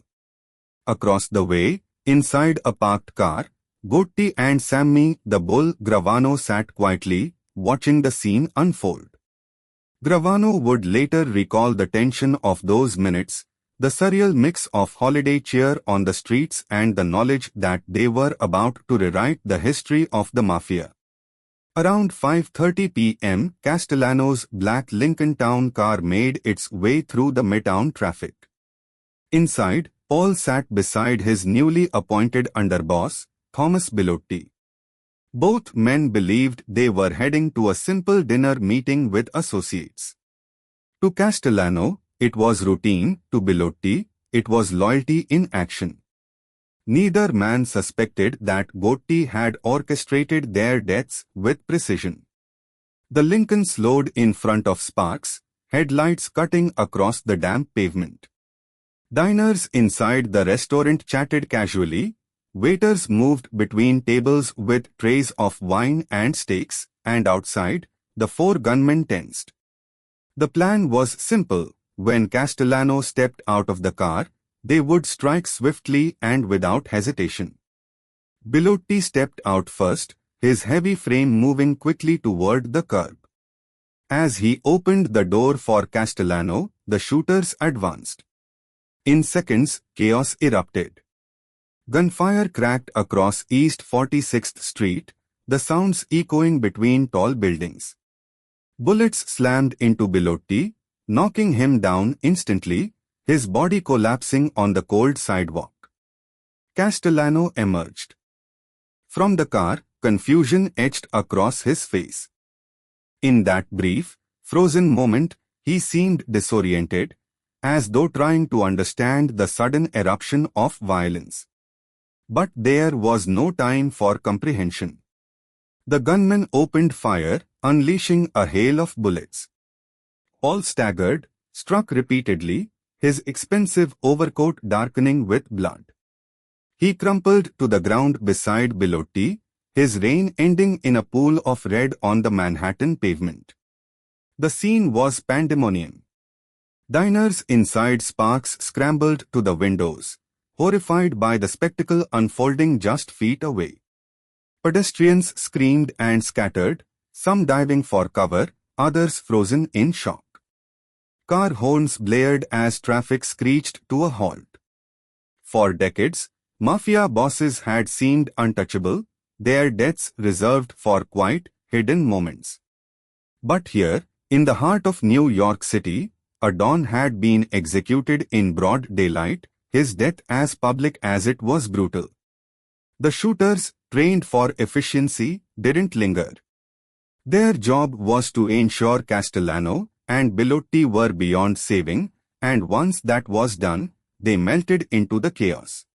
Across the way, inside a parked car, Gotti and Sammy the Bull Gravano sat quietly, watching the scene unfold. Gravano would later recall the tension of those minutes, the surreal mix of holiday cheer on the streets and the knowledge that they were about to rewrite the history of the Mafia. Around 5:30 p.m., Castellano's black Lincoln Town car made its way through the Midtown traffic. Inside, Paul sat beside his newly appointed underboss, Thomas Bellotti. Both men believed they were heading to a simple dinner meeting with associates. To Castellano, it was routine; to Bellotti, it was loyalty in action. Neither man suspected that Gotti had orchestrated their deaths with precision. The Lincoln slowed in front of Sparks, headlights cutting across the damp pavement. Diners inside the restaurant chatted casually, Waiters moved between tables with trays of wine and steaks, and outside, the four gunmen tensed. The plan was simple. When Castellano stepped out of the car, they would strike swiftly and without hesitation. Bilotti stepped out first, his heavy frame moving quickly toward the curb. As he opened the door for Castellano, the shooters advanced. In seconds, chaos erupted. Gunfire cracked across East 46th Street, the sounds echoing between tall buildings. Bullets slammed into Bilotti, knocking him down instantly, his body collapsing on the cold sidewalk. Castellano emerged. From the car, confusion etched across his face. In that brief, frozen moment, he seemed disoriented, as though trying to understand the sudden eruption of violence. But there was no time for comprehension. The gunmen opened fire, unleashing a hail of bullets. Paul staggered, struck repeatedly, his expensive overcoat darkening with blood. He crumpled to the ground beside Bilotti, his reign ending in a pool of red on the Manhattan pavement. The scene was pandemonium. Diners inside Sparks scrambled to the windows, horrified by the spectacle unfolding just feet away. Pedestrians screamed and scattered, some diving for cover, others frozen in shock. Car horns blared as traffic screeched to a halt. For decades, Mafia bosses had seemed untouchable, their deaths reserved for quiet, hidden moments. But here, in the heart of New York City, a Don had been executed in broad daylight, his death as public as it was brutal. The shooters, trained for efficiency, didn't linger. Their job was to ensure Castellano and Bilotti were beyond saving, and once that was done, they melted into the chaos.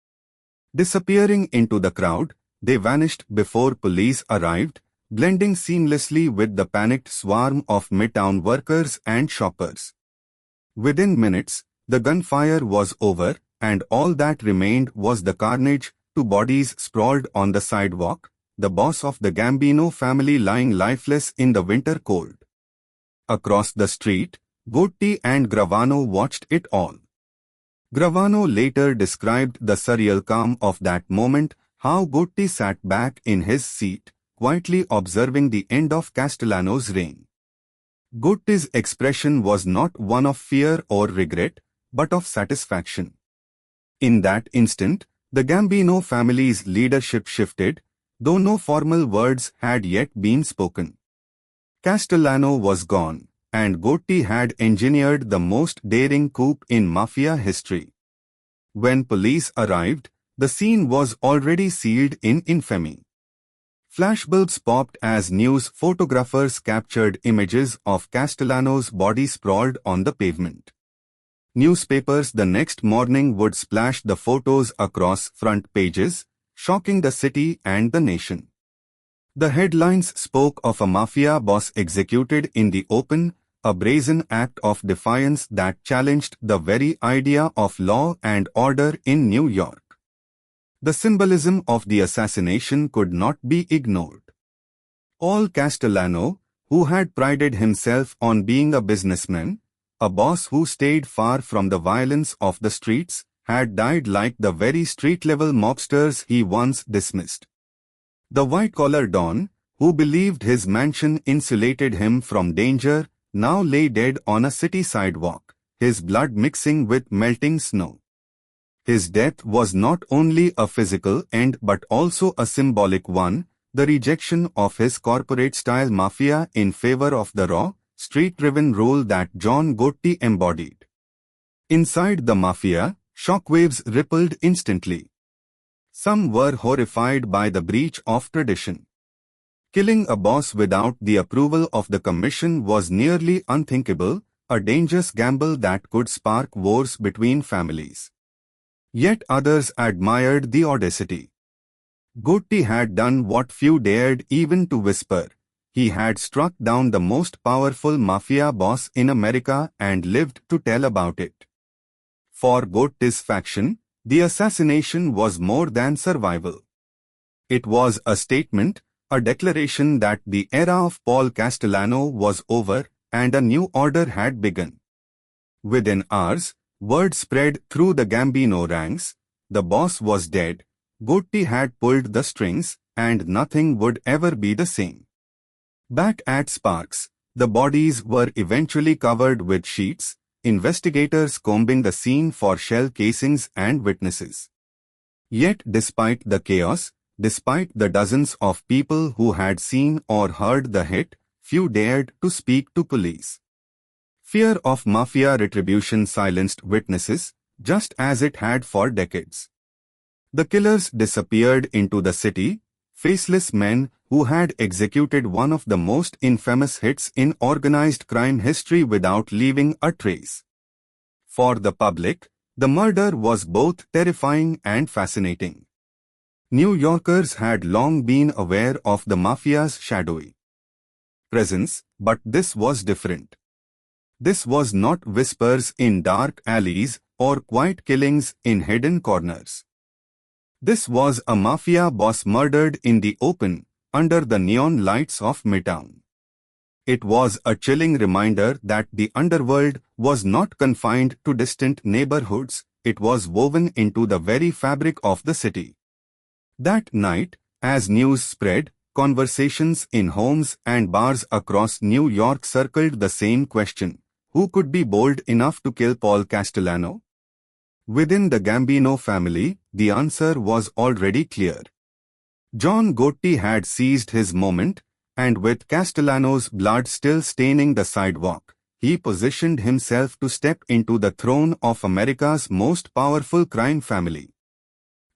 Disappearing into the crowd, they vanished before police arrived, blending seamlessly with the panicked swarm of Midtown workers and shoppers. Within minutes, the gunfire was over, and all that remained was the carnage, two bodies sprawled on the sidewalk, the boss of the Gambino family lying lifeless in the winter cold. Across the street, Gotti and Gravano watched it all. Gravano later described the surreal calm of that moment, how Gotti sat back in his seat, quietly observing the end of Castellano's reign. Gotti's expression was not one of fear or regret, but of satisfaction. In that instant, the Gambino family's leadership shifted, though no formal words had yet been spoken. Castellano was gone, and Gotti had engineered the most daring coup in Mafia history. When police arrived, the scene was already sealed in infamy. Flashbulbs popped as news photographers captured images of Castellano's body sprawled on the pavement. Newspapers the next morning would splash the photos across front pages, shocking the city and the nation. The headlines spoke of a Mafia boss executed in the open, a brazen act of defiance that challenged the very idea of law and order in New York. The symbolism of the assassination could not be ignored. Paul Castellano, who had prided himself on being a businessman, a boss who stayed far from the violence of the streets, had died like the very street-level mobsters he once dismissed. The white-collar Don, who believed his mansion insulated him from danger, now lay dead on a city sidewalk, his blood mixing with melting snow. His death was not only a physical end but also a symbolic one, the rejection of his corporate-style mafia in favor of the raw, street-driven rule that John Gotti embodied. Inside the mafia, shockwaves rippled instantly. Some were horrified by the breach of tradition. Killing a boss without the approval of the commission was nearly unthinkable, a dangerous gamble that could spark wars between families. Yet others admired the audacity. Gotti had done what few dared even to whisper. He had struck down the most powerful mafia boss in America and lived to tell about it. For Gotti's faction, The assassination was more than survival. It was a statement, a declaration that the era of Paul Castellano was over and a new order had begun. Within hours, word spread through the Gambino ranks: the boss was dead, Gotti had pulled the strings, and nothing would ever be the same. Back at Sparks, the bodies were eventually covered with sheets, investigators combing the scene for shell casings and witnesses. Yet despite the chaos, despite the dozens of people who had seen or heard the hit, few dared to speak to police. Fear of mafia retribution silenced witnesses, just as it had for decades. The killers disappeared into the city, faceless men who had executed one of the most infamous hits in organized crime history without leaving a trace. For the public, the murder was both terrifying and fascinating. New Yorkers had long been aware of the mafia's shadowy presence, but this was different. This was not whispers in dark alleys or quiet killings in hidden corners. This was a mafia boss murdered in the open, under the neon lights of Midtown. It was a chilling reminder that the underworld was not confined to distant neighborhoods, it was woven into the very fabric of the city. That night, as news spread, conversations in homes and bars across New York circled the same question: who could be bold enough to kill Paul Castellano? Within the Gambino family, the answer was already clear. John Gotti had seized his moment, and with Castellano's blood still staining the sidewalk, he positioned himself to step into the throne of America's most powerful crime family.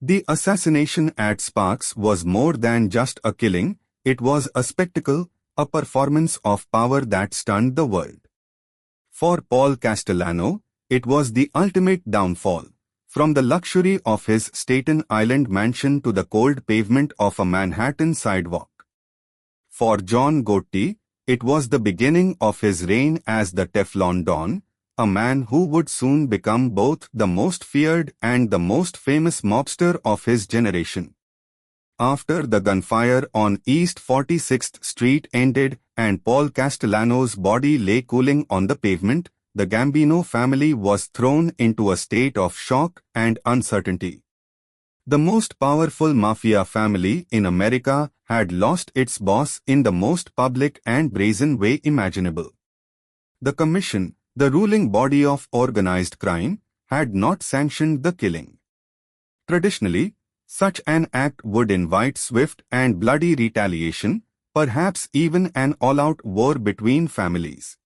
The assassination at Sparks was more than just a killing, it was a spectacle, a performance of power that stunned the world. For Paul Castellano, it was the ultimate downfall, from the luxury of his Staten Island mansion to the cold pavement of a Manhattan sidewalk. For John Gotti, it was the beginning of his reign as the Teflon Don, a man who would soon become both the most feared and the most famous mobster of his generation. After the gunfire on East 46th Street ended and Paul Castellano's body lay cooling on the pavement, the Gambino family was thrown into a state of shock and uncertainty. The most powerful mafia family in America had lost its boss in the most public and brazen way imaginable. The Commission, the ruling body of organized crime, had not sanctioned the killing. Traditionally, such an act would invite swift and bloody retaliation, perhaps even an all-out war between families.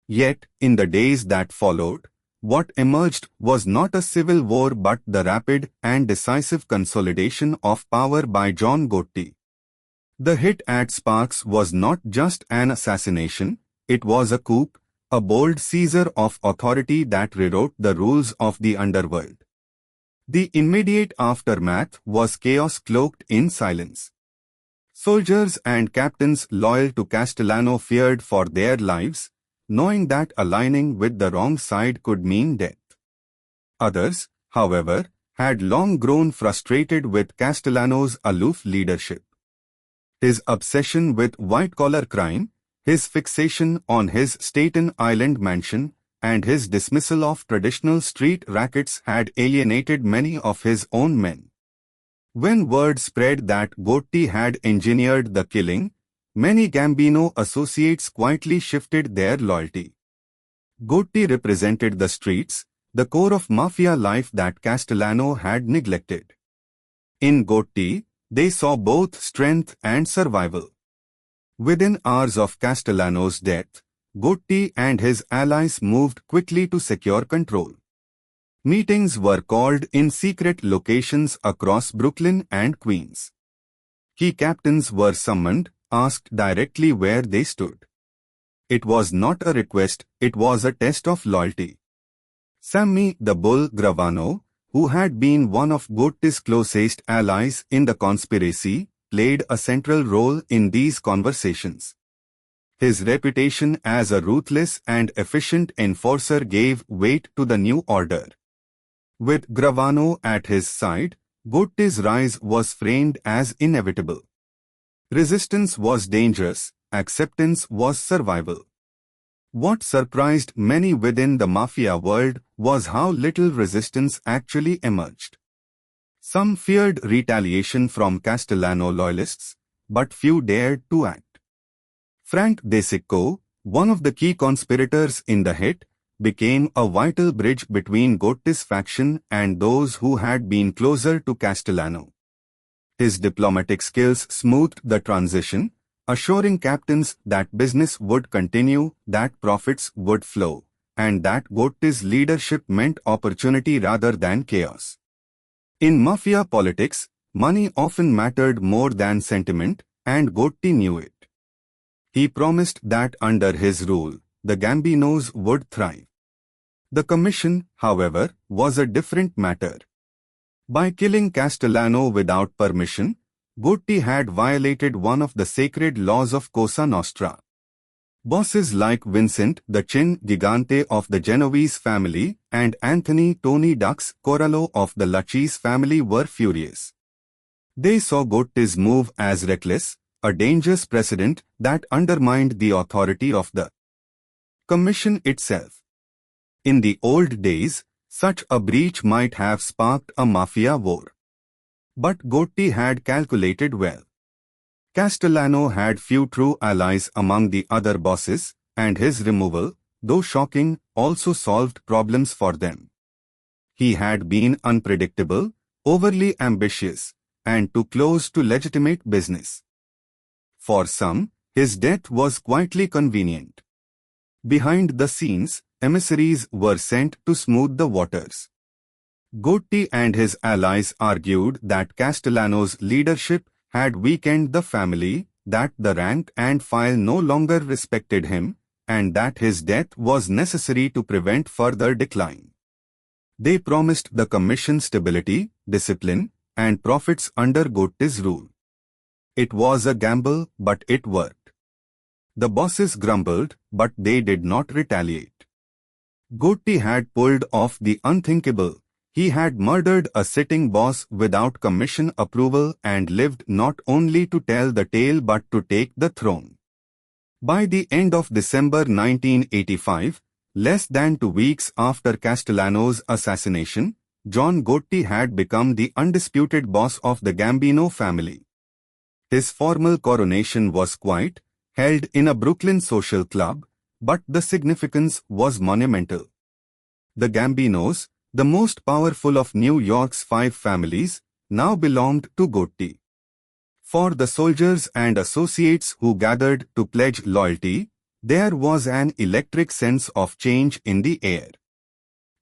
Yet, in the days that followed, what emerged was not a civil war but the rapid and decisive consolidation of power by John Gotti. The hit at Sparks was not just an assassination, it was a coup, a bold seizure of authority that rewrote the rules of the underworld. The immediate aftermath was chaos cloaked in silence. Soldiers and captains loyal to Castellano feared for their lives, knowing that aligning with the wrong side could mean death. Others, however, had long grown frustrated with Castellano's aloof leadership. His obsession with white-collar crime, his fixation on his Staten Island mansion, and his dismissal of traditional street rackets had alienated many of his own men. When word spread that Gotti had engineered the killing, many Gambino associates quietly shifted their loyalty. Gotti represented the streets, the core of mafia life that Castellano had neglected. In Gotti, they saw both strength and survival. Within hours of Castellano's death, Gotti and his allies moved quickly to secure control. Meetings were called in secret locations across Brooklyn and Queens. Key captains were summoned, asked directly where they stood. It was not a request, it was a test of loyalty. Sammy the Bull Gravano, who had been one of Gotti's closest allies in the conspiracy, played a central role in these conversations. His reputation as a ruthless and efficient enforcer gave weight to the new order. With Gravano at his side, Gotti's rise was framed as inevitable. Resistance was dangerous, acceptance was survival. What surprised many within the Mafia world was how little resistance actually emerged. Some feared retaliation from Castellano loyalists, but few dared to act. Frank De Sicco, one of the key conspirators in the hit, became a vital bridge between Gotti's faction and those who had been closer to Castellano. His diplomatic skills smoothed the transition, assuring captains that business would continue, that profits would flow, and that Gotti's leadership meant opportunity rather than chaos. In Mafia politics, money often mattered more than sentiment, and Gotti knew it. He promised that under his rule, the Gambinos would thrive. The commission, however, was a different matter. By killing Castellano without permission, Gotti had violated one of the sacred laws of Cosa Nostra. Bosses like Vincent the Chin Gigante of the Genovese family and Anthony Tony Dux Corallo of the Lachis family were furious. They saw Gotti's move as reckless, a dangerous precedent that undermined the authority of the commission itself. In the old days, such a breach might have sparked a mafia war. But Gotti had calculated well. Castellano had few true allies among the other bosses, and his removal, though shocking, also solved problems for them. He had been unpredictable, overly ambitious, and too close to legitimate business. For some, his death was quietly convenient. Behind the scenes, emissaries were sent to smooth the waters. Gotti and his allies argued that Castellano's leadership had weakened the family, that the rank and file no longer respected him, and that his death was necessary to prevent further decline. They promised the commission stability, discipline, and profits under Gotti's rule. It was a gamble, but it worked. The bosses grumbled, but they did not retaliate. Gotti had pulled off the unthinkable. He had murdered a sitting boss without commission approval and lived not only to tell the tale but to take the throne. By the end of December 1985, less than 2 weeks after Castellano's assassination, John Gotti had become the undisputed boss of the Gambino family. His formal coronation was quiet, held in a Brooklyn social club, but the significance was monumental. The Gambinos, the most powerful of New York's 5 families, now belonged to Gotti. For the soldiers and associates who gathered to pledge loyalty, there was an electric sense of change in the air.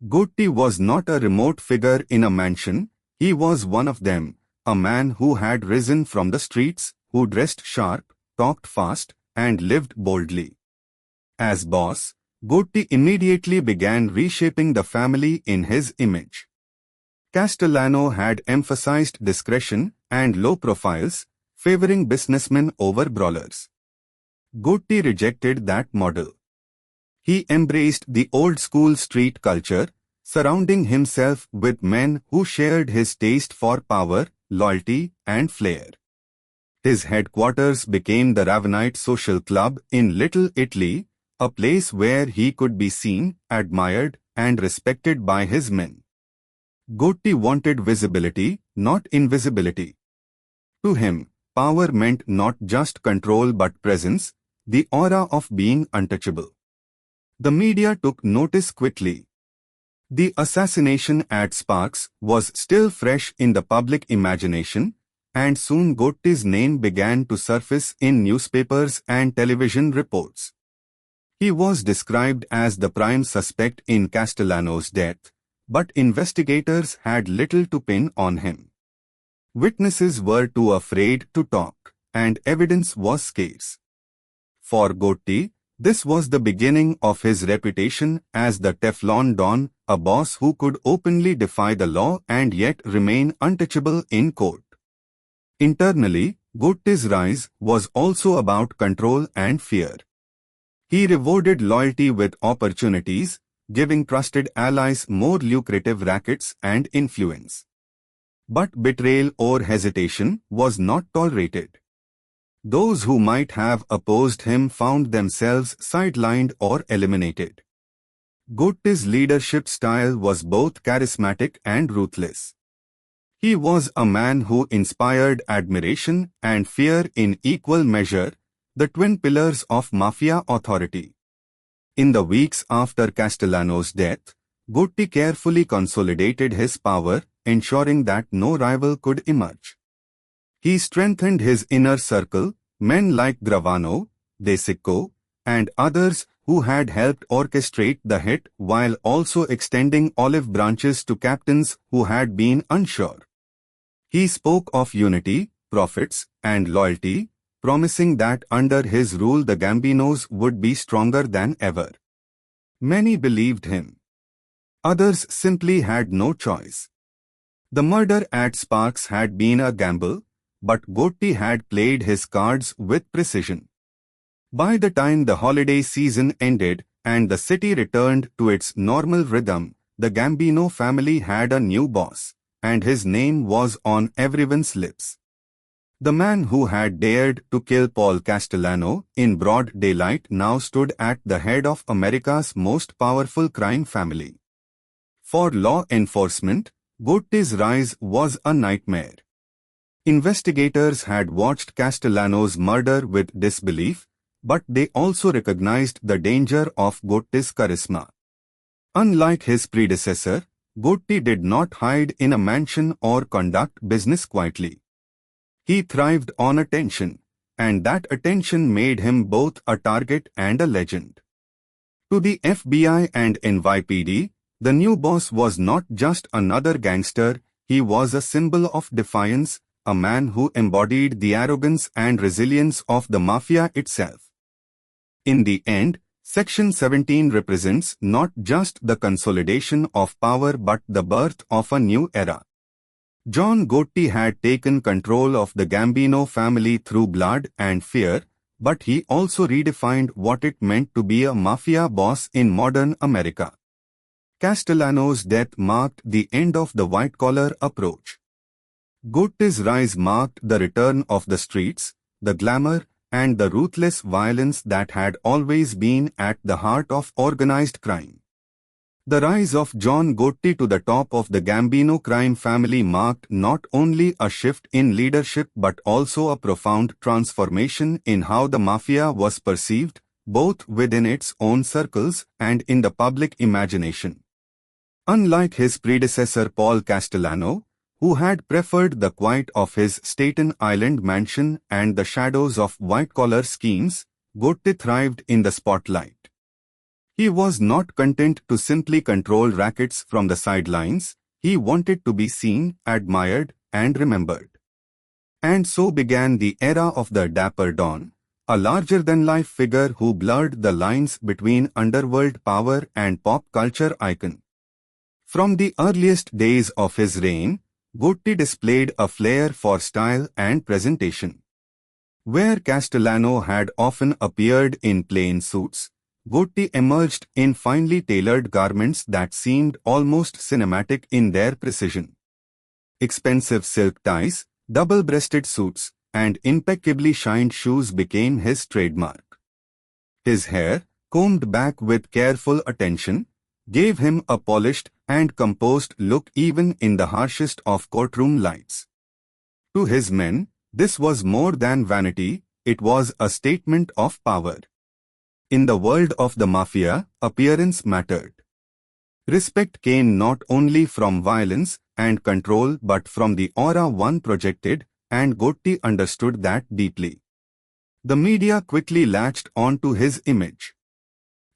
Gotti was not a remote figure in a mansion, he was one of them, a man who had risen from the streets, who dressed sharp, talked fast, and lived boldly. As boss, Gotti immediately began reshaping the family in his image. Castellano had emphasized discretion and low profiles, favoring businessmen over brawlers. Gotti rejected that model. He embraced the old-school street culture, surrounding himself with men who shared his taste for power, loyalty, and flair. His headquarters became the Ravenite Social Club in Little Italy, a place where he could be seen, admired, and respected by his men. Gotti wanted visibility, not invisibility. To him, power meant not just control but presence, the aura of being untouchable. The media took notice quickly. The assassination at Sparks was still fresh in the public imagination, and soon Gotti's name began to surface in newspapers and television reports. He was described as the prime suspect in Castellano's death, but investigators had little to pin on him. Witnesses were too afraid to talk, and evidence was scarce. For Gotti, this was the beginning of his reputation as the Teflon Don, a boss who could openly defy the law and yet remain untouchable in court. Internally, Gotti's rise was also about control and fear. He rewarded loyalty with opportunities, giving trusted allies more lucrative rackets and influence. But betrayal or hesitation was not tolerated. Those who might have opposed him found themselves sidelined or eliminated. Gotti's leadership style was both charismatic and ruthless. He was a man who inspired admiration and fear in equal measure, the twin pillars of Mafia authority. In the weeks after Castellano's death, Gotti carefully consolidated his power, ensuring that no rival could emerge. He strengthened his inner circle, men like Gravano, De Sicco, and others who had helped orchestrate the hit, while also extending olive branches to captains who had been unsure. He spoke of unity, profits, and loyalty, promising that under his rule the Gambinos would be stronger than ever. Many believed him. Others simply had no choice. The murder at Sparks had been a gamble, but Gotti had played his cards with precision. By the time the holiday season ended and the city returned to its normal rhythm, the Gambino family had a new boss, and his name was on everyone's lips. The man who had dared to kill Paul Castellano in broad daylight now stood at the head of America's most powerful crime family. For law enforcement, Gotti's rise was a nightmare. Investigators had watched Castellano's murder with disbelief, but they also recognized the danger of Gotti's charisma. Unlike his predecessor, Gotti did not hide in a mansion or conduct business quietly. He thrived on attention, and that attention made him both a target and a legend. To the FBI and NYPD, the new boss was not just another gangster, he was a symbol of defiance, a man who embodied the arrogance and resilience of the Mafia itself. In the end, Section 17 represents not just the consolidation of power but the birth of a new era. John Gotti had taken control of the Gambino family through blood and fear, but he also redefined what it meant to be a Mafia boss in modern America. Castellano's death marked the end of the white-collar approach. Gotti's rise marked the return of the streets, the glamour, and the ruthless violence that had always been at the heart of organized crime. The rise of John Gotti to the top of the Gambino crime family marked not only a shift in leadership but also a profound transformation in how the Mafia was perceived, both within its own circles and in the public imagination. Unlike his predecessor Paul Castellano, who had preferred the quiet of his Staten Island mansion and the shadows of white-collar schemes, Gotti thrived in the spotlight. He was not content to simply control rackets from the sidelines, he wanted to be seen, admired, and remembered. And so began the era of the Dapper Don, a larger-than-life figure who blurred the lines between underworld power and pop culture icon. From the earliest days of his reign, Gotti displayed a flair for style and presentation. Where Castellano had often appeared in plain suits, Gotti emerged in finely tailored garments that seemed almost cinematic in their precision. Expensive silk ties, double-breasted suits, and impeccably shined shoes became his trademark. His hair, combed back with careful attention, gave him a polished and composed look even in the harshest of courtroom lights. To his men, this was more than vanity, it was a statement of power. In the world of the Mafia, appearance mattered. Respect came not only from violence and control but from the aura one projected, and Gotti understood that deeply. The media quickly latched onto his image.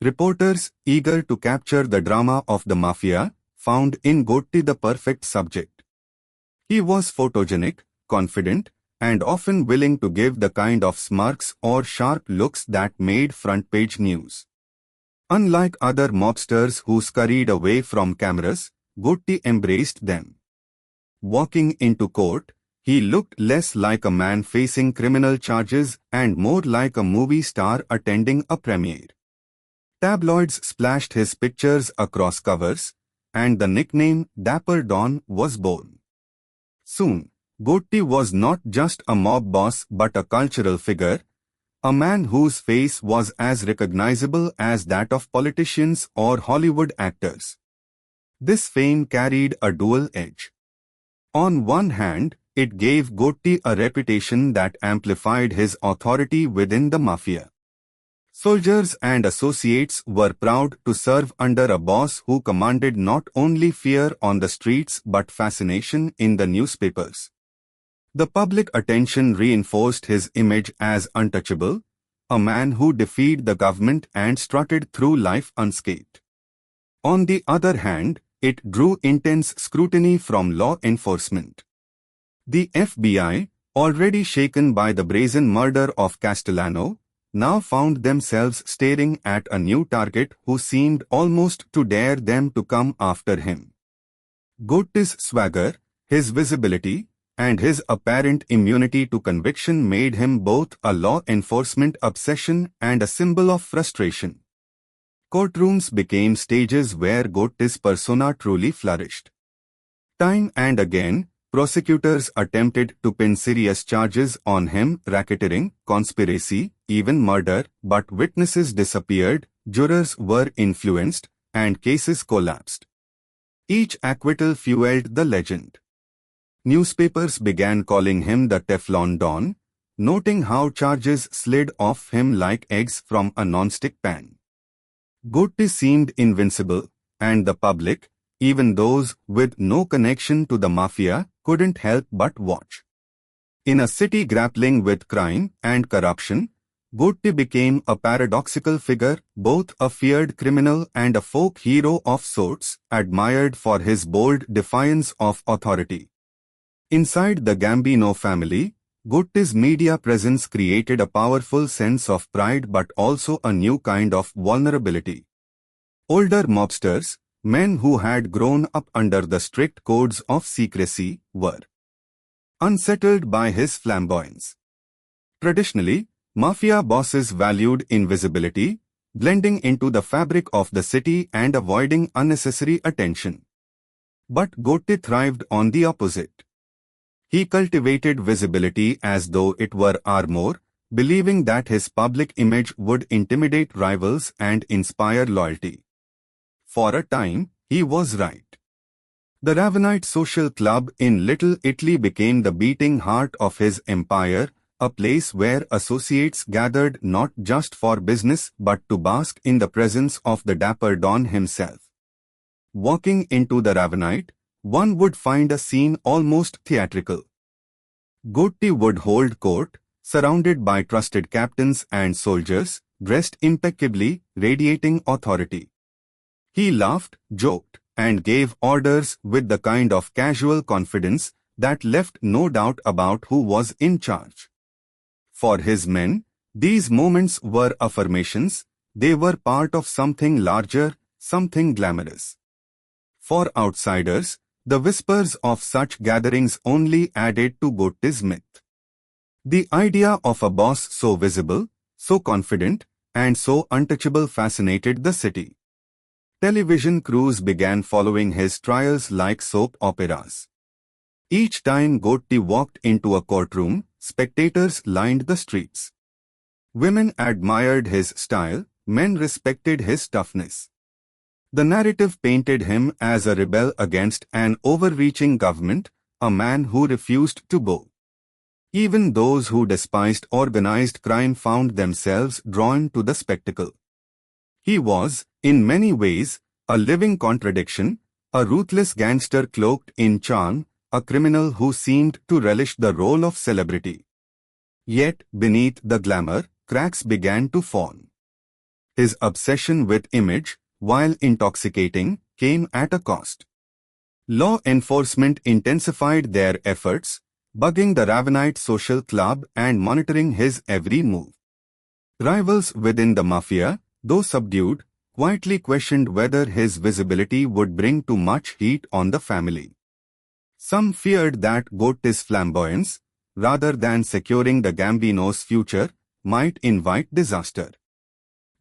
Reporters, eager to capture the drama of the Mafia, found in Gotti the perfect subject. He was photogenic, confident, and often willing to give the kind of smirks or sharp looks that made front-page news. Unlike other mobsters who scurried away from cameras, Gotti embraced them. Walking into court, he looked less like a man facing criminal charges and more like a movie star attending a premiere. Tabloids splashed his pictures across covers, and the nickname Dapper Don was born. Soon, Gotti was not just a mob boss but a cultural figure, a man whose face was as recognizable as that of politicians or Hollywood actors. This fame carried a dual edge. On one hand, it gave Gotti a reputation that amplified his authority within the Mafia. Soldiers and associates were proud to serve under a boss who commanded not only fear on the streets but fascination in the newspapers. The public attention reinforced his image as untouchable, a man who defied the government and strutted through life unscathed. On the other hand, it drew intense scrutiny from law enforcement. The FBI, already shaken by the brazen murder of Castellano, now found themselves staring at a new target who seemed almost to dare them to come after him. Gotti's swagger, his visibility, and his apparent immunity to conviction made him both a law enforcement obsession and a symbol of frustration. Courtrooms became stages where Gotti's persona truly flourished. Time and again, prosecutors attempted to pin serious charges on him: racketeering, conspiracy, even murder, but witnesses disappeared, jurors were influenced, and cases collapsed. Each acquittal fueled the legend. Newspapers began calling him the Teflon Don, noting how charges slid off him like eggs from a non-stick pan. Gotti seemed invincible, and the public, even those with no connection to the Mafia, couldn't help but watch. In a city grappling with crime and corruption, Gotti became a paradoxical figure, both a feared criminal and a folk hero of sorts, admired for his bold defiance of authority. Inside the Gambino family, Gotti's media presence created a powerful sense of pride but also a new kind of vulnerability. Older mobsters, men who had grown up under the strict codes of secrecy, were unsettled by his flamboyance. Traditionally, Mafia bosses valued invisibility, blending into the fabric of the city and avoiding unnecessary attention. But Gotti thrived on the opposite. He cultivated visibility as though it were armor, believing that his public image would intimidate rivals and inspire loyalty. For a time, he was right. The Ravenite Social Club in Little Italy became the beating heart of his empire, a place where associates gathered not just for business but to bask in the presence of the Dapper Don himself. Walking into the Ravenite, one would find a scene almost theatrical. Gotti would hold court, surrounded by trusted captains and soldiers, dressed impeccably, radiating authority. He laughed, joked, and gave orders with the kind of casual confidence that left no doubt about who was in charge. For his men, these moments were affirmations, they were part of something larger, something glamorous. For outsiders, the whispers of such gatherings only added to Gotti's myth. The idea of a boss so visible, so confident, and so untouchable fascinated the city. Television crews began following his trials like soap operas. Each time Gotti walked into a courtroom, spectators lined the streets. Women admired his style, men respected his toughness. The narrative painted him as a rebel against an overreaching government, a man who refused to bow. Even those who despised organized crime found themselves drawn to the spectacle. He was, in many ways, a living contradiction, a ruthless gangster cloaked in charm, a criminal who seemed to relish the role of celebrity. Yet, beneath the glamour, cracks began to form. His obsession with image, while intoxicating, came at a cost. Law enforcement intensified their efforts, bugging the Ravenite Social Club and monitoring his every move. Rivals within the Mafia, though subdued, quietly questioned whether his visibility would bring too much heat on the family. Some feared that Gotti's flamboyance, rather than securing the Gambino's future, might invite disaster.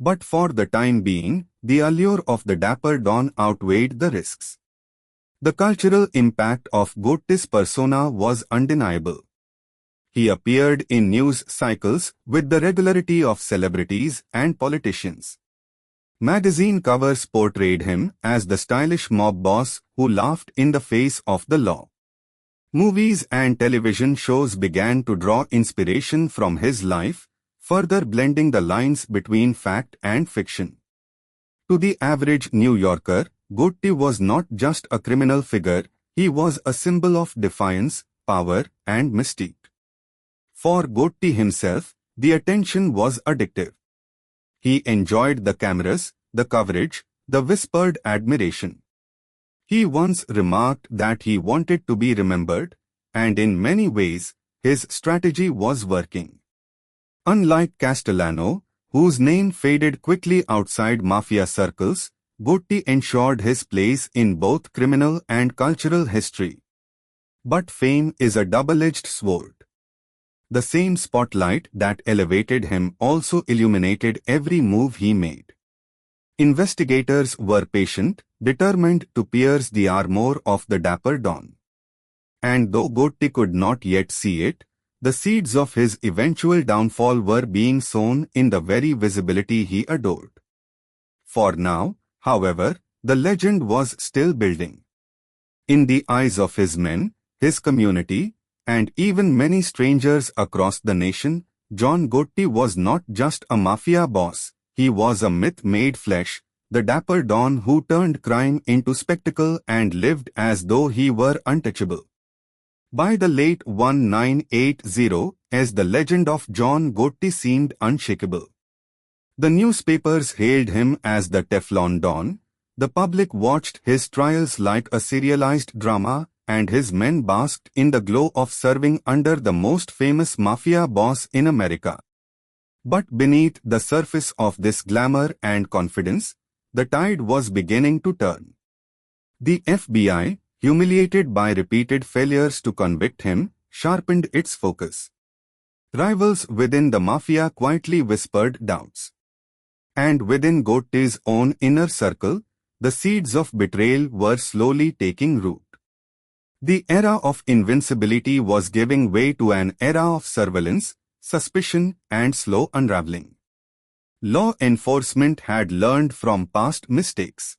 But for the time being, the allure of the dapper Don outweighed the risks. The cultural impact of Gotti's persona was undeniable. He appeared in news cycles with the regularity of celebrities and politicians. Magazine covers portrayed him as the stylish mob boss who laughed in the face of the law. Movies and television shows began to draw inspiration from his life, further blending the lines between fact and fiction. To the average New Yorker, Gotti was not just a criminal figure, he was a symbol of defiance, power, and mystique. For Gotti himself, the attention was addictive. He enjoyed the cameras, the coverage, the whispered admiration. He once remarked that he wanted to be remembered, and in many ways, his strategy was working. Unlike Castellano, whose name faded quickly outside mafia circles, Gotti ensured his place in both criminal and cultural history. But fame is a double-edged sword. The same spotlight that elevated him also illuminated every move he made. Investigators were patient, determined to pierce the armor of the dapper Don. And though Gotti could not yet see it, the seeds of his eventual downfall were being sown in the very visibility he adored. For now, however, the legend was still building. In the eyes of his men, his community, and even many strangers across the nation, John Gotti was not just a mafia boss, he was a myth made flesh, the dapper Don who turned crime into spectacle and lived as though he were untouchable. By the late 1980s, as the legend of John Gotti seemed unshakable. The newspapers hailed him as the Teflon Don, the public watched his trials like a serialized drama, and his men basked in the glow of serving under the most famous mafia boss in America. But beneath the surface of this glamour and confidence, the tide was beginning to turn. The FBI, humiliated by repeated failures to convict him, sharpened its focus. Rivals within the mafia quietly whispered doubts. And within Gotti's own inner circle, the seeds of betrayal were slowly taking root. The era of invincibility was giving way to an era of surveillance, suspicion, and slow unraveling. Law enforcement had learned from past mistakes.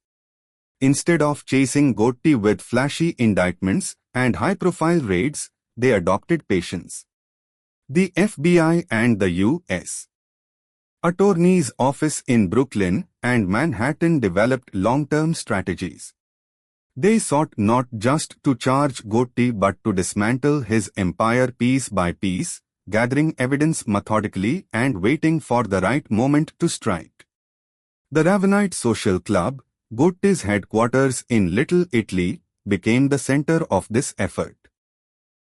Instead of chasing Gotti with flashy indictments and high-profile raids, they adopted patience. The FBI and the U.S. Attorney's Office in Brooklyn and Manhattan developed long-term strategies. They sought not just to charge Gotti but to dismantle his empire piece by piece, gathering evidence methodically and waiting for the right moment to strike. The Ravenite Social Club, Gotti's headquarters in Little Italy, became the center of this effort.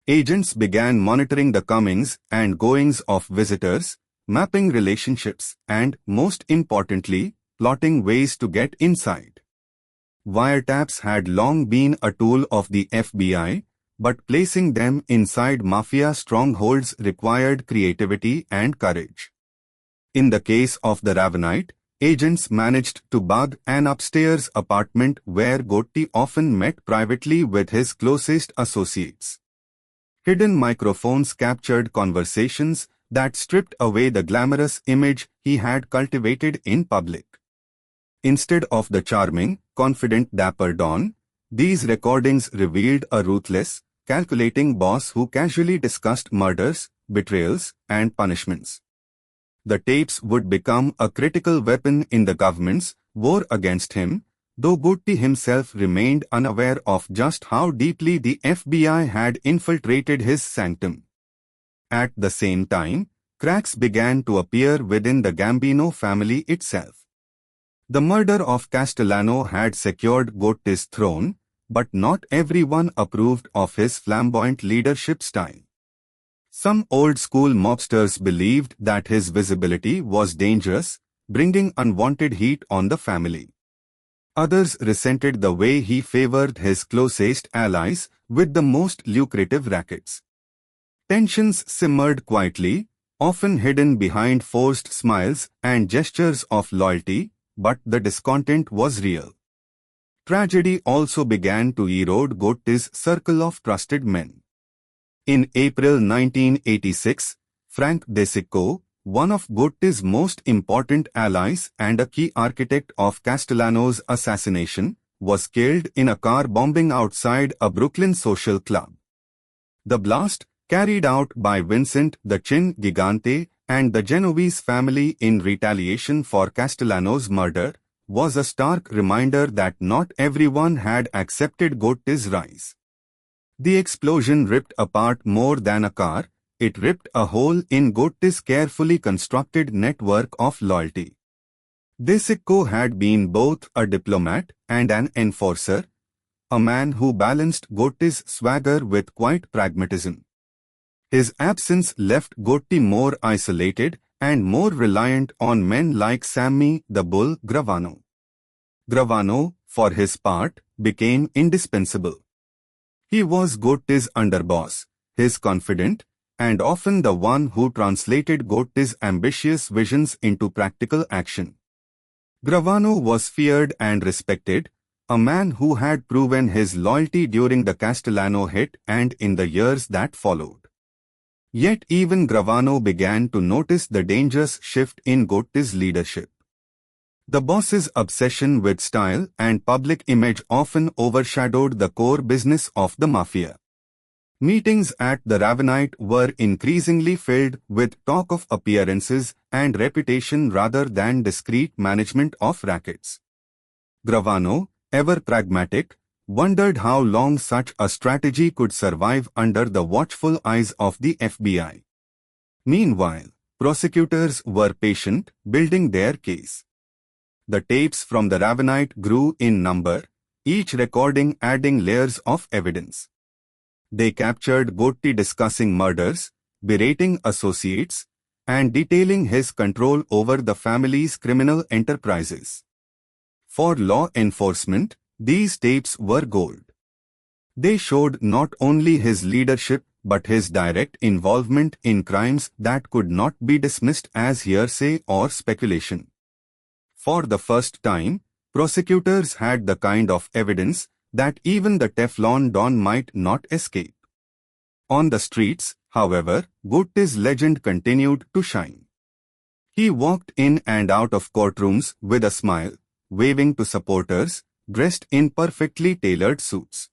Agents began monitoring the comings and goings of visitors, mapping relationships, and, most importantly, plotting ways to get inside. Wiretaps had long been a tool of the FBI, but placing them inside mafia strongholds required creativity and courage. In the case of the Ravenite, agents managed to bug an upstairs apartment where Gotti often met privately with his closest associates. Hidden microphones captured conversations that stripped away the glamorous image he had cultivated in public. Instead of the charming, confident dapper Don, these recordings revealed a ruthless, calculating boss who casually discussed murders, betrayals, and punishments. The tapes would become a critical weapon in the government's war against him, though Gotti himself remained unaware of just how deeply the FBI had infiltrated his sanctum. At the same time, cracks began to appear within the Gambino family itself. The murder of Castellano had secured Gotti's throne, but not everyone approved of his flamboyant leadership style. Some old-school mobsters believed that his visibility was dangerous, bringing unwanted heat on the family. Others resented the way he favored his closest allies with the most lucrative rackets. Tensions simmered quietly, often hidden behind forced smiles and gestures of loyalty, but the discontent was real. Tragedy also began to erode Gotti's circle of trusted men. In April 1986, Frank De Sicco, one of Gotti's most important allies and a key architect of Castellano's assassination, was killed in a car bombing outside a Brooklyn social club. The blast, carried out by Vincent the Chin Gigante and the Genovese family in retaliation for Castellano's murder, was a stark reminder that not everyone had accepted Gotti's rise. The explosion ripped apart more than a car, it ripped a hole in Gotti's carefully constructed network of loyalty. De Sicco had been both a diplomat and an enforcer, a man who balanced Gotti's swagger with quiet pragmatism. His absence left Gotti more isolated and more reliant on men like Sammy the Bull Gravano. Gravano, for his part, became indispensable. He was Gotti's underboss, his confidant, and often the one who translated Gotti's ambitious visions into practical action. Gravano was feared and respected, a man who had proven his loyalty during the Castellano hit and in the years that followed. Yet even Gravano began to notice the dangerous shift in Gotti's leadership. The boss's obsession with style and public image often overshadowed the core business of the Mafia. Meetings at the Ravenite were increasingly filled with talk of appearances and reputation rather than discreet management of rackets. Gravano, ever pragmatic, wondered how long such a strategy could survive under the watchful eyes of the FBI. Meanwhile, prosecutors were patient, building their case. The tapes from the Ravenite grew in number, each recording adding layers of evidence. They captured Gotti discussing murders, berating associates, and detailing his control over the family's criminal enterprises. For law enforcement, these tapes were gold. They showed not only his leadership but his direct involvement in crimes that could not be dismissed as hearsay or speculation. For the first time, prosecutors had the kind of evidence that even the Teflon Don might not escape. On the streets, however, Gotti's legend continued to shine. He walked in and out of courtrooms with a smile, waving to supporters, dressed in perfectly tailored suits.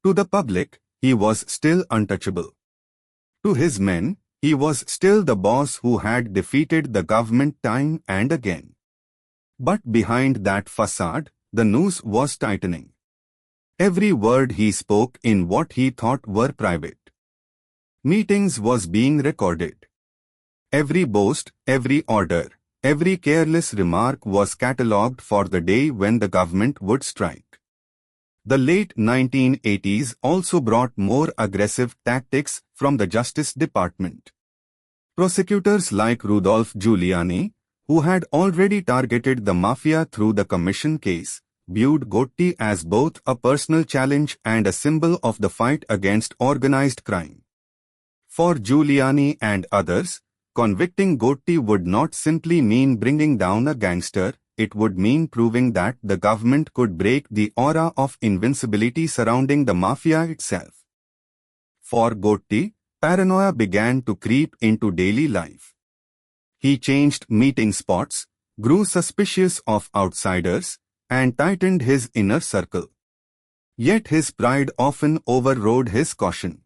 To the public, he was still untouchable. To his men, he was still the boss who had defeated the government time and again. But behind that facade, the noose was tightening. Every word he spoke in what he thought were private meetings was being recorded. Every boast, every order, every careless remark was catalogued for the day when the government would strike. The late 1980s also brought more aggressive tactics from the Justice Department. Prosecutors like Rudolph Giuliani, who had already targeted the Mafia through the commission case, viewed Gotti as both a personal challenge and a symbol of the fight against organized crime. For Giuliani and others, convicting Gotti would not simply mean bringing down a gangster, it would mean proving that the government could break the aura of invincibility surrounding the Mafia itself. For Gotti, paranoia began to creep into daily life. He changed meeting spots, grew suspicious of outsiders, and tightened his inner circle. Yet his pride often overrode his caution.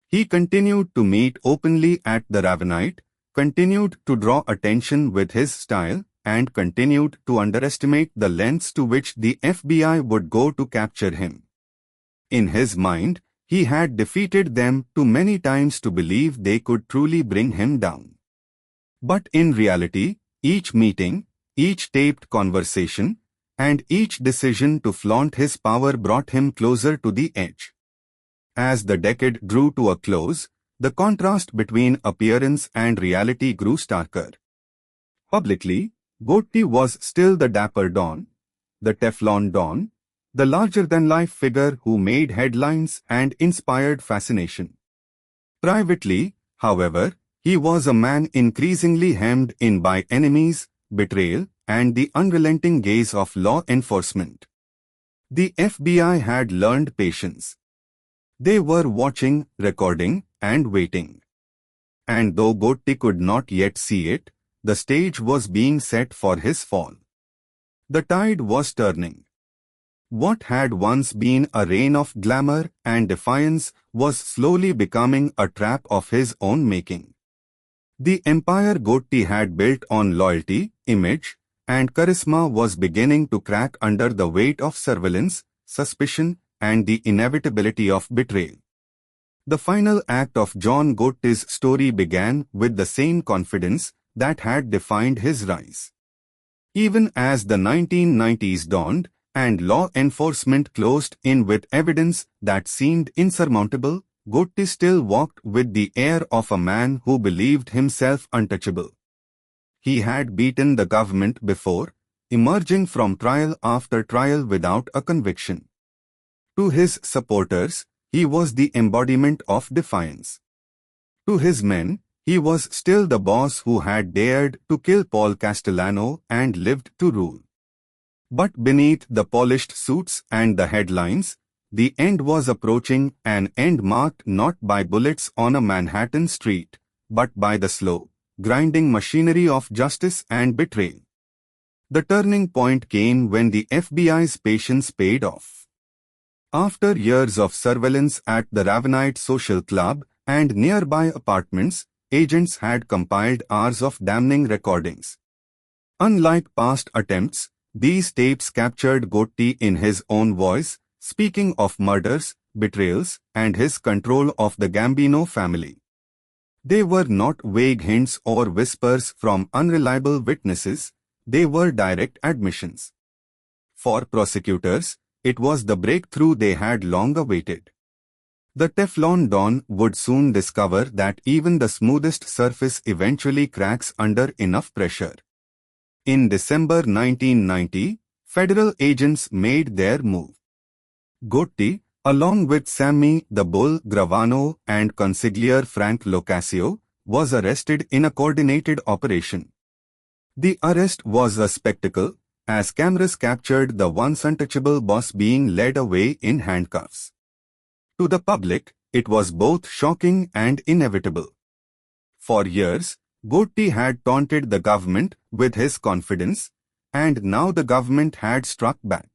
He continued to meet openly at the Ravenite, continued to draw attention with his style, and continued to underestimate the lengths to which the FBI would go to capture him. In his mind, he had defeated them too many times to believe they could truly bring him down. But in reality, each meeting, each taped conversation, and each decision to flaunt his power brought him closer to the edge. As the decade drew to a close, the contrast between appearance and reality grew starker. Publicly, Gotti was still the dapper Don, the Teflon Don, the larger-than-life figure who made headlines and inspired fascination. Privately, however, He was a man increasingly hemmed in by enemies, betrayal, and the unrelenting gaze of law enforcement. The FBI had learned patience. They were watching, recording, and waiting. And though Gotti could not yet see it, the stage was being set for his fall. The tide was turning. What had once been a reign of glamour and defiance was slowly becoming a trap of his own making. The empire Gotti had built on loyalty, image, and charisma was beginning to crack under the weight of surveillance, suspicion, and the inevitability of betrayal. The final act of John Gotti's story began with the same confidence that had defined his rise. Even as the 1990s dawned and law enforcement closed in with evidence that seemed insurmountable, Gotti still walked with the air of a man who believed himself untouchable. He had beaten the government before, emerging from trial after trial without a conviction. To his supporters, he was the embodiment of defiance. To his men, he was still the boss who had dared to kill Paul Castellano and lived to rule. But beneath the polished suits and the headlines, the end was approaching, an end marked not by bullets on a Manhattan street, but by the slow, grinding machinery of justice and betrayal. The turning point came when the FBI's patience paid off. After years of surveillance at the Ravenite Social Club and nearby apartments, agents had compiled hours of damning recordings. Unlike past attempts, these tapes captured Gotti in his own voice, speaking of murders, betrayals, and his control of the Gambino family. They were not vague hints or whispers from unreliable witnesses, they were direct admissions. For prosecutors, it was the breakthrough they had long awaited. The Teflon Don would soon discover that even the smoothest surface eventually cracks under enough pressure. In December 1990, federal agents made their move. Gotti, along with Sammy the Bull Gravano and consigliere Frank Locascio, was arrested in a coordinated operation. The arrest was a spectacle, as cameras captured the once untouchable boss being led away in handcuffs. To the public, it was both shocking and inevitable. For years, Gotti had taunted the government with his confidence, and now the government had struck back.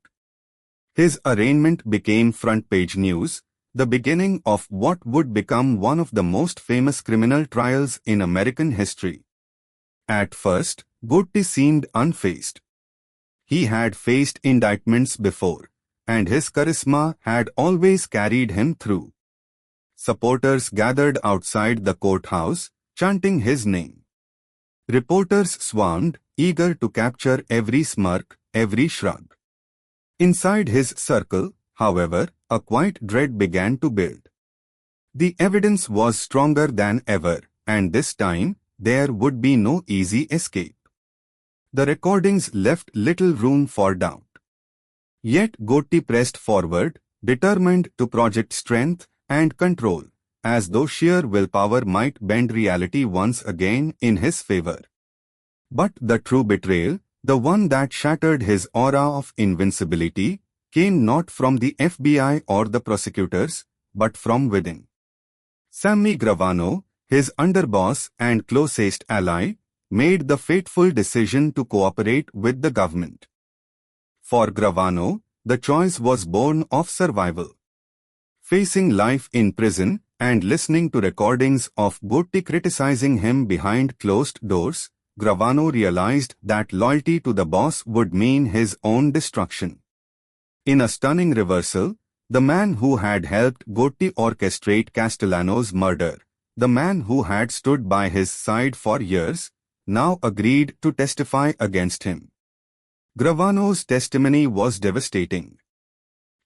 His arraignment became front-page news, the beginning of what would become one of the most famous criminal trials in American history. At first, Gotti seemed unfazed. He had faced indictments before, and his charisma had always carried him through. Supporters gathered outside the courthouse, chanting his name. Reporters swarmed, eager to capture every smirk, every shrug. Inside his circle, however, a quiet dread began to build. The evidence was stronger than ever, and this time, there would be no easy escape. The recordings left little room for doubt. Yet Gotti pressed forward, determined to project strength and control, as though sheer willpower might bend reality once again in his favor. But the true betrayal, the one that shattered his aura of invincibility, came not from the FBI or the prosecutors, but from within. Sammy Gravano, his underboss and closest ally, made the fateful decision to cooperate with the government. For Gravano, the choice was born of survival. Facing life in prison and listening to recordings of Gotti criticizing him behind closed doors, Gravano realized that loyalty to the boss would mean his own destruction. In a stunning reversal, the man who had helped Gotti orchestrate Castellano's murder, the man who had stood by his side for years, now agreed to testify against him. Gravano's testimony was devastating.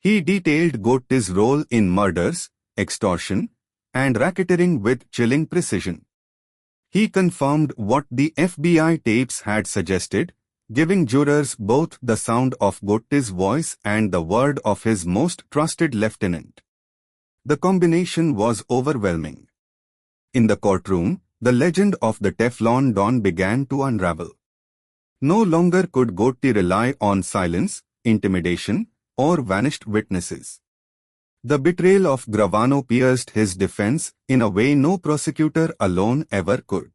He detailed Gotti's role in murders, extortion, and racketeering with chilling precision. He confirmed what the FBI tapes had suggested, giving jurors both the sound of Gotti's voice and the word of his most trusted lieutenant. The combination was overwhelming. In the courtroom, the legend of the Teflon Don began to unravel. No longer could Gotti rely on silence, intimidation, or vanished witnesses. The betrayal of Gravano pierced his defense in a way no prosecutor alone ever could.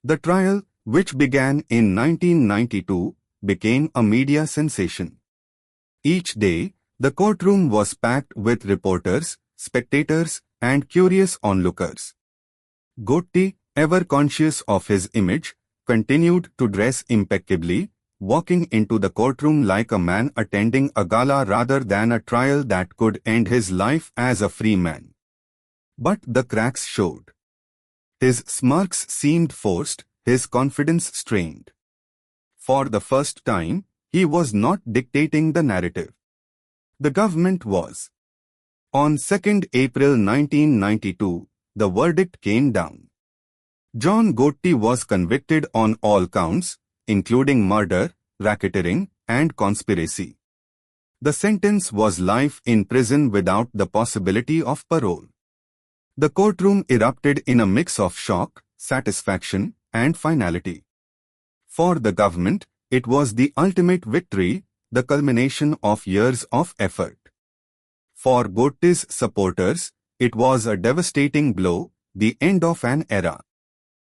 The trial, which began in 1992, became a media sensation. Each day, the courtroom was packed with reporters, spectators, and curious onlookers. Gotti, ever conscious of his image, continued to dress impeccably, walking into the courtroom like a man attending a gala rather than a trial that could end his life as a free man. But the cracks showed. His smirks seemed forced, his confidence strained. For the first time, he was not dictating the narrative. The government was. On 2nd April 1992, the verdict came down. John Gotti was convicted on all counts, including murder, racketeering, and conspiracy. The sentence was life in prison without the possibility of parole. The courtroom erupted in a mix of shock, satisfaction, and finality. For the government, it was the ultimate victory, the culmination of years of effort. For Gotti's supporters, it was a devastating blow, the end of an era.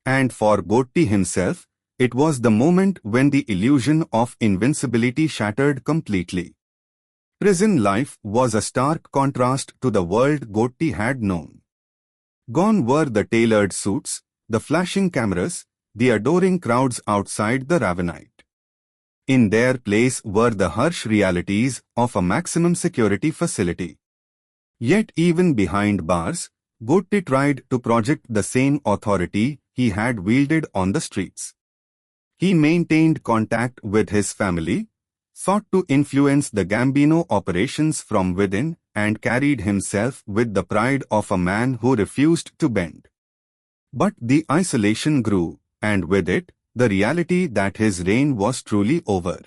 And for Gotti himself, it was the moment when the illusion of invincibility shattered completely. Prison life was a stark contrast to the world Gotti had known. Gone were the tailored suits, the flashing cameras, the adoring crowds outside the Ravenite. In their place were the harsh realities of a maximum security facility. Yet even behind bars, Gotti tried to project the same authority he had wielded on the streets. He maintained contact with his family, sought to influence the Gambino operations from within, and carried himself with the pride of a man who refused to bend. But the isolation grew, and with it, the reality that his reign was truly over.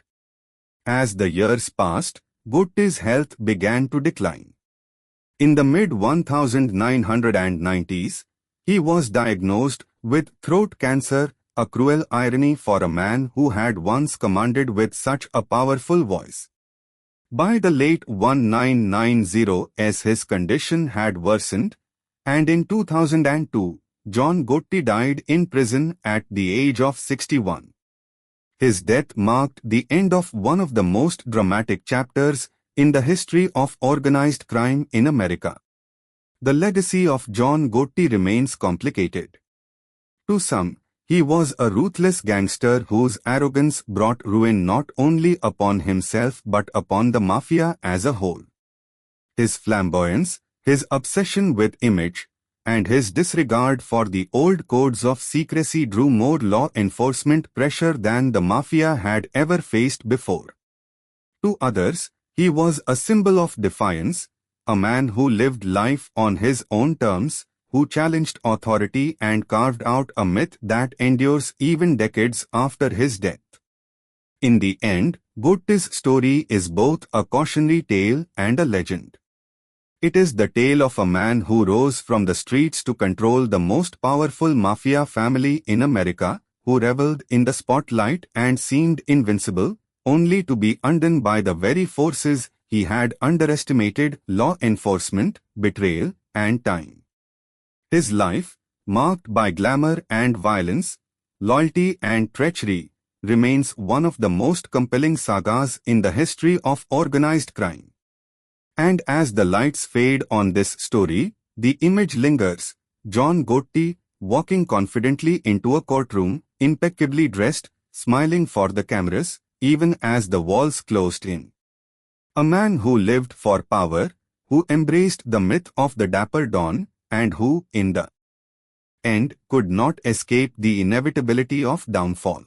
As the years passed, Gotti's health began to decline. In the mid-1990s, he was diagnosed with throat cancer, a cruel irony for a man who had once commanded with such a powerful voice. By the late 1990s, his condition had worsened, and in 2002, John Gotti died in prison at the age of 61. His death marked the end of one of the most dramatic chapters in the history of organized crime in America. The legacy of John Gotti remains complicated. To some, he was a ruthless gangster whose arrogance brought ruin not only upon himself but upon the Mafia as a whole. His flamboyance, his obsession with image, and his disregard for the old codes of secrecy drew more law enforcement pressure than the Mafia had ever faced before. To others, he was a symbol of defiance, a man who lived life on his own terms, who challenged authority and carved out a myth that endures even decades after his death. In the end, Gotti's story is both a cautionary tale and a legend. It is the tale of a man who rose from the streets to control the most powerful Mafia family in America, who reveled in the spotlight and seemed invincible, only to be undone by the very forces he had underestimated: law enforcement, betrayal, and time. His life, marked by glamour and violence, loyalty and treachery, remains one of the most compelling sagas in the history of organized crime. And as the lights fade on this story, the image lingers: John Gotti, walking confidently into a courtroom, impeccably dressed, smiling for the cameras, even as the walls closed in. A man who lived for power, who embraced the myth of the dapper Don, and who, in the end, could not escape the inevitability of downfall.